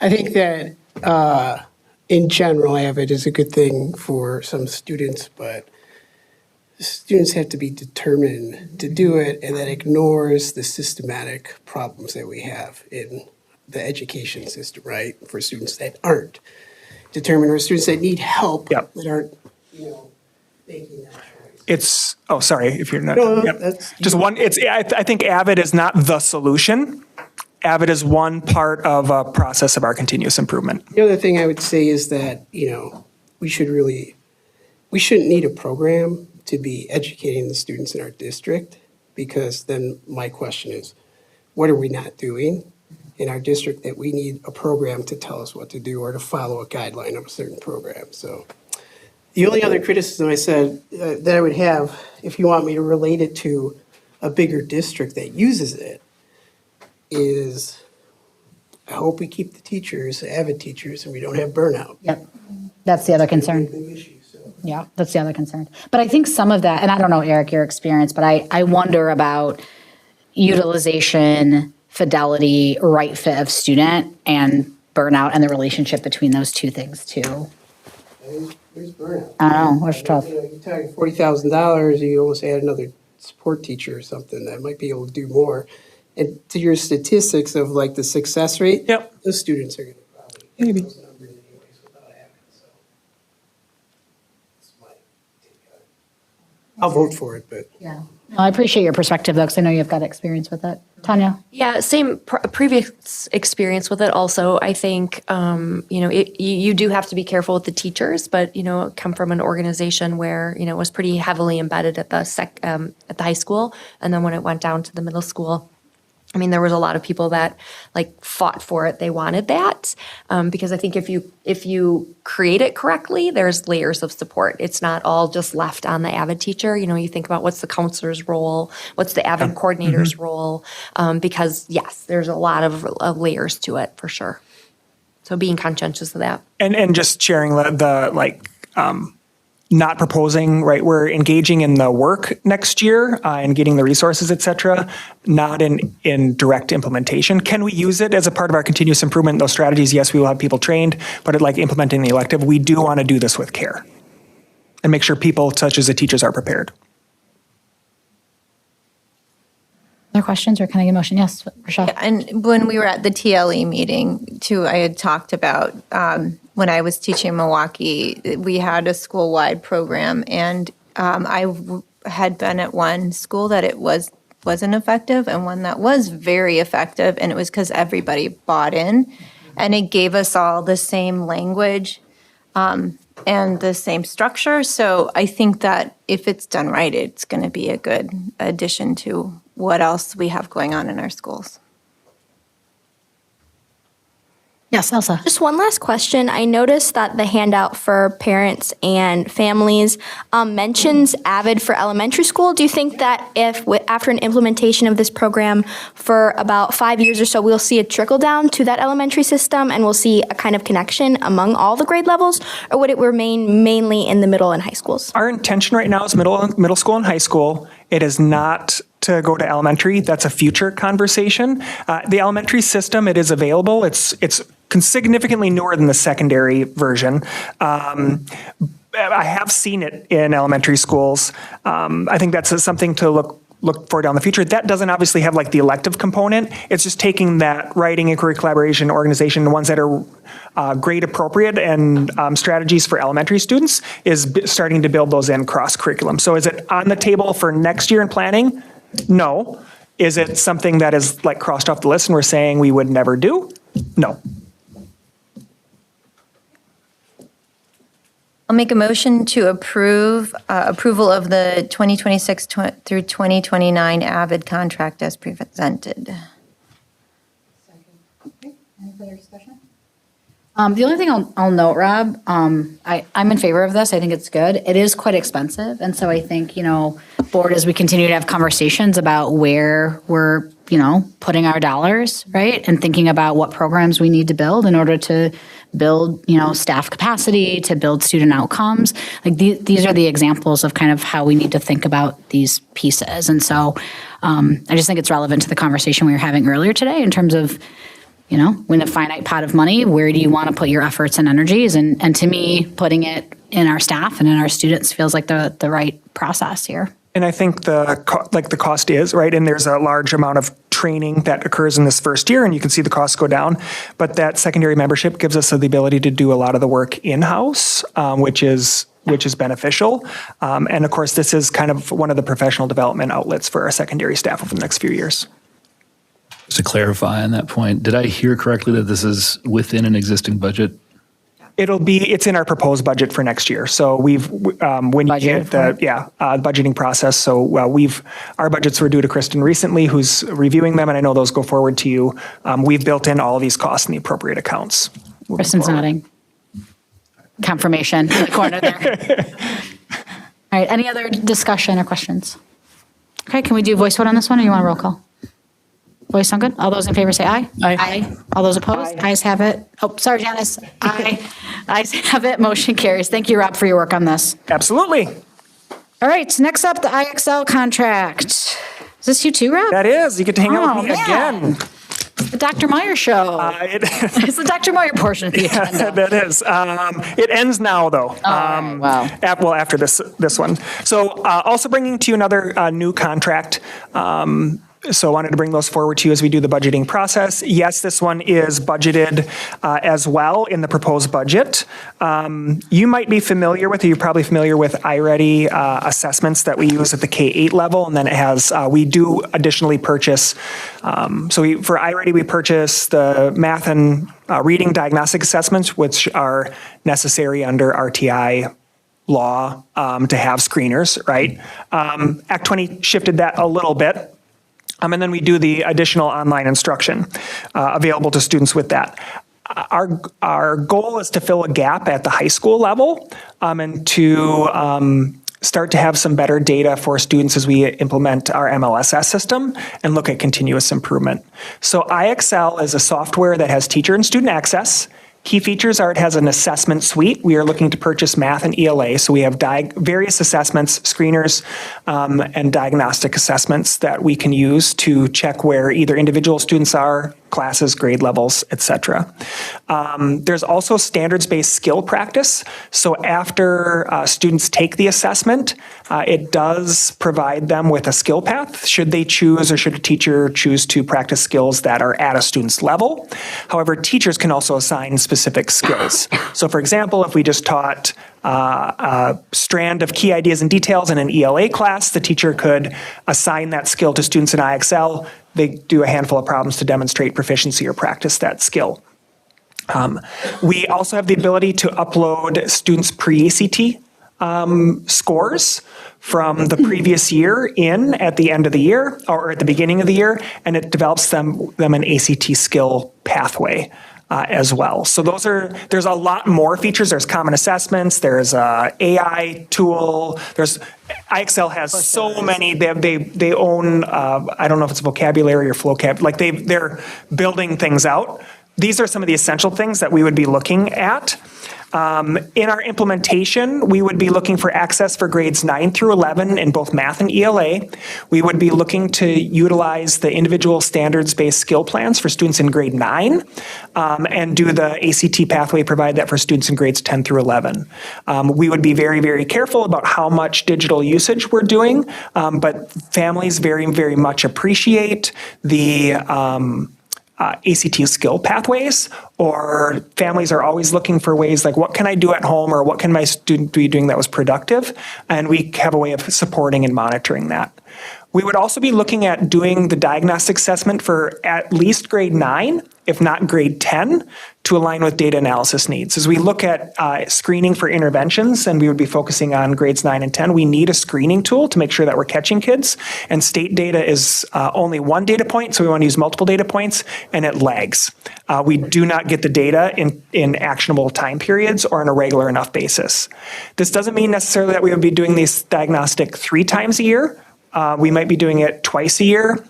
M: I think that in general, AVID is a good thing for some students, but students have to be determined to do it, and that ignores the systematic problems that we have in the education system, right? For students that aren't determined, or students that need help that aren't, making that choice.
C: Sorry if you're not.
M: No,
C: that's just one. I think AVID is not the solution. AVID is one part of a process of our continuous improvement.
M: The other thing I would say is that, we shouldn't need a program to be educating the students in our district, because then my question is, what are we not doing in our district that we need a program to tell us what to do, or to follow a guideline of a certain program? So the only other criticism I said that I would have, if you want me to relate it to a bigger district that uses it, is I hope we keep the teachers, AVID teachers, and we don't have burnout.
B: Yep, that's the other concern. Yeah, that's the other concern. But I think some of that, and I don't know, Eric, your experience, but I wonder about utilization, fidelity, right fit of student, and burnout, and the relationship between those two things too.
M: There's burnout.
B: I don't know, what's tough?
M: You're talking $40,000, you almost add another support teacher or something that might be able to do more. And to your statistics of like the success rate, those students are going to probably hit those numbers anyways without having it. So that's my take on it. I'll vote for it, but.
B: Yeah. I appreciate your perspective though, because I know you've got experience with it. Tanya?
D: Yeah, same previous experience with it also. I think, you do have to be careful with the teachers, but, come from an organization where, it was pretty heavily embedded at the high school. And then when it went down to the middle school, there was a lot of people that fought for it. They wanted that because I think if you create it correctly, there's layers of support. It's not all just left on the AVID teacher. You think about what's the counselor's role, what's the AVID coordinator's role, because yes, there's a lot of layers to it for sure. So being conscientious of that.
C: And just sharing not proposing, right? We're engaging in the work next year and getting the resources, et cetera, not in direct implementation. Can we use it as a part of our continuous improvement? Those strategies, yes, we will have people trained, but implementing the elective, we do want to do this with care and make sure people such as the teachers are prepared.
B: Other questions or can I get a motion? Yes, Rochelle.
E: Yeah, and when we were at the TLE meeting too, I had talked about when I was teaching in Milwaukee, we had a school-wide program, and I had been at one school that it wasn't effective, and one that was very effective, and it was because everybody bought in, and it gave us all the same language and the same structure. So I think that if it's done right, it's going to be a good addition to what else we have going on in our schools.
B: Yes, Elsa.
I: Just one last question. I noticed that the handout for parents and families mentions AVID for elementary school. Do you think that if after an implementation of this program for about 5 years or so, we'll see a trickle down to that elementary system and we'll see a kind of connection among all the grade levels, or would it remain mainly in the middle and high schools?
C: Our intention right now is middle school and high school. It is not to go to elementary. That's a future conversation. The elementary system, it is available. It's significantly newer than the secondary version. I have seen it in elementary schools. I think that's something to look for down the future. That doesn't obviously have the elective component. It's just taking that writing, inquiry, collaboration, organization, the ones that are grade appropriate and strategies for elementary students, is starting to build those in cross curriculum. So is it on the table for next year in planning? No. Is it something that is crossed off the list and we're saying we would never do? No.
E: I'll make a motion to approve approval of the 2026 through 2029 AVID contract as presented.
B: Any further discussion? The only thing I'll note, Rob, I'm in favor of this. I think it's good. It is quite expensive. And so I think, board, as we continue to have conversations about where we're, putting our dollars, right? And thinking about what programs we need to build in order to build, staff capacity, to build student outcomes. These are the examples of kind of how we need to think about these pieces. And so I just think it's relevant to the conversation we were having earlier today in terms of, when a finite pot of money, where do you want to put your efforts and energies? And to me, putting it in our staff and in our students feels like the right process here.
C: And I think the cost is, right? And there's a large amount of training that occurs in this first year, and you can see the costs go down. But that secondary membership gives us the ability to do a lot of the work in-house, which is beneficial. And of course, this is kind of one of the professional development outlets for our secondary staff over the next few years.
N: Just to clarify on that point, did I hear correctly that this is within an existing budget?
C: It's in our proposed budget for next year. So we've, when you get the budgeting process. So our budgets were due to Kristen recently, who's reviewing them, and I know those go forward to you. We've built in all of these costs in the appropriate accounts.
B: Kristen's nodding. Confirmation in the corner there. All right, any other discussion or questions? Okay, can we do voice vote on this one, or you want a roll call? Voice sound good? All those in favor say aye. Aye. All those opposed? Aye. Ayes have it. Oh, sorry, Janice. Aye. Ayes have it. Motion carries. Thank you, Rob, for your work on this.
C: Absolutely.
B: All right, next up, the IXL contract. Is this you too, Rob?
C: That is. You get to hang out with me again.
B: The Dr. Meyer show. It's the Dr. Meyer portion of the agenda.
C: That is. It ends now, though.
B: Wow.
C: After this one. So also bringing to you another new contract. So I wanted to bring those forward to you as we do the budgeting process. Yes, this one is budgeted as well in the proposed budget. You might be familiar with, or you're probably familiar with iReady assessments that we use at the K-8 level, and then it has, we do additionally purchase, for iReady we purchase the math and reading diagnostic assessments, which are necessary under RTI law to have screeners, right? Act 20 shifted that a little bit. And then we do the additional online instruction available to students with that. Our goal is to fill a gap at the high school level and to start to have some better data for students as we implement our MLSS system and look at continuous improvement. So IXL is a software that has teacher and student access. Key features are it has an assessment suite. We are looking to purchase math and ELA, so we have various assessments, screeners, and diagnostic assessments that we can use to check where either individual students are, classes, grade levels, etc. There's also standards-based skill practice. So after students take the assessment, it does provide them with a skill path, should they choose or should a teacher choose to practice skills that are at a student's level. However, teachers can also assign specific skills. So for example, if we just taught a strand of key ideas and details in an ELA class, the teacher could assign that skill to students in IXL. They do a handful of problems to demonstrate proficiency or practice that skill. We also have the ability to upload students' pre-ACT scores from the previous year at the end of the year or at the beginning of the year, and it develops them an ACT skill pathway. As well. So there's a lot more features. There's common assessments, there's a AI tool, IXL has so many, they own, I don't know if it's vocabulary or vocab, like they're building things out. These are some of the essential things that we would be looking at. In our implementation, we would be looking for access for grades 9 through 11 in both math and ELA. We would be looking to utilize the individual standards-based skill plans for students in grade 9 and do the ACT pathway, provide that for students in grades 10 through 11. We would be very, very careful about how much digital usage we're doing, but families very, very much appreciate the ACT skill pathways, or families are always looking for ways like, what can I do at home, or what can my student be doing that was productive? And we have a way of supporting and monitoring that. We would also be looking at doing the diagnostic assessment for at least grade 9, if not grade 10, to align with data analysis needs. As we look at screening for interventions, and we would be focusing on grades 9 and 10, we need a screening tool to make sure that we're catching kids. And state data is only one data point, so we want to use multiple data points, and it lags. We do not get the data in actionable time periods or on a regular enough basis. This doesn't mean necessarily that we would be doing these diagnostic 3 times a year. We might be doing it twice a year.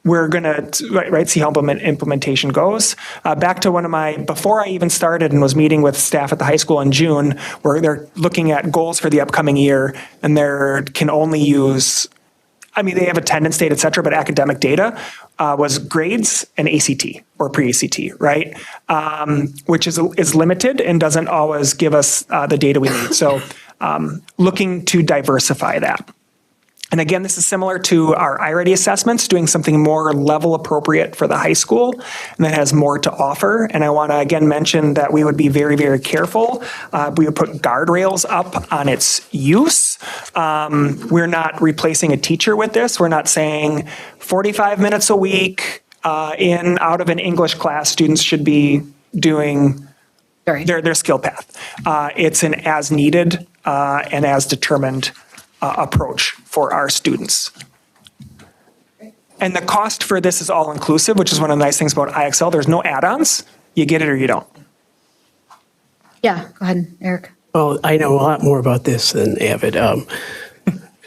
C: We're going to see how implementation goes. Back to before I even started and was meeting with staff at the high school in June, where they're looking at goals for the upcoming year, and they can only use, they have attendance data, et cetera, but academic data was grades and ACT or pre-ACT, right? Which is limited and doesn't always give us the data we need. So looking to diversify that. And again, this is similar to our iReady assessments, doing something more level appropriate for the high school, and that has more to offer. And I want to again mention that we would be very, very careful. We would put guardrails up on its use. We're not replacing a teacher with this. We're not saying 45 minutes a week out of an English class, students should be doing their skill path. It's an as needed and as determined approach for our students. And the cost for this is all inclusive, which is one of the nice things about IXL. There's no add-ons. You get it or you don't.
B: Yeah, go ahead, Eric.
M: Well, I know a lot more about this than AVID.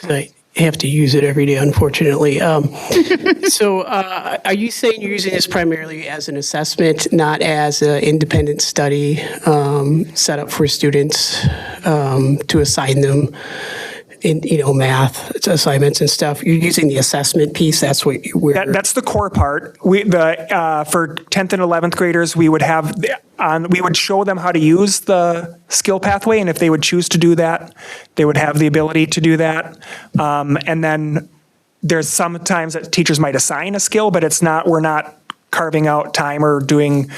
M: I have to use it every day, unfortunately. So are you saying you're using this primarily as an assessment, not as an independent study set up for students to assign them in, math assignments and stuff. You're using the assessment piece. That's what
C: That's the core part. For 10th and 11th graders, we would show them how to use the skill pathway, and if they would choose to do that, they would have the ability to do that. And then there's sometimes that teachers might assign a skill, but we're not carving out time or doing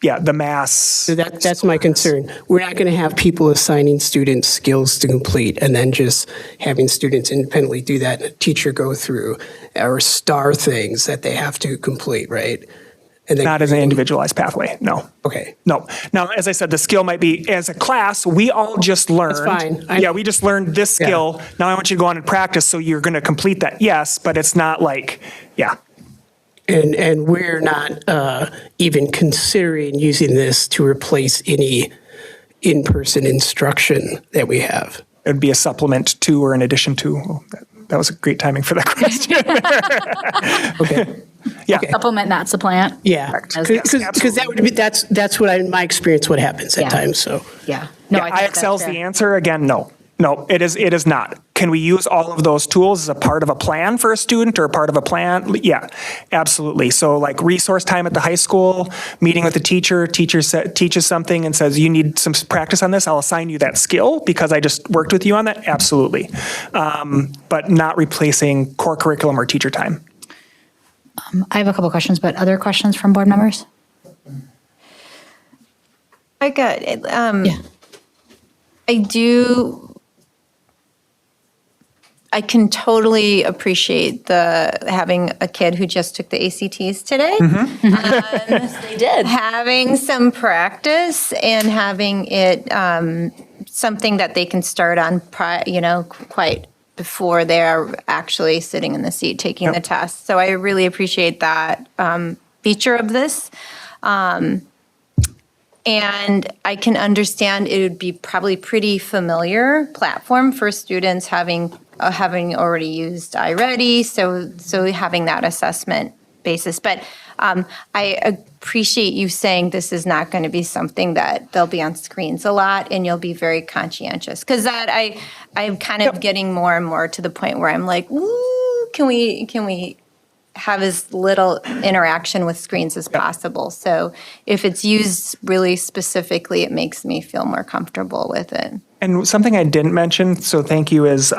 C: the mass.
M: So that's my concern. We're not going to have people assigning students skills to complete and then just having students independently do that and a teacher go through or star things that they have to complete, right? And then
C: Not as an individualized pathway, no.
M: Okay.
C: No. Now, as I said, the skill might be, as a class, we all just learned.
M: That's fine.
C: We just learned this skill. Now I want you to go on and practice, so you're going to complete that. Yes, but it's not like,
M: And we're not even considering using this to replace any in-person instruction that we have.
C: It would be a supplement to or in addition to. That was a great timing for that question.
M: Okay.
C: Yeah.
B: Supplement, not supplant.
M: Yeah, because that would be that's what in my experience what happens at times. So
B: yeah, no,
C: IXL's the answer. Again, no, it is not. Can we use all of those tools as a part of a plan for a student or a part of a plan? Yeah, absolutely. So like resource time at the high school, meeting with the teacher teaches something and says, you need some practice on this, I'll assign you that skill because I just worked with you on that. Absolutely. But not replacing core curriculum or teacher time.
B: I have a couple questions, but other questions from board members?
E: I got it. I can totally appreciate having a kid who just took the ACTs today.
D: They did.
E: Having some practice and having it something that they can start on, quite before they're actually sitting in the seat taking the test. So I really appreciate that feature of this. And I can understand it would be probably pretty familiar platform for students having already used iReady, so having that assessment basis. But I appreciate you saying this is not going to be something that they'll be on screens a lot, and you'll be very conscientious. Because I'm kind of getting more and more to the point where I'm like, ooh, can we have as little interaction with screens as possible? So if it's used really specifically, it makes me feel more comfortable with it.
C: And something I didn't mention, so thank you, is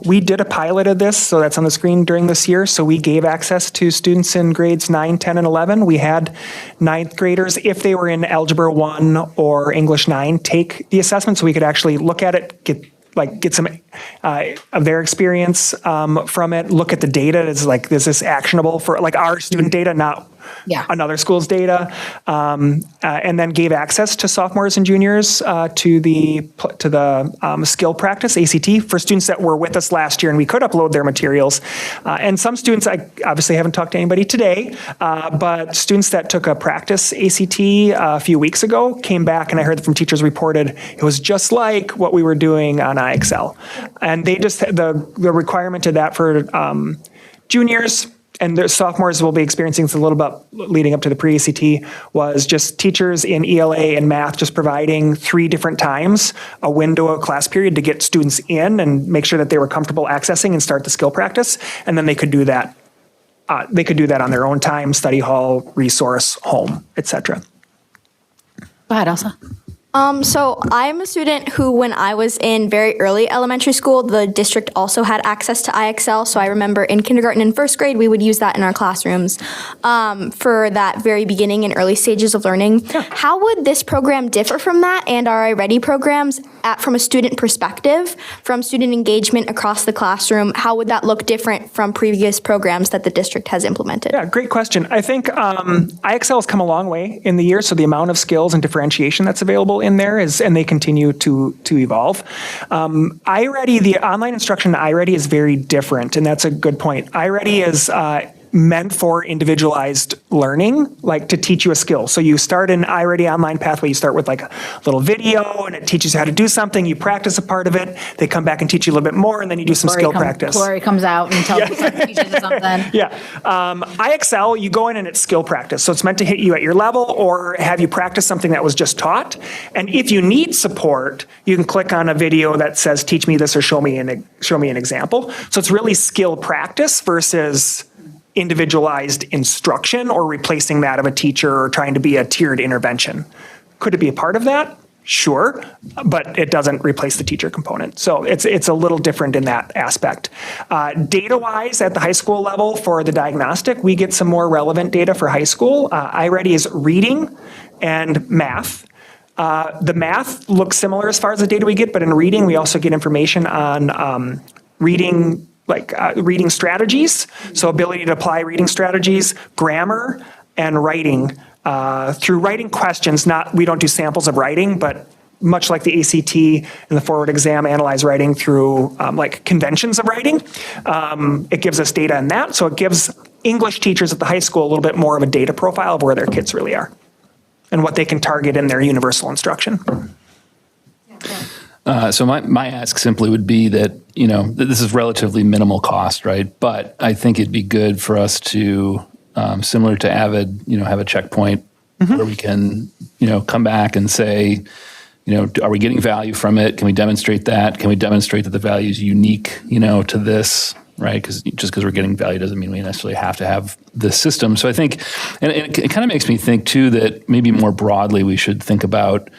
C: we did a pilot of this, so that's on the screen during this year. So we gave access to students in grades 9, 10, and 11. We had ninth graders, if they were in Algebra 1 or English 9, take the assessment so we could actually look at it, get some of their experience from it, look at the data. Is this actionable for our student data, not another school's data, and then gave access to sophomores and juniors to the skill practice, ACT, for students that were with us last year, and we could upload their materials. And some students, I obviously haven't talked to anybody today, but students that took a practice ACT a few weeks ago came back, and I heard from teachers reported it was just like what we were doing on IXL. And they just, the requirement of that for juniors and their sophomores will be experiencing this a little bit leading up to the pre-ACT, was just teachers in ELA and math just providing 3 different times a window of class period to get students in and make sure that they were comfortable accessing and start the skill practice. And then they could do that. They could do that on their own time, study hall, resource, home, etc.
B: Go ahead, Elsa.
I: So I'm a student who, when I was in very early elementary school, the district also had access to IXL. So I remember in kindergarten and first grade, we would use that in our classrooms for that very beginning and early stages of learning. Yeah. How would this program differ from that and our iReady programs from a student perspective, from student engagement across the classroom? How would that look different from previous programs that the district has implemented?
C: Yeah, great question. I think IXL has come a long way in the year, so the amount of skills and differentiation that's available in there is, and they continue to evolve. iReady, the online instruction in iReady is very different, and that's a good point. iReady is meant for individualized learning, like to teach you a skill. So you start an iReady online pathway, you start with like a little video and it teaches you how to do something, you practice a part of it, they come back and teach you a little bit more, and then you do some skill practice.
B: Lori comes out and tells you teaches you something.
C: Yeah. IXL, you go in and it's skill practice. So it's meant to hit you at your level or have you practice something that was just taught. And if you need support, you can click on a video that says, teach me this or show me an example. So it's really skill practice versus individualized instruction or replacing that of a teacher or trying to be a tiered intervention. Could it be a part of that? Sure, but it doesn't replace the teacher component. So it's a little different in that aspect. Data-wise, at the high school level for the diagnostic, we get some more relevant data for high school. iReady is reading and math. The math looks similar as far as the data we get, but in reading, we also get information on reading reading strategies, so ability to apply reading strategies, grammar, and writing. Through writing questions, we don't do samples of writing, but much like the ACT and the forward exam, analyze writing through like conventions of writing. It gives us data in that, so it gives English teachers at the high school a little bit more of a data profile of where their kids really are and what they can target in their universal instruction.
N: So my ask simply would be that, this is relatively minimal cost, right? But I think it'd be good for us to, similar to AVID, have a checkpoint where we can, come back and say, are we getting value from it? Can we demonstrate that? Can we demonstrate that the value is unique, to this, right? Because just because we're getting value doesn't mean we necessarily have to have this system. So I think, and it kind of makes me think too that maybe more broadly we should think about,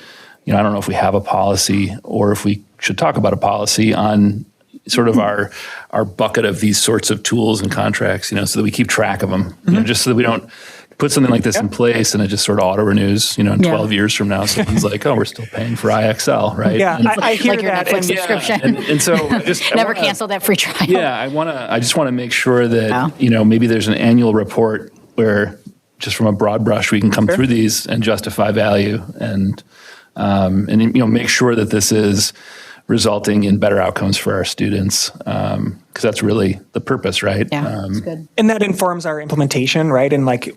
N: I don't know if we have a policy or if we should talk about a policy on sort of our bucket of these sorts of tools and contracts, so that we keep track of them, just so that we don't put something like this in place and it just sort of auto renews, in 12 years from now, someone's like, oh, we're still paying for IXL, right?
C: Yeah, I hear
B: like your
C: that.
B: Netflix subscription.
N: And so I
B: Never cancel that free trial.
N: Yeah, I just want to make sure that, maybe there's an annual report where just from a broad brush, we can come through these and justify value and make sure that this is resulting in better outcomes for our students, because that's really the purpose, right?
B: Yeah, that's good.
C: And that informs our implementation, right? And like,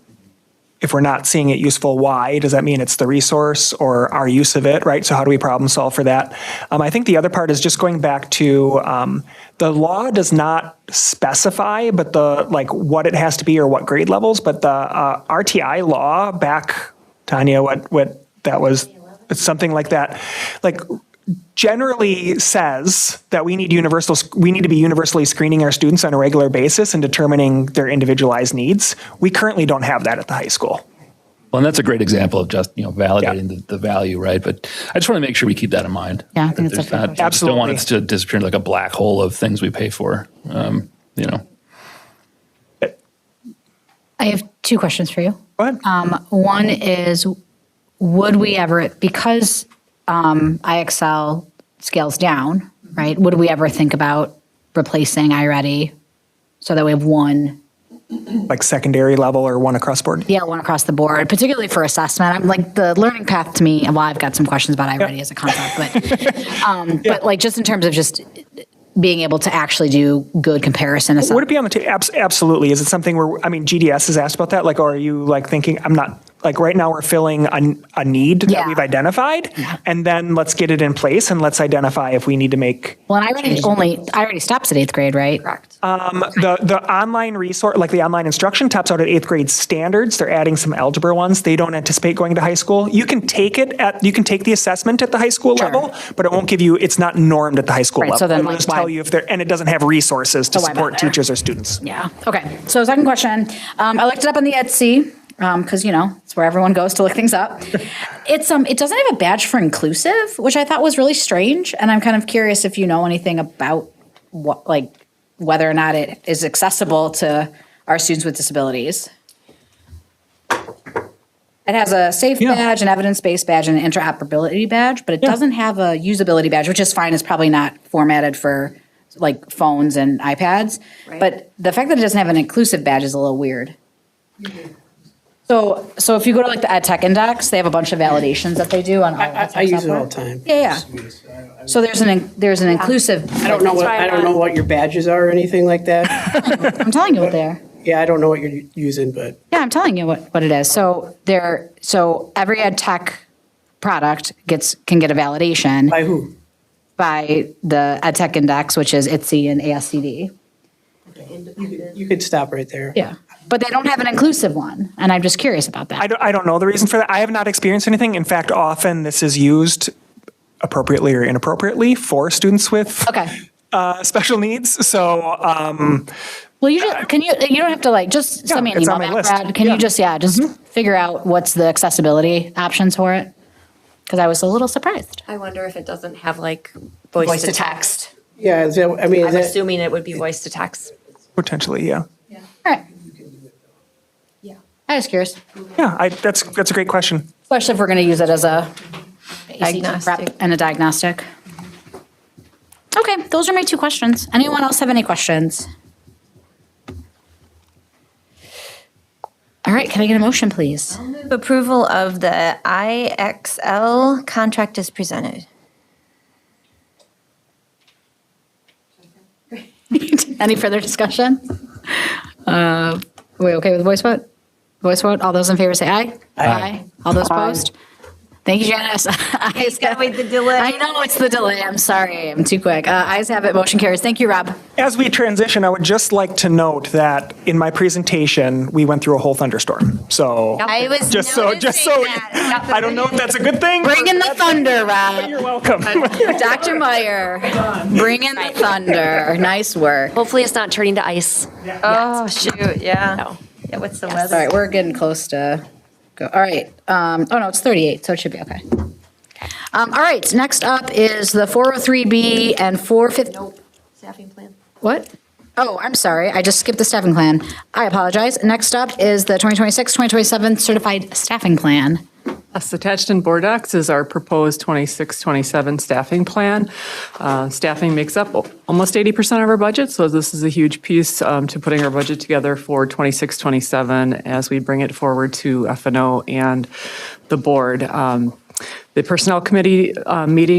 C: if we're not seeing it useful, why? Does that mean it's the resource or our use of it, right? So how do we problem solve for that? I think the other part is just going back to the law does not specify, but what it has to be or what grade levels, but the RTI law back, Tanya, what that was, it's something like that, generally says that we need to be universally screening our students on a regular basis and determining their individualized needs. We currently don't have that at the high school.
N: Well, and that's a great example of just, validating the value, right? But I just want to make sure we keep that in mind.
B: Yeah, I think it's
N: I just don't want it to disappear like a black hole of things we pay for,
B: I have two questions for you.
C: Go ahead.
B: One is, would we ever, because IXL scales down, right? Would we ever think about replacing iReady so that we have one?
C: Like secondary level or one across the board?
B: Yeah, one across the board, particularly for assessment. I'm like the learning path to me, well, I've got some questions about iReady as a concept, but just in terms of just being able to actually do good comparison.
C: Would it be on the table? Absolutely. Is it something where, GDS has asked about that? Or are you thinking, I'm not, right now we're filling a need that we've identified, and then let's get it in place and let's identify if we need to make.
B: Well, and iReady stops at 8th grade, right?
D: Correct.
C: The online resource, the online instruction, tops out at 8th grade standards. They're adding some algebra ones. They don't anticipate going to high school. You can take the assessment at the high school level, but it won't give you, it's not normed at the high school level.
B: So then
C: it'll just tell you if and it doesn't have resources to support teachers or students.
B: Yeah. Okay. So second question, I looked it up on the Etsy. Because it's where everyone goes to look things up. It doesn't have a badge for inclusive, which I thought was really strange, and I'm kind of curious if you know anything about whether or not it is accessible to our students with disabilities. It has a safe badge, an evidence-based badge, and an interoperability badge, but it doesn't have a usability badge, which is fine. It's probably not formatted for phones and iPads, but the fact that it doesn't have an inclusive badge is a little weird. So if you go to the EdTech Index, they have a bunch of validations that they do on all
M: I use it all the time.
B: Yeah. So there's an inclusive.
M: I don't know what your badges are or anything like that.
B: I'm telling you what they are.
M: Yeah, I don't know what you're using, but
B: Yeah, I'm telling you what it is. So every ed tech product can get a validation.
M: By who?
B: By the ed tech index, which is ITSE and ASCD.
M: You could stop right there.
B: Yeah. But they don't have an inclusive one, and I'm just curious about that.
C: I don't know the reason for that. I have not experienced anything. In fact, often this is used appropriately or inappropriately for students with special needs. So,
B: well, you don't have to just send me an
C: it's
B: email
C: on my
B: back,
C: list.
B: Brad. Can you just figure out what's the accessibility options for it? Because I was a little surprised.
Q: I wonder if it doesn't have like voice to text.
M: Yeah,
Q: I'm assuming it would be voice to text.
C: potentially, yeah.
B: All right. Yeah. I was curious.
C: Yeah, that's a great question.
B: Especially if we're going to use it as a
E: Diagnostic.
B: prep and a diagnostic. Okay, those are my 2 questions. Anyone else have any questions? All right, can I get a motion, please?
E: Approval of the IXL contract is presented.
B: Any further discussion? Are we okay with voice vote? Voice vote, all those in favor say aye. Aye. All those opposed? Thank you, Janice. Ayes have
E: Wait, the delay.
B: I know it's the delay. I'm sorry. I'm too quick. Ayes have it. Motion carries. Thank you, Rob.
C: As we transition, I would just like to note that in my presentation, we went through a whole thunderstorm. So
E: I was
C: just so I don't know if that's a good thing.
B: Bring in the thunder, Rob.
C: You're welcome.
B: Dr. Meyer, bring in the thunder. Nice work.
Q: Hopefully it's not turning to ice.
E: Oh, shoot, yeah.
Q: No.
E: Yeah, what's the
B: All
E: weather?
B: right, we're getting close to go. All right. Oh, no, it's 38, so it should be okay. All right, next up is the 403B and 450.
Q: Nope. Staffing plan.
B: What? Oh, I'm sorry. I just skipped the staffing plan. I apologize. Next up is the 2026-2027 certified staffing plan.
O: Attached in board docs is our proposed 26-27 staffing plan. Staffing makes up almost 80% of our budget, so this is a huge piece to putting our budget together for 26-27 as we bring it forward to F&O and the board. The Personnel Committee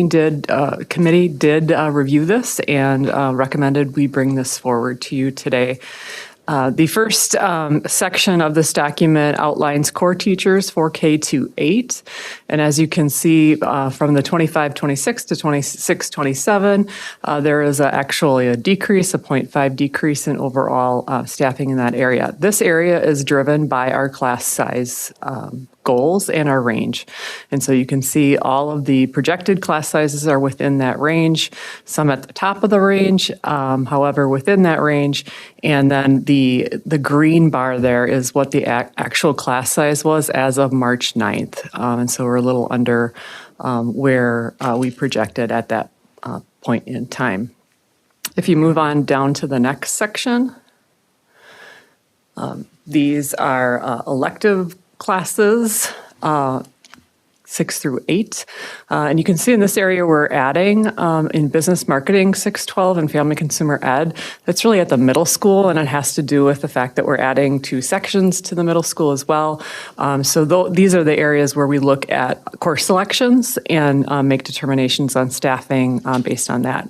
O: did review this and recommended we bring this forward to you today. The first section of this document outlines core teachers for K-8. And as you can see from the 25-26 to 26-27, there is actually a decrease, a 0.5 decrease in overall staffing in that area. This area is driven by our class size goals and our range. And so you can see all of the projected class sizes are within that range, some at the top of the range, however, within that range. And then the green bar there is what the actual class size was as of March 9th. And so we're a little under where we projected at that point in time. If you move on down to the next section, these are elective classes, 6 through 8. And you can see in this area we're adding in business marketing 6-12 and family consumer ed. That's really at the middle school, and it has to do with the fact that we're adding 2 sections to the middle school as well. These are the areas where we look at course selections and make determinations on staffing based on that.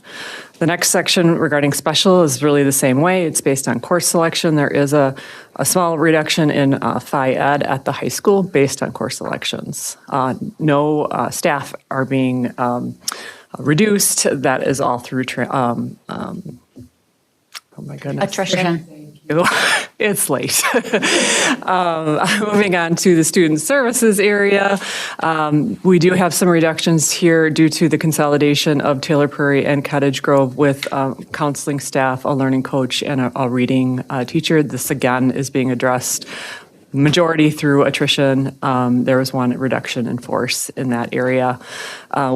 O: The next section regarding special is really the same way. It's based on course selection. There is a small reduction in Phi Ed at the high school based on course selections. No staff are being reduced. That is all through, oh my goodness.
B: Attrition.
O: It's late. Moving on to the student services area. We do have some reductions here due to the consolidation of Taylor Prairie and Cottage Grove with counseling staff, a learning coach, and a reading teacher. This again is being addressed majority through attrition. There was one reduction in force in that area.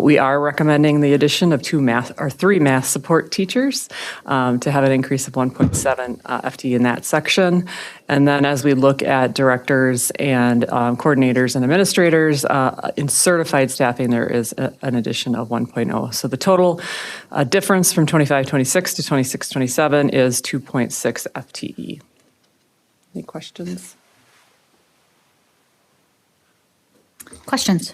O: We are recommending the addition of 3 math support teachers to have an increase of 1.7 FTE in that section. And then as we look at directors and coordinators and administrators, in certified staffing, there is an addition of 1.0. So the total difference from 25-26 to 26-27 is 2.6 FTE. Any questions?
B: Questions?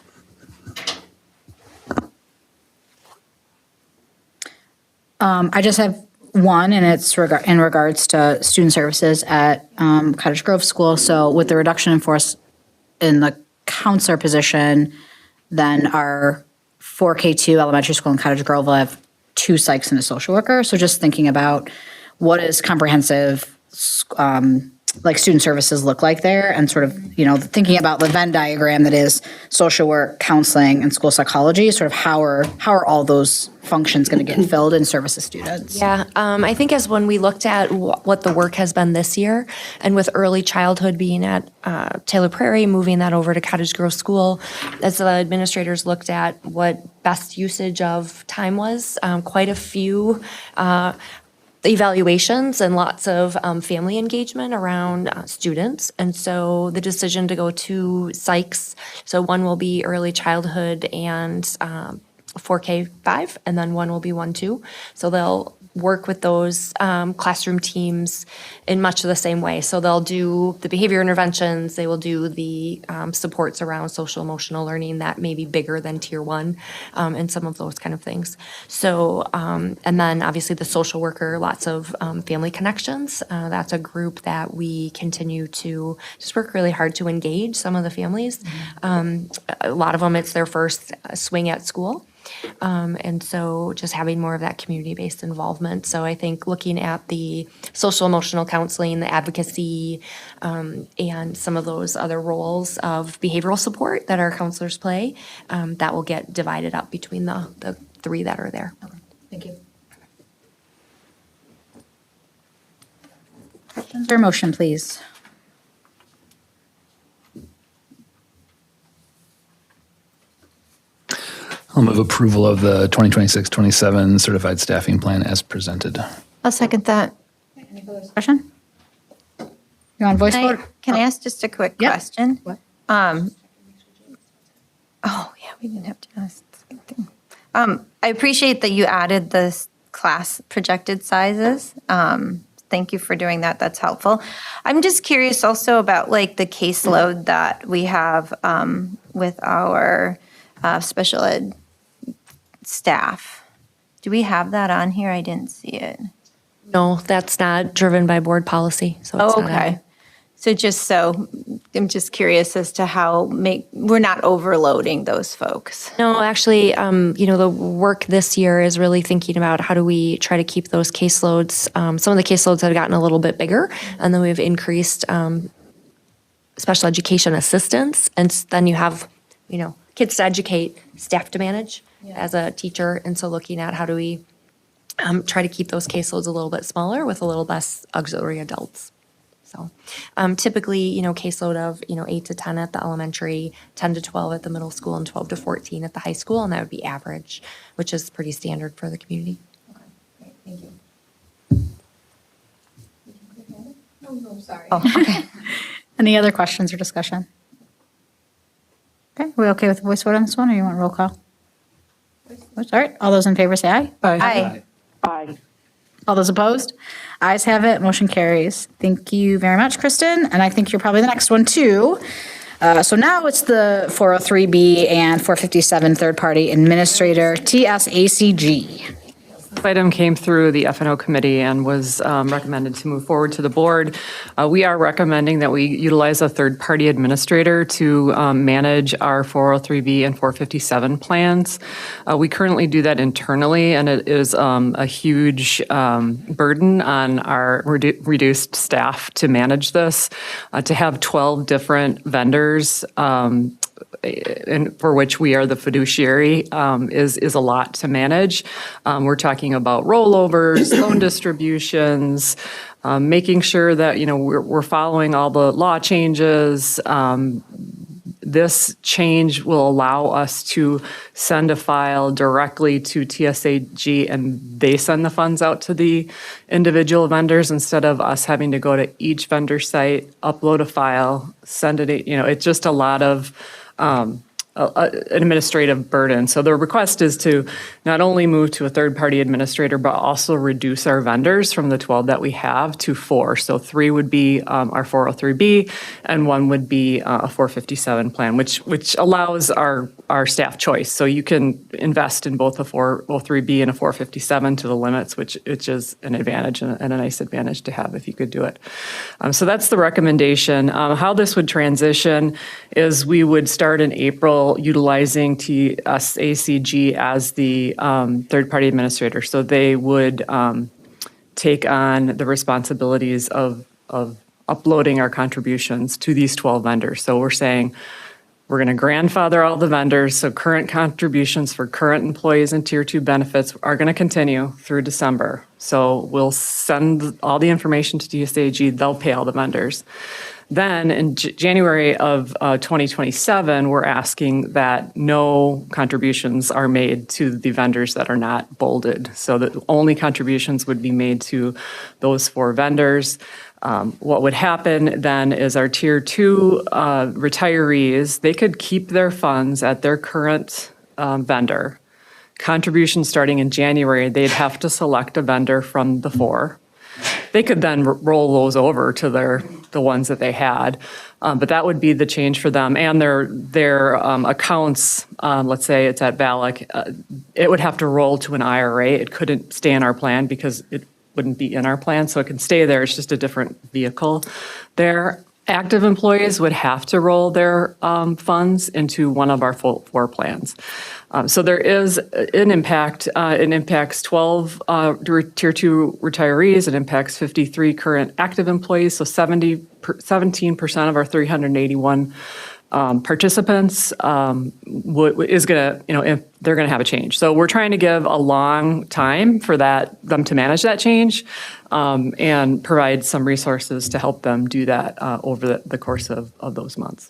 B: I just have One, and it's in regards to student services at Cottage Grove School. So with the reduction in force in the counselor position, then our 4K2 elementary school in Cottage Grove will have 2 psychs and a social worker. So just thinking about what is comprehensive like student services look like there, and sort of, thinking about the Venn diagram that is social work, counseling, and school psychology, sort of how are all those functions going to get filled in service to students?
D: Yeah, I think as when we looked at what the work has been this year, and with early childhood being at Taylor Prairie, moving that over to Cottage Grove School, as the administrators looked at what best usage of time was, quite a few evaluations and lots of family engagement around students. And so the decision to go 2 psychs, so one will be early childhood and 4K5, and then one will be 1-2. So they'll work with those classroom teams in much of the same way. So they'll do the behavior interventions, they will do the supports around social emotional learning that may be bigger than tier 1 and some of those kind of things. So, and then obviously the social worker, lots of family connections. That's a group that we continue to just work really hard to engage some of the families. A lot of them, it's their first swing at school. And so just having more of that community-based involvement. So I think looking at the social emotional counseling, the advocacy, and some of those other roles of behavioral support that our counselors play, that will get divided up between the 3 that are there.
B: Thank you. Questions or motion, please?
N: I'll move approval of the 2026-27 certified staffing plan as presented.
E: I'll second that.
B: Any further discussion? You on voice vote?
E: Can I ask just a quick question?
B: What?
E: Oh, yeah, we didn't have to ask the same thing. I appreciate that you added the class projected sizes. Thank you for doing that. That's helpful. I'm just curious also about like the caseload that we have with our special ed staff. Do we have that on here? I didn't see it.
D: No, that's not driven by board policy. So it's not
E: Okay. So I'm just curious as to how we're not overloading those folks.
D: No, actually, the work this year is really thinking about how do we try to keep those caseloads. Some of the caseloads have gotten a little bit bigger, and then we've increased special education assistants, and then you have, kids to educate, staff to manage as a teacher, and so looking at how do we try to keep those caseloads a little bit smaller with a little less auxiliary adults. So typically, caseload of, 8 to 10 at the elementary, 10 to 12 at the middle school, and 12 to 14 at the high school, and that would be average, which is pretty standard for the community.
E: Okay, thank you.
B: Sorry. Oh, okay. Any other questions or discussion? Okay, we okay with voice vote on this one, or you want roll call? All right, all those in favor say aye.
E: Aye.
H: Aye.
B: All those opposed? Ayes have it, motion carries. Thank you very much, Kristen, and I think you're probably the next one too. So now it's the 403B and 457 third-party administrator, TSACG.
O: This item came through the F&O committee and was recommended to move forward to the board. We are recommending that we utilize a third-party administrator to manage our 403B and 457 plans. We currently do that internally, and it is a huge burden on our reduced staff to manage this. To have 12 different vendors and for which we are the fiduciary is a lot to manage. We're talking about rollovers, loan distributions, making sure that we're following all the law changes. This change will allow us to send a file directly to TSAG, and they send the funds out to the individual vendors instead of us having to go to each vendor site, upload a file, send it. It's just a lot of administrative burden. So the request is to not only move to a third-party administrator, but also reduce our vendors from the 12 that we have to 4. So 3 would be our 403B, and 1 would be a 457 plan, which allows our staff choice. So you can invest in both a 403B and a 457 to the limits, which is an advantage and a nice advantage to have if you could do it. So that's the recommendation. How this would transition is we would start in April utilizing TSACG as the third-party administrator. So they would take on the responsibilities of uploading our contributions to these 12 vendors. So we're saying we're going to grandfather all the vendors. So current contributions for current employees and Tier 2 benefits are going to continue through December. So we'll send all the information to TSAG. They'll pay all the vendors. Then in January of 2027, we're asking that no contributions are made to the vendors that are not bolded. So that only contributions would be made to those 4 vendors. What would happen then is our Tier 2 retirees, they could keep their funds at their current vendor. Contributions starting in January, they'd have to select a vendor from the 4. They could then roll those over to the ones that they had, but that would be the change for them. And their accounts, let's say it's at VALIC, it would have to roll to an IRA. It couldn't stay in our plan because it wouldn't be in our plan, so it can stay there. It's just a different vehicle there. Active employees would have to roll their funds into one of our full 4 plans. So there is an impact. It impacts 12 Tier 2 retirees. It impacts 53 current active employees. So 17% of our 381 participants is going to, they're going to have a change. So we're trying to give a long time for them to manage that change and provide some resources to help them do that over the course of those months.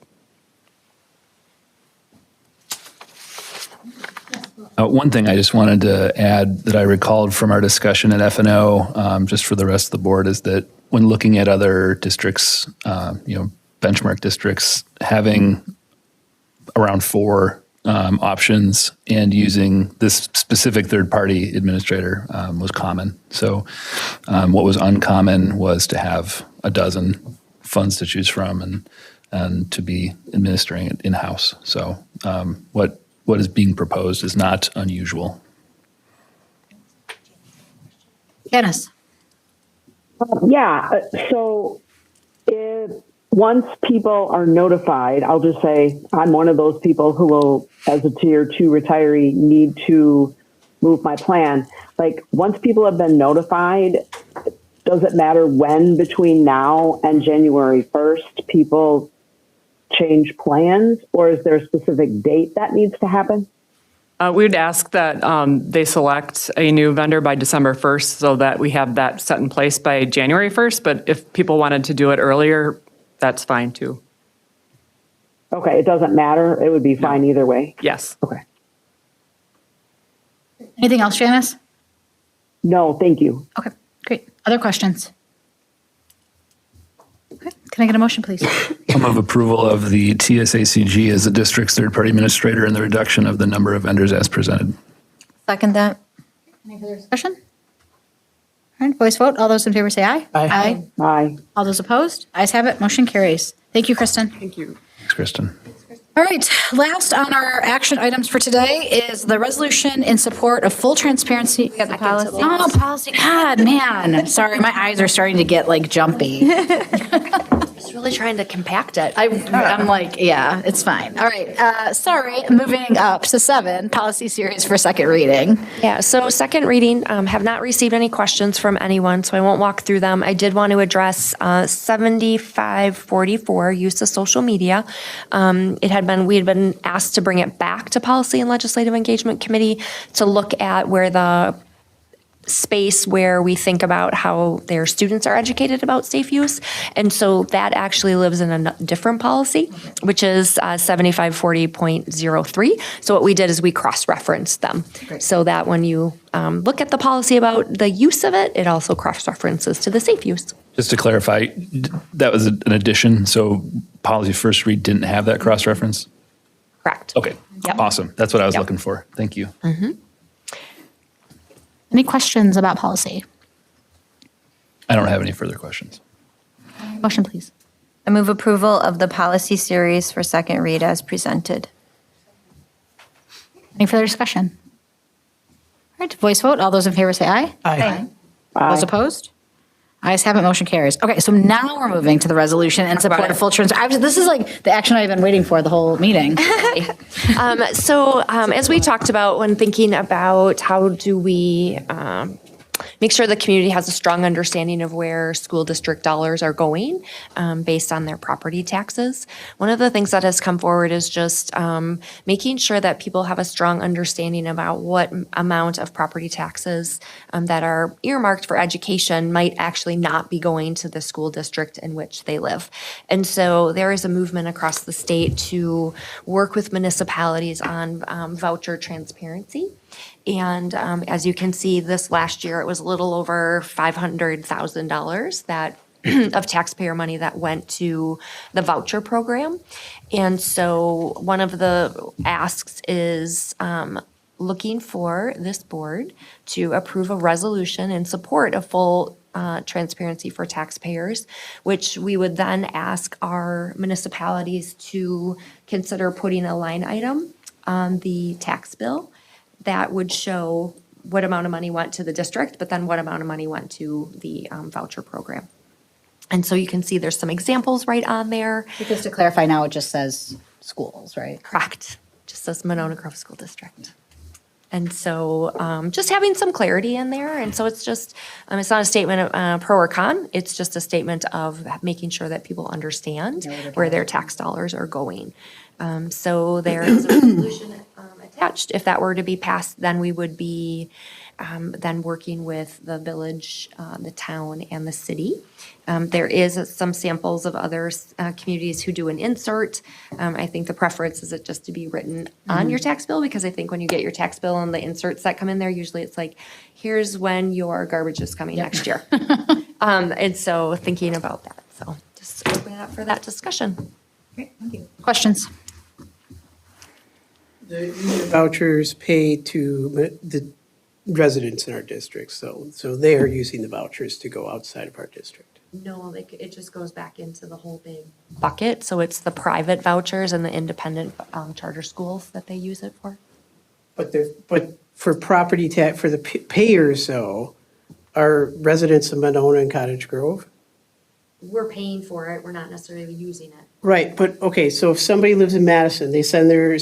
N: One thing I just wanted to add that I recalled from our discussion at F&O, just for the rest of the board, is that when looking at other districts, benchmark districts, having around 4 options and using this specific third-party administrator was common. So what was uncommon was to have a dozen funds to choose from and to be administering it in-house. So what is being proposed is not unusual.
B: Janice.
H: So if once people are notified, I'll just say I'm one of those people who will, as a Tier 2 retiree, need to move my plan. Like, once people have been notified, does it matter when between now and January 1st people change plans, or is there a specific date that needs to happen?
O: We'd ask that they select a new vendor by December 1st so that we have that set in place by January 1st. But if people wanted to do it earlier, that's fine too.
H: Okay, it doesn't matter. It would be fine either way.
O: Yes.
H: Okay.
B: Anything else, Janice?
H: No, thank you.
B: Okay, great. Other questions? Okay, can I get a motion, please?
N: I move approval of the TSACG as the district's third-party administrator and the reduction of the number of vendors as presented.
E: Second that.
B: Any further discussion? All right, voice vote. All those in favor say aye.
M: Aye.
H: Aye.
B: All those opposed? Ayes have it. Motion carries. Thank you, Kristen.
O: Thank you.
N: Thanks, Kristen.
B: All right, last on our action items for today is the resolution in support of full transparency.
E: We got the policy.
B: Oh, policy. God, man. Sorry, my eyes are starting to get like jumpy.
D: Just really trying to compact it.
B: I'm like, yeah, it's fine. All right, sorry, moving up to 7, policy series for second reading.
D: Yeah, so second reading, have not received any questions from anyone, so I won't walk through them. I did want to address 7544, use of social media. We had been asked to bring it back to Policy and Legislative Engagement Committee to look at where the space where we think about how their students are educated about safe use. And so that actually lives in a different policy, which is 7540.03. So what we did is we cross-referenced them.
B: Great.
D: So that when you look at the policy about the use of it, it also cross-references to the safe use.
N: Just to clarify, that was an addition, so policy first read didn't have that cross-reference?
D: Correct.
N: Okay, awesome. That's what I was looking for. Thank you.
B: Any questions about policy?
N: I don't have any further questions.
B: Motion, please.
E: I move approval of the policy series for second read as presented.
B: Any further discussion? All right, voice vote. All those in favor say aye.
M: Aye.
B: Those opposed? Ayes have it, motion carries. Okay, so now we're moving to the resolution in support of full transfer. This is like the action I've been waiting for the whole meeting.
D: As we talked about when thinking about how do we make sure the community has a strong understanding of where school district dollars are going based on their property taxes. One of the things that has come forward is just making sure that people have a strong understanding about what amount of property taxes that are earmarked for education might actually not be going to the school district in which they live. And so there is a movement across the state to work with municipalities on voucher transparency. And as you can see, this last year, it was a little over $500,000 that of taxpayer money that went to the voucher program. And so one of the asks is looking for this board to approve a resolution in support of full transparency for taxpayers, which we would then ask our municipalities to consider putting a line item on the tax bill that would show what amount of money went to the district, but then what amount of money went to the voucher program. And so you can see there's some examples right on there.
B: Because to clarify now, it just says schools, right?
D: Correct. Just says Monona Grove School District. And so just having some clarity in there. And so it's just, it's not a statement of pro or con. It's just a statement of making sure that people understand where their tax dollars are going. So there is a resolution attached. If that were to be passed, then we would be then working with the village, the town, and the city. There is some samples of other communities who do an insert. I think the preference is it just to be written on your tax bill, because I think when you get your tax bill and the inserts that come in there, usually it's like, here's when your garbage is coming next year. And so thinking about that. So just open it up for that discussion.
B: Great, thank you. Questions?
M: The vouchers pay to the residents in our district, so they are using the vouchers to go outside of our district.
D: No, it just goes back into the whole big bucket. So it's the private vouchers and the independent charter schools that they use it for.
M: But for property tax, for the payers though, are residents of Monona and Cottage Grove?
D: We're paying for it. We're not necessarily using it.
M: Right, but, okay, so if somebody lives in Madison, they send their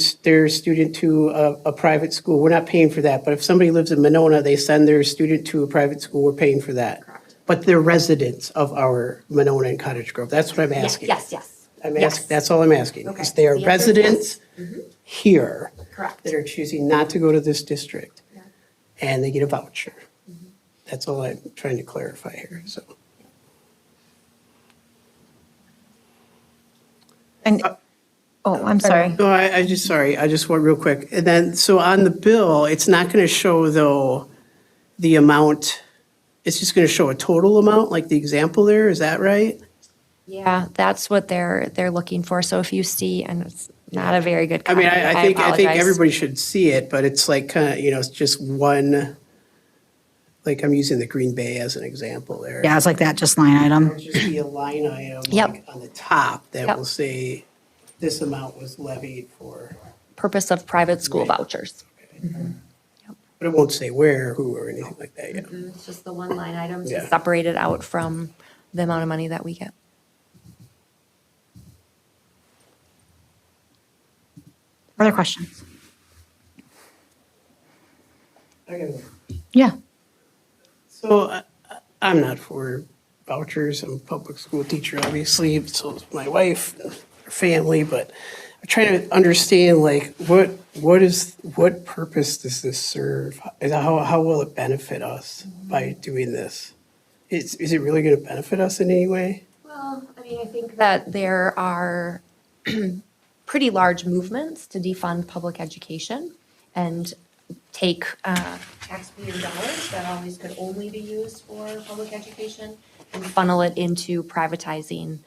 M: student to a private school, we're not paying for that. But if somebody lives in Monona, they send their student to a private school, we're paying for that.
D: Correct.
M: But they're residents of our Monona and Cottage Grove, that's what I'm asking.
D: Yes.
M: I'm asking, that's all I'm asking.
D: Okay.
M: Is they are
D: The answer is
M: residents here.
D: Correct.
M: That are choosing not to go to this district.
D: Yeah.
M: And they get a voucher. That's all I'm trying to clarify here, so.
E: And, I'm sorry.
M: No, I just want real quick. And then, so on the bill, it's not going to show though the amount, it's just going to show a total amount, like the example there, is that right?
D: Yeah, that's what they're looking for. So if you see, and it's not a very good
M: I mean,
D: copy,
M: I think
D: apologize.
M: everybody should see it, but it's like kind of, it's just one, like I'm using the Green Bay as an example there.
B: Yeah, it's like that, just line item.
M: It'll just be a line item
D: Yep.
M: like on the top that
D: Yep.
M: will say this amount was levied for,
D: Purpose of private school vouchers.
M: but it won't say where, who, or anything like that yet.
D: It's just the one line item to
M: Yeah.
D: separate it out from the amount of money that we get.
B: Further questions?
M: I got one.
B: Yeah.
M: So I'm not for vouchers. I'm a public school teacher, obviously, so is my wife, her family, but I'm trying to understand, like, what purpose does this serve? How will it benefit us by doing this? Is it really going to benefit us in any way?
D: Well, I mean, I think that there are pretty large movements to defund public education and take taxpayer dollars that always could only be used for public education and funnel it into privatizing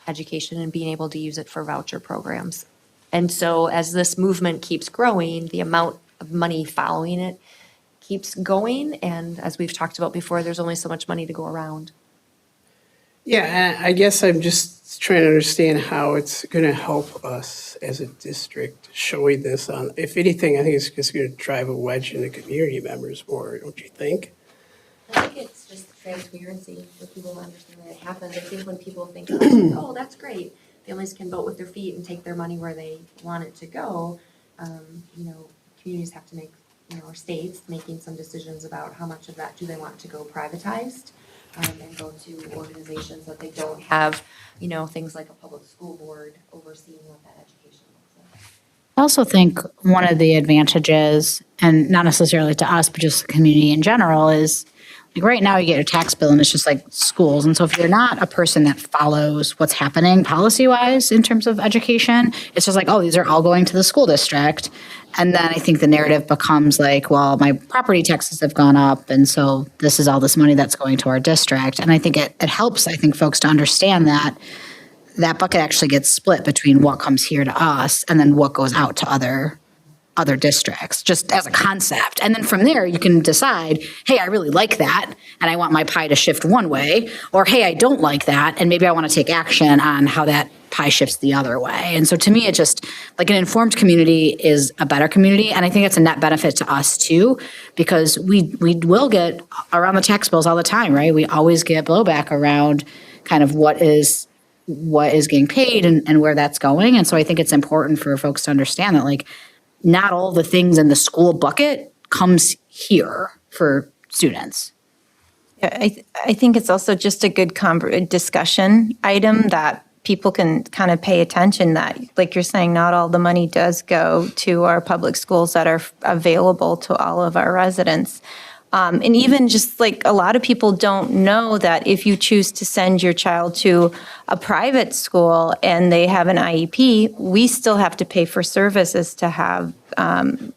D: education and being able to use it for voucher programs. And so as this movement keeps growing, the amount of money following it keeps going. And as we've talked about before, there's only so much money to go around.
M: Yeah, and I guess I'm just trying to understand how it's going to help us as a district showing this on, if anything, I think it's just going to drive a wedge into community members more, don't you think?
D: I think it's just transparency for people to understand that it happens. I think when people think, oh, that's great, families can vote with their feet and take their money where they want it to go, communities have to make, or states making some decisions about how much of that do they want to go privatized and go to organizations that they don't have, things like a public school board overseeing what that education looks like.
B: I also think one of the advantages, and not necessarily to us, but just the community in general, is like right now you get your tax bill and it's just like schools. And so if you're not a person that follows what's happening policy-wise in terms of education, it's just like, oh, these are all going to the school district. And then I think the narrative becomes like, well, my property taxes have gone up, and so this is all this money that's going to our district. And I think it helps, folks to understand that that bucket actually gets split between what comes here to us and then what goes out to other districts, just as a concept. And then from there, you can decide, hey, I really like that, and I want my pie to shift one way, or hey, I don't like that, and maybe I want to take action on how that pie shifts the other way. And so to me, it just, like, an informed community is a better community, and I think it's a net benefit to us too, because we will get around the tax bills all the time, right? We always get blowback around kind of what is getting paid and where that's going. And so I think it's important for folks to understand that, like, not all the things in the school bucket comes here for students.
E: Yeah, I think it's also just a good discussion item that people can kind of pay attention that, like you're saying, not all the money does go to our public schools that are available to all of our residents. And even just like a lot of people don't know that if you choose to send your child to a private school and they have an IEP, we still have to pay for services to have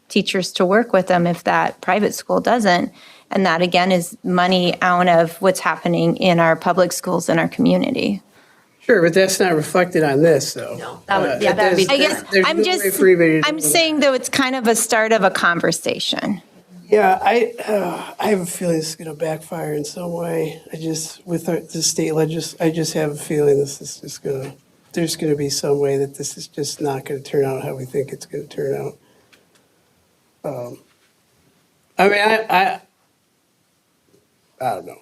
E: teachers to work with them if that private school doesn't. And that, again, is money out of what's happening in our public schools in our community.
M: Sure, but that's not reflected on this, though.
D: No, that would be.
E: I guess I'm saying, though, it's kind of a start of a conversation.
M: Yeah, I have a feeling this is going to backfire in some way. With the state I just have a feeling this is just there's going to be some way that this is just not going to turn out how we think it's going to turn out. I don't know.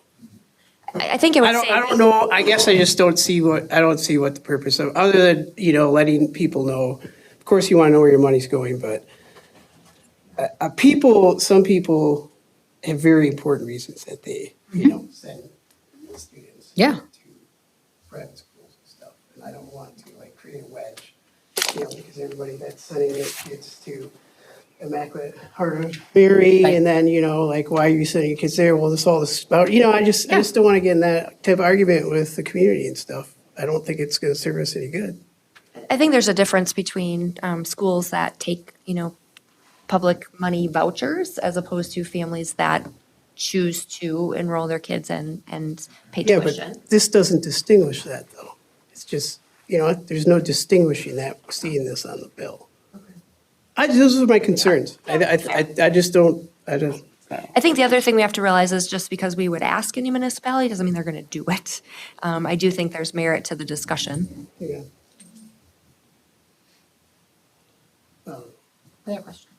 D: I think it would
M: I don't know. I guess I just don't see what the purpose of, other than, letting people know. Of course, you want to know where your money's going, but some people have very important reasons that they, send students to private schools and stuff. And I don't want to create a wedge, because everybody that's sending their kids to Immaculate Heart of Mary, and then, why are you sending your kids there? Well, this about, I just don't want to get in that type of argument with the community and stuff. I don't think it's going to serve us any good.
D: I think there's a difference between schools that take, public money vouchers as opposed to families that choose to enroll their kids and pay tuition.
M: Yeah, but this doesn't distinguish that, though. It's just, there's no distinguishing that, seeing this on the bill. Those are my concerns. I just don't.
D: I think the other thing we have to realize is just because we would ask any municipality doesn't mean they're going to do it. I do think there's merit to the discussion.
M: Yeah.
D: Other questions?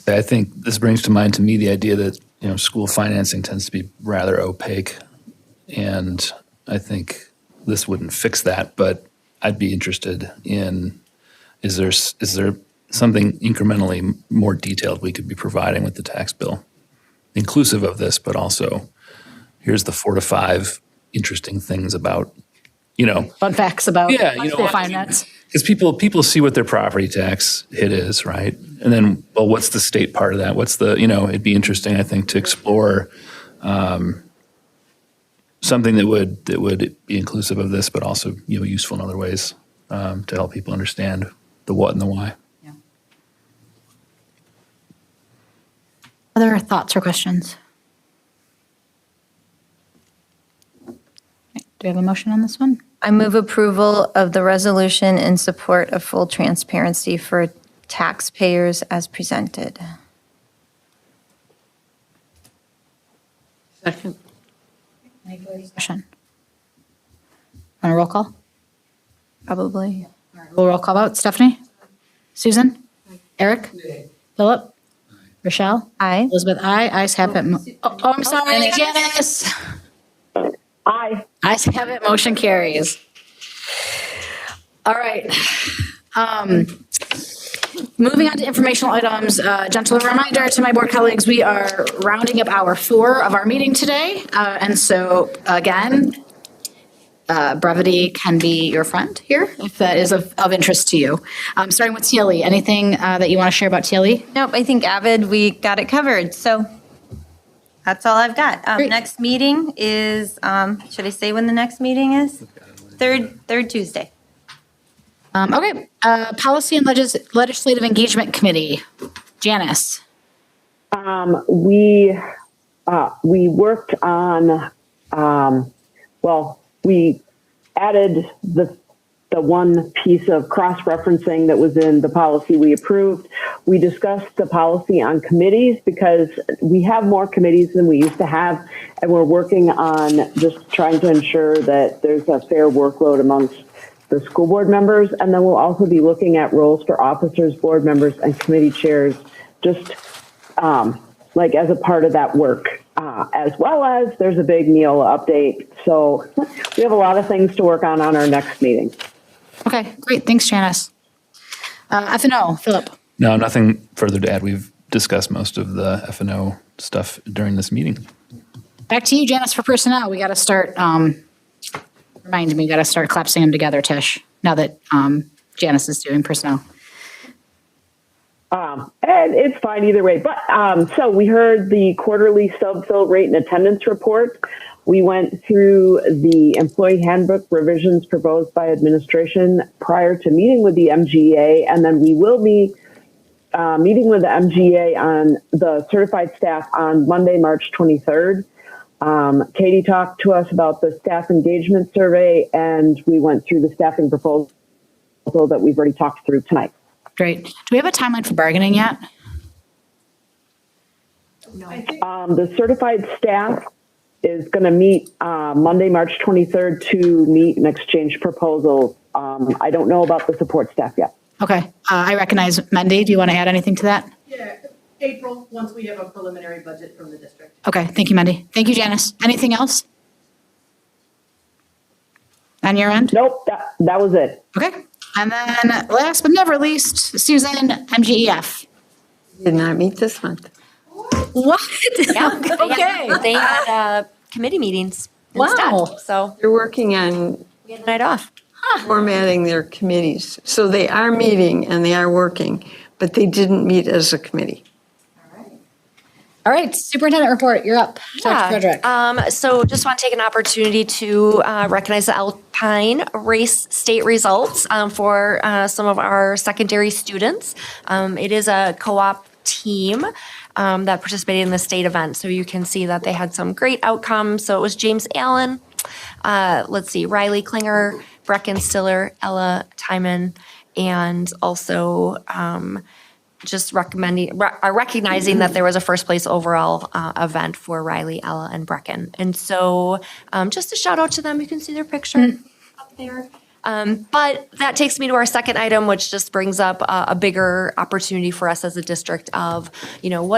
N: I think this brings to mind to me the idea that, school financing tends to be rather opaque. And I think this wouldn't fix that, but I'd be interested in, is there something incrementally more detailed we could be providing with the tax bill, inclusive of this, but also here's the 4 to 5 interesting things about,
B: Fun facts about
N: school
B: finance.
N: Because people see what their property tax hit is, right? And then, well, what's the state part of that? What's the, it'd be interesting, I think, to explore something that would be inclusive of this, but also, useful in other ways to help people understand the what and the why.
B: Yeah. Other thoughts or questions? Okay, do we have a motion on this one?
E: I move approval of the resolution in support of full transparency for taxpayers as presented.
F: Second.
B: Any further discussion? Want a roll call?
E: Probably.
B: We'll roll call out. Stephanie? Susan? Eric? Philip? Rochelle?
E: Aye.
B: Elizabeth, aye. Ayes have it. I'm sorry, Janice.
H: Aye.
B: Ayes have it. Motion carries. All right. Moving on to informational items, gentle reminder to my board colleagues, we are rounding up hour 4 of our meeting today. And so again, brevity can be your friend here if that is of interest to you. Starting with TLE, anything that you want to share about TLE?
E: Nope, I think AVID, we got it covered. So that's all I've got. Next meeting is, should I say when the next meeting is? Third Tuesday.
B: Okay, Policy and Legislative Engagement Committee, Janice.
H: We worked on, we added the one piece of cross-referencing that was in the policy we approved. We discussed the policy on committees because we have more committees than we used to have, and we're working on just trying to ensure that there's a fair workload amongst the school board members. And then we'll also be looking at roles for officers, board members, and committee chairs, just like as a part of that work, as well as there's a big Neola update. So we have a lot of things to work on our next meeting.
B: Okay, great. Thanks, Janice. F&O, Philip.
N: No, nothing further to add. We've discussed most of the F&O stuff during this meeting.
B: Back to you, Janice, for personnel. We got to start, remind me, we got to start collapsing them together, Tish, now that Janice is doing personnel.
H: And it's fine either way. But so we heard the quarterly sub-fill rate and attendance report. We went through the employee handbook revisions proposed by administration prior to meeting with the MGA, and then we will be meeting with the MGA on the certified staff on Monday, March 23rd. Katie talked to us about the staff engagement survey, and we went through the staffing proposal that we've already talked through tonight.
B: Great. Do we have a timeline for bargaining yet?
H: The certified staff is going to meet Monday, March 23rd to meet and exchange proposals. I don't know about the support staff yet.
B: Okay. I recognize Mendy. Do you want to add anything to that?
P: Yeah, April, once we have a preliminary budget from the district.
B: Okay. Thank you, Mendy. Thank you, Janice. Anything else on your end?
H: Nope. That was it.
B: Okay. And then last but never least, Susan, MGEF.
F: Did not meet this month.
B: What?
D: Yeah,
B: Okay.
D: They had committee meetings
B: Wow.
D: instead. So
F: They're working on
D: we had a night off.
F: formatting their committees. So they are meeting and they are working, but they didn't meet as a committee.
B: All right. Superintendent report. You're up. Dr. Frederick.
D: So just want to take an opportunity to recognize the Alpine race state results for some of our secondary students. It is a co-op team that participated in the state event. So you can see that they had some great outcomes. So it was James Allen, Riley Klinger, Brecken Stiller, Ella Timon, and also just recognizing that there was a first place overall event for Riley, Ella, and Brecken. And so just a shout out to them. You can see their picture up there. But that takes me to our second item, which just brings up a bigger opportunity for us as a district of,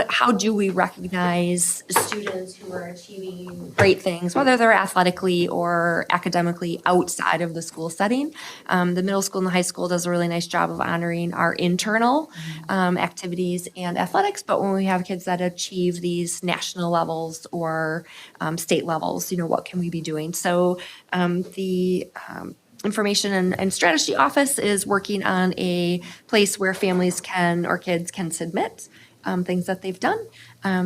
D: how do we recognize students who are achieving great things, whether they're athletically or academically outside of the school setting. The middle school and the high school does a really nice job of honoring our internal activities and athletics, but when we have kids that achieve these national levels or state levels, what can we be doing? So the Information and Strategy Office is working on a place where families or kids can submit things that they've done.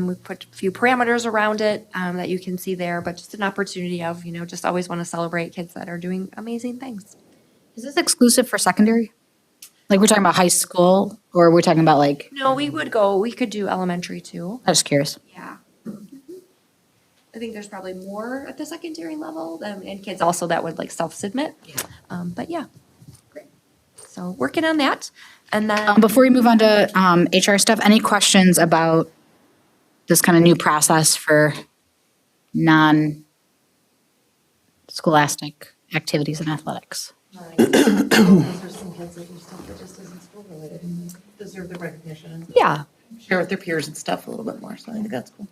D: We put a few parameters around it that you can see there, but just an opportunity of, just always want to celebrate kids that are doing amazing things.
B: Is this exclusive for secondary? Like we're talking about high school, or we're talking about
D: No, we could do elementary too.
B: I'm just curious.
D: Yeah. I think there's probably more at the secondary level and kids also that would like self-submit. But yeah, great. So working on that. And then
B: Before we move on to HR stuff, any questions about this kind of new process for non-scholastic activities and athletics?
K: There's some kids that do stuff that just isn't school related and deserve the recognition and
D: yeah.
K: share with their peers and stuff a little bit more. So I think that's cool.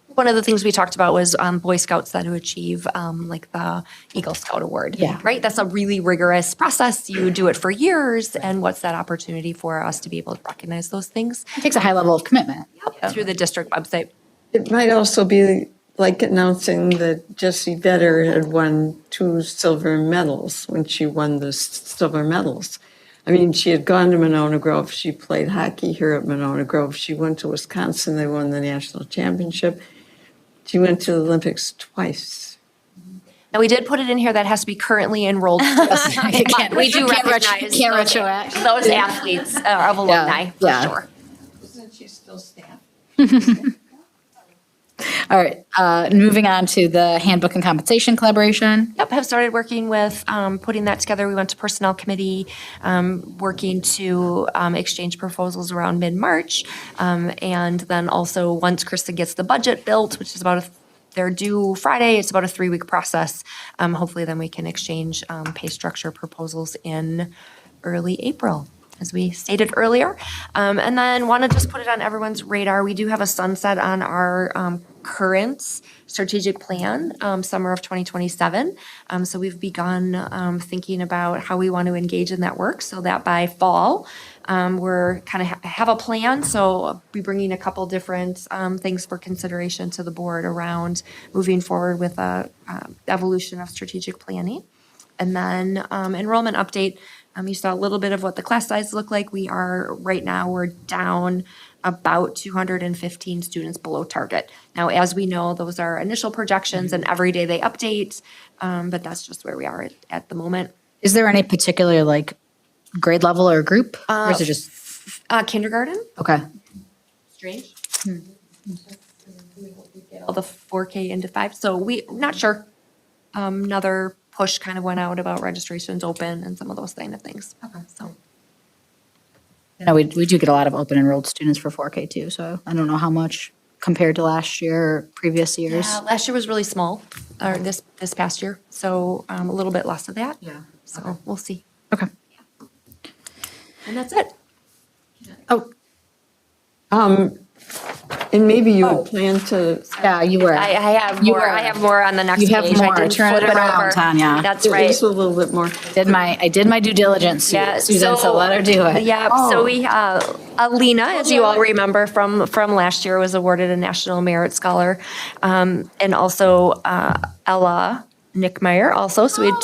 D: One of the things we talked about was Boy Scouts that who achieve like the Eagle Scout Award.
B: Yeah.
D: Right? That's a really rigorous process. You do it for years. And what's that opportunity for us to be able to recognize those things?
B: It takes a high level of commitment.
D: Through the district website.
F: It might also be like announcing that Jessie Vedder had won 2 silver medals when she won the silver medals. I mean, she had gone to Monona Grove. She played hockey here at Monona Grove. She went to Wisconsin. They won the national championship. She went to the Olympics twice.
D: Now, we did put it in here that has to be currently enrolled. We do recognize those athletes of alumni, for sure.
F: Isn't she still staff?
B: All right, moving on to the handbook and compensation collaboration.
D: Yep, have started working with putting that together. We went to personnel committee, working to exchange proposals around mid-March. And then also once Krista gets the budget built, which is they're due Friday, it's about a 3-week process. Hopefully then we can exchange pay structure proposals in early April, as we stated earlier. And then want to just put it on everyone's radar. We do have a sunset on our current strategic plan, summer of 2027. So we've begun thinking about how we want to engage in that work so that by fall, we're kind of have a plan. So I'll be bringing a couple different things for consideration to the board around moving forward with a evolution of strategic planning. And then enrollment update. You saw a little bit of what the class size look like. We're down about 215 students below target. Now, as we know, those are initial projections and every day they update, but that's just where we are at the moment.
B: Is there any particular like grade level or group? Or is it just?
D: Kindergarten.
B: Okay.
D: Strange. All the 4K into 5. So we're not sure. Another push kind of went out about registrations open and some of those kind of things. Okay. So.
B: You know, we do get a lot of open enrolled students for 4K too, so I don't know how much compared to last year or previous years.
D: Yeah, last year was really small, or this past year, so a little bit less of that.
B: Yeah.
D: So we'll see.
B: Okay.
D: And that's it.
B: Oh.
F: And maybe you would plan to.
B: Yeah, you were.
D: I have more. I have more on the next page.
B: You have more.
D: I didn't
B: Turn
D: flip
B: it around,
D: over.
B: Tanya.
D: That's right.
F: Just a little bit more.
B: I did my due diligence, Susan, so let her do it.
D: Yeah, so we, Alina, as you all remember from last year, was awarded a National Merit Scholar. And also Ella Nickmeyer also. So we had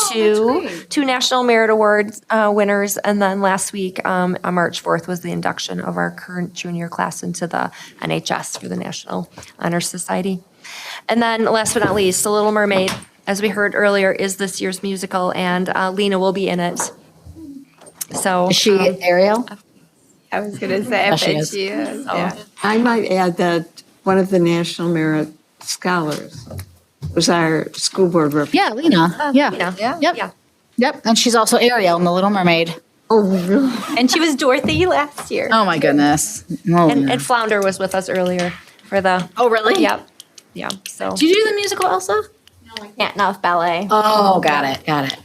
D: two National Merit Awards winners. And then last week, on March 4th, was the induction of our current junior class into the NHS for the National Honor Society. And then last but not least, The Little Mermaid, as we heard earlier, is this year's musical, and Lena will be in it. So
B: is she Ariel?
E: I was going to say, I
B: she
E: bet
B: is.
E: she is.
D: So-
E: Yeah.
F: I might add that one of the National Merit Scholars was our school board rep.
B: Yeah, Lena. Yeah.
D: Lena.
B: Yep.
D: Yeah.
B: Yep. And she's also Ariel in The Little Mermaid.
F: Oh, really?
E: And she was Dorothy last year.
B: Oh my goodness. Oh,
D: And Flounder was with us earlier for the.
B: Oh, really?
D: Yep. Yeah. So.
B: Did you do the musical, Elsa?
I: Can't enough ballet.
B: Oh, got it.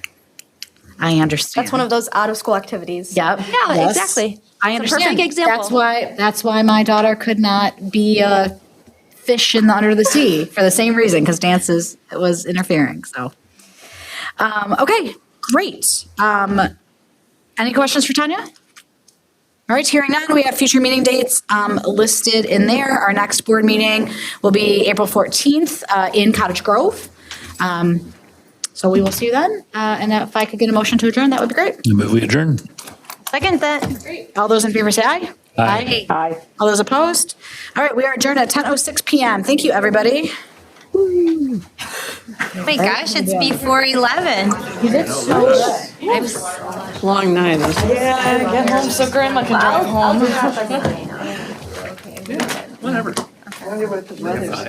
B: I understand.
I: That's one of those out of school activities.
B: Yep.
D: Yeah,
B: Yes.
D: exactly.
B: I
D: It's a
B: understand.
D: perfect example.
B: That's why my daughter could not be a fish under the sea for the same reason, because dance was interfering. So, okay, great. Any questions for Tanya? All right, hearing none, we have future meeting dates listed in there. Our next board meeting will be April 14th in Cottage Grove. So we will see you then. And if I could get a motion to adjourn, that would be great.
N: I move we adjourn.
E: Second that.
B: Great. All those in favor say aye.
N: Aye.
H: Aye.
B: All those opposed? All right, we are adjourned at 10:06 p.m. Thank you, everybody.
E: Oh my gosh, it's before 11.
B: You did so good.
F: Long night.
K: Yeah, get home so grandma can drive home.
N: Whatever.
F: I wonder what the weather's.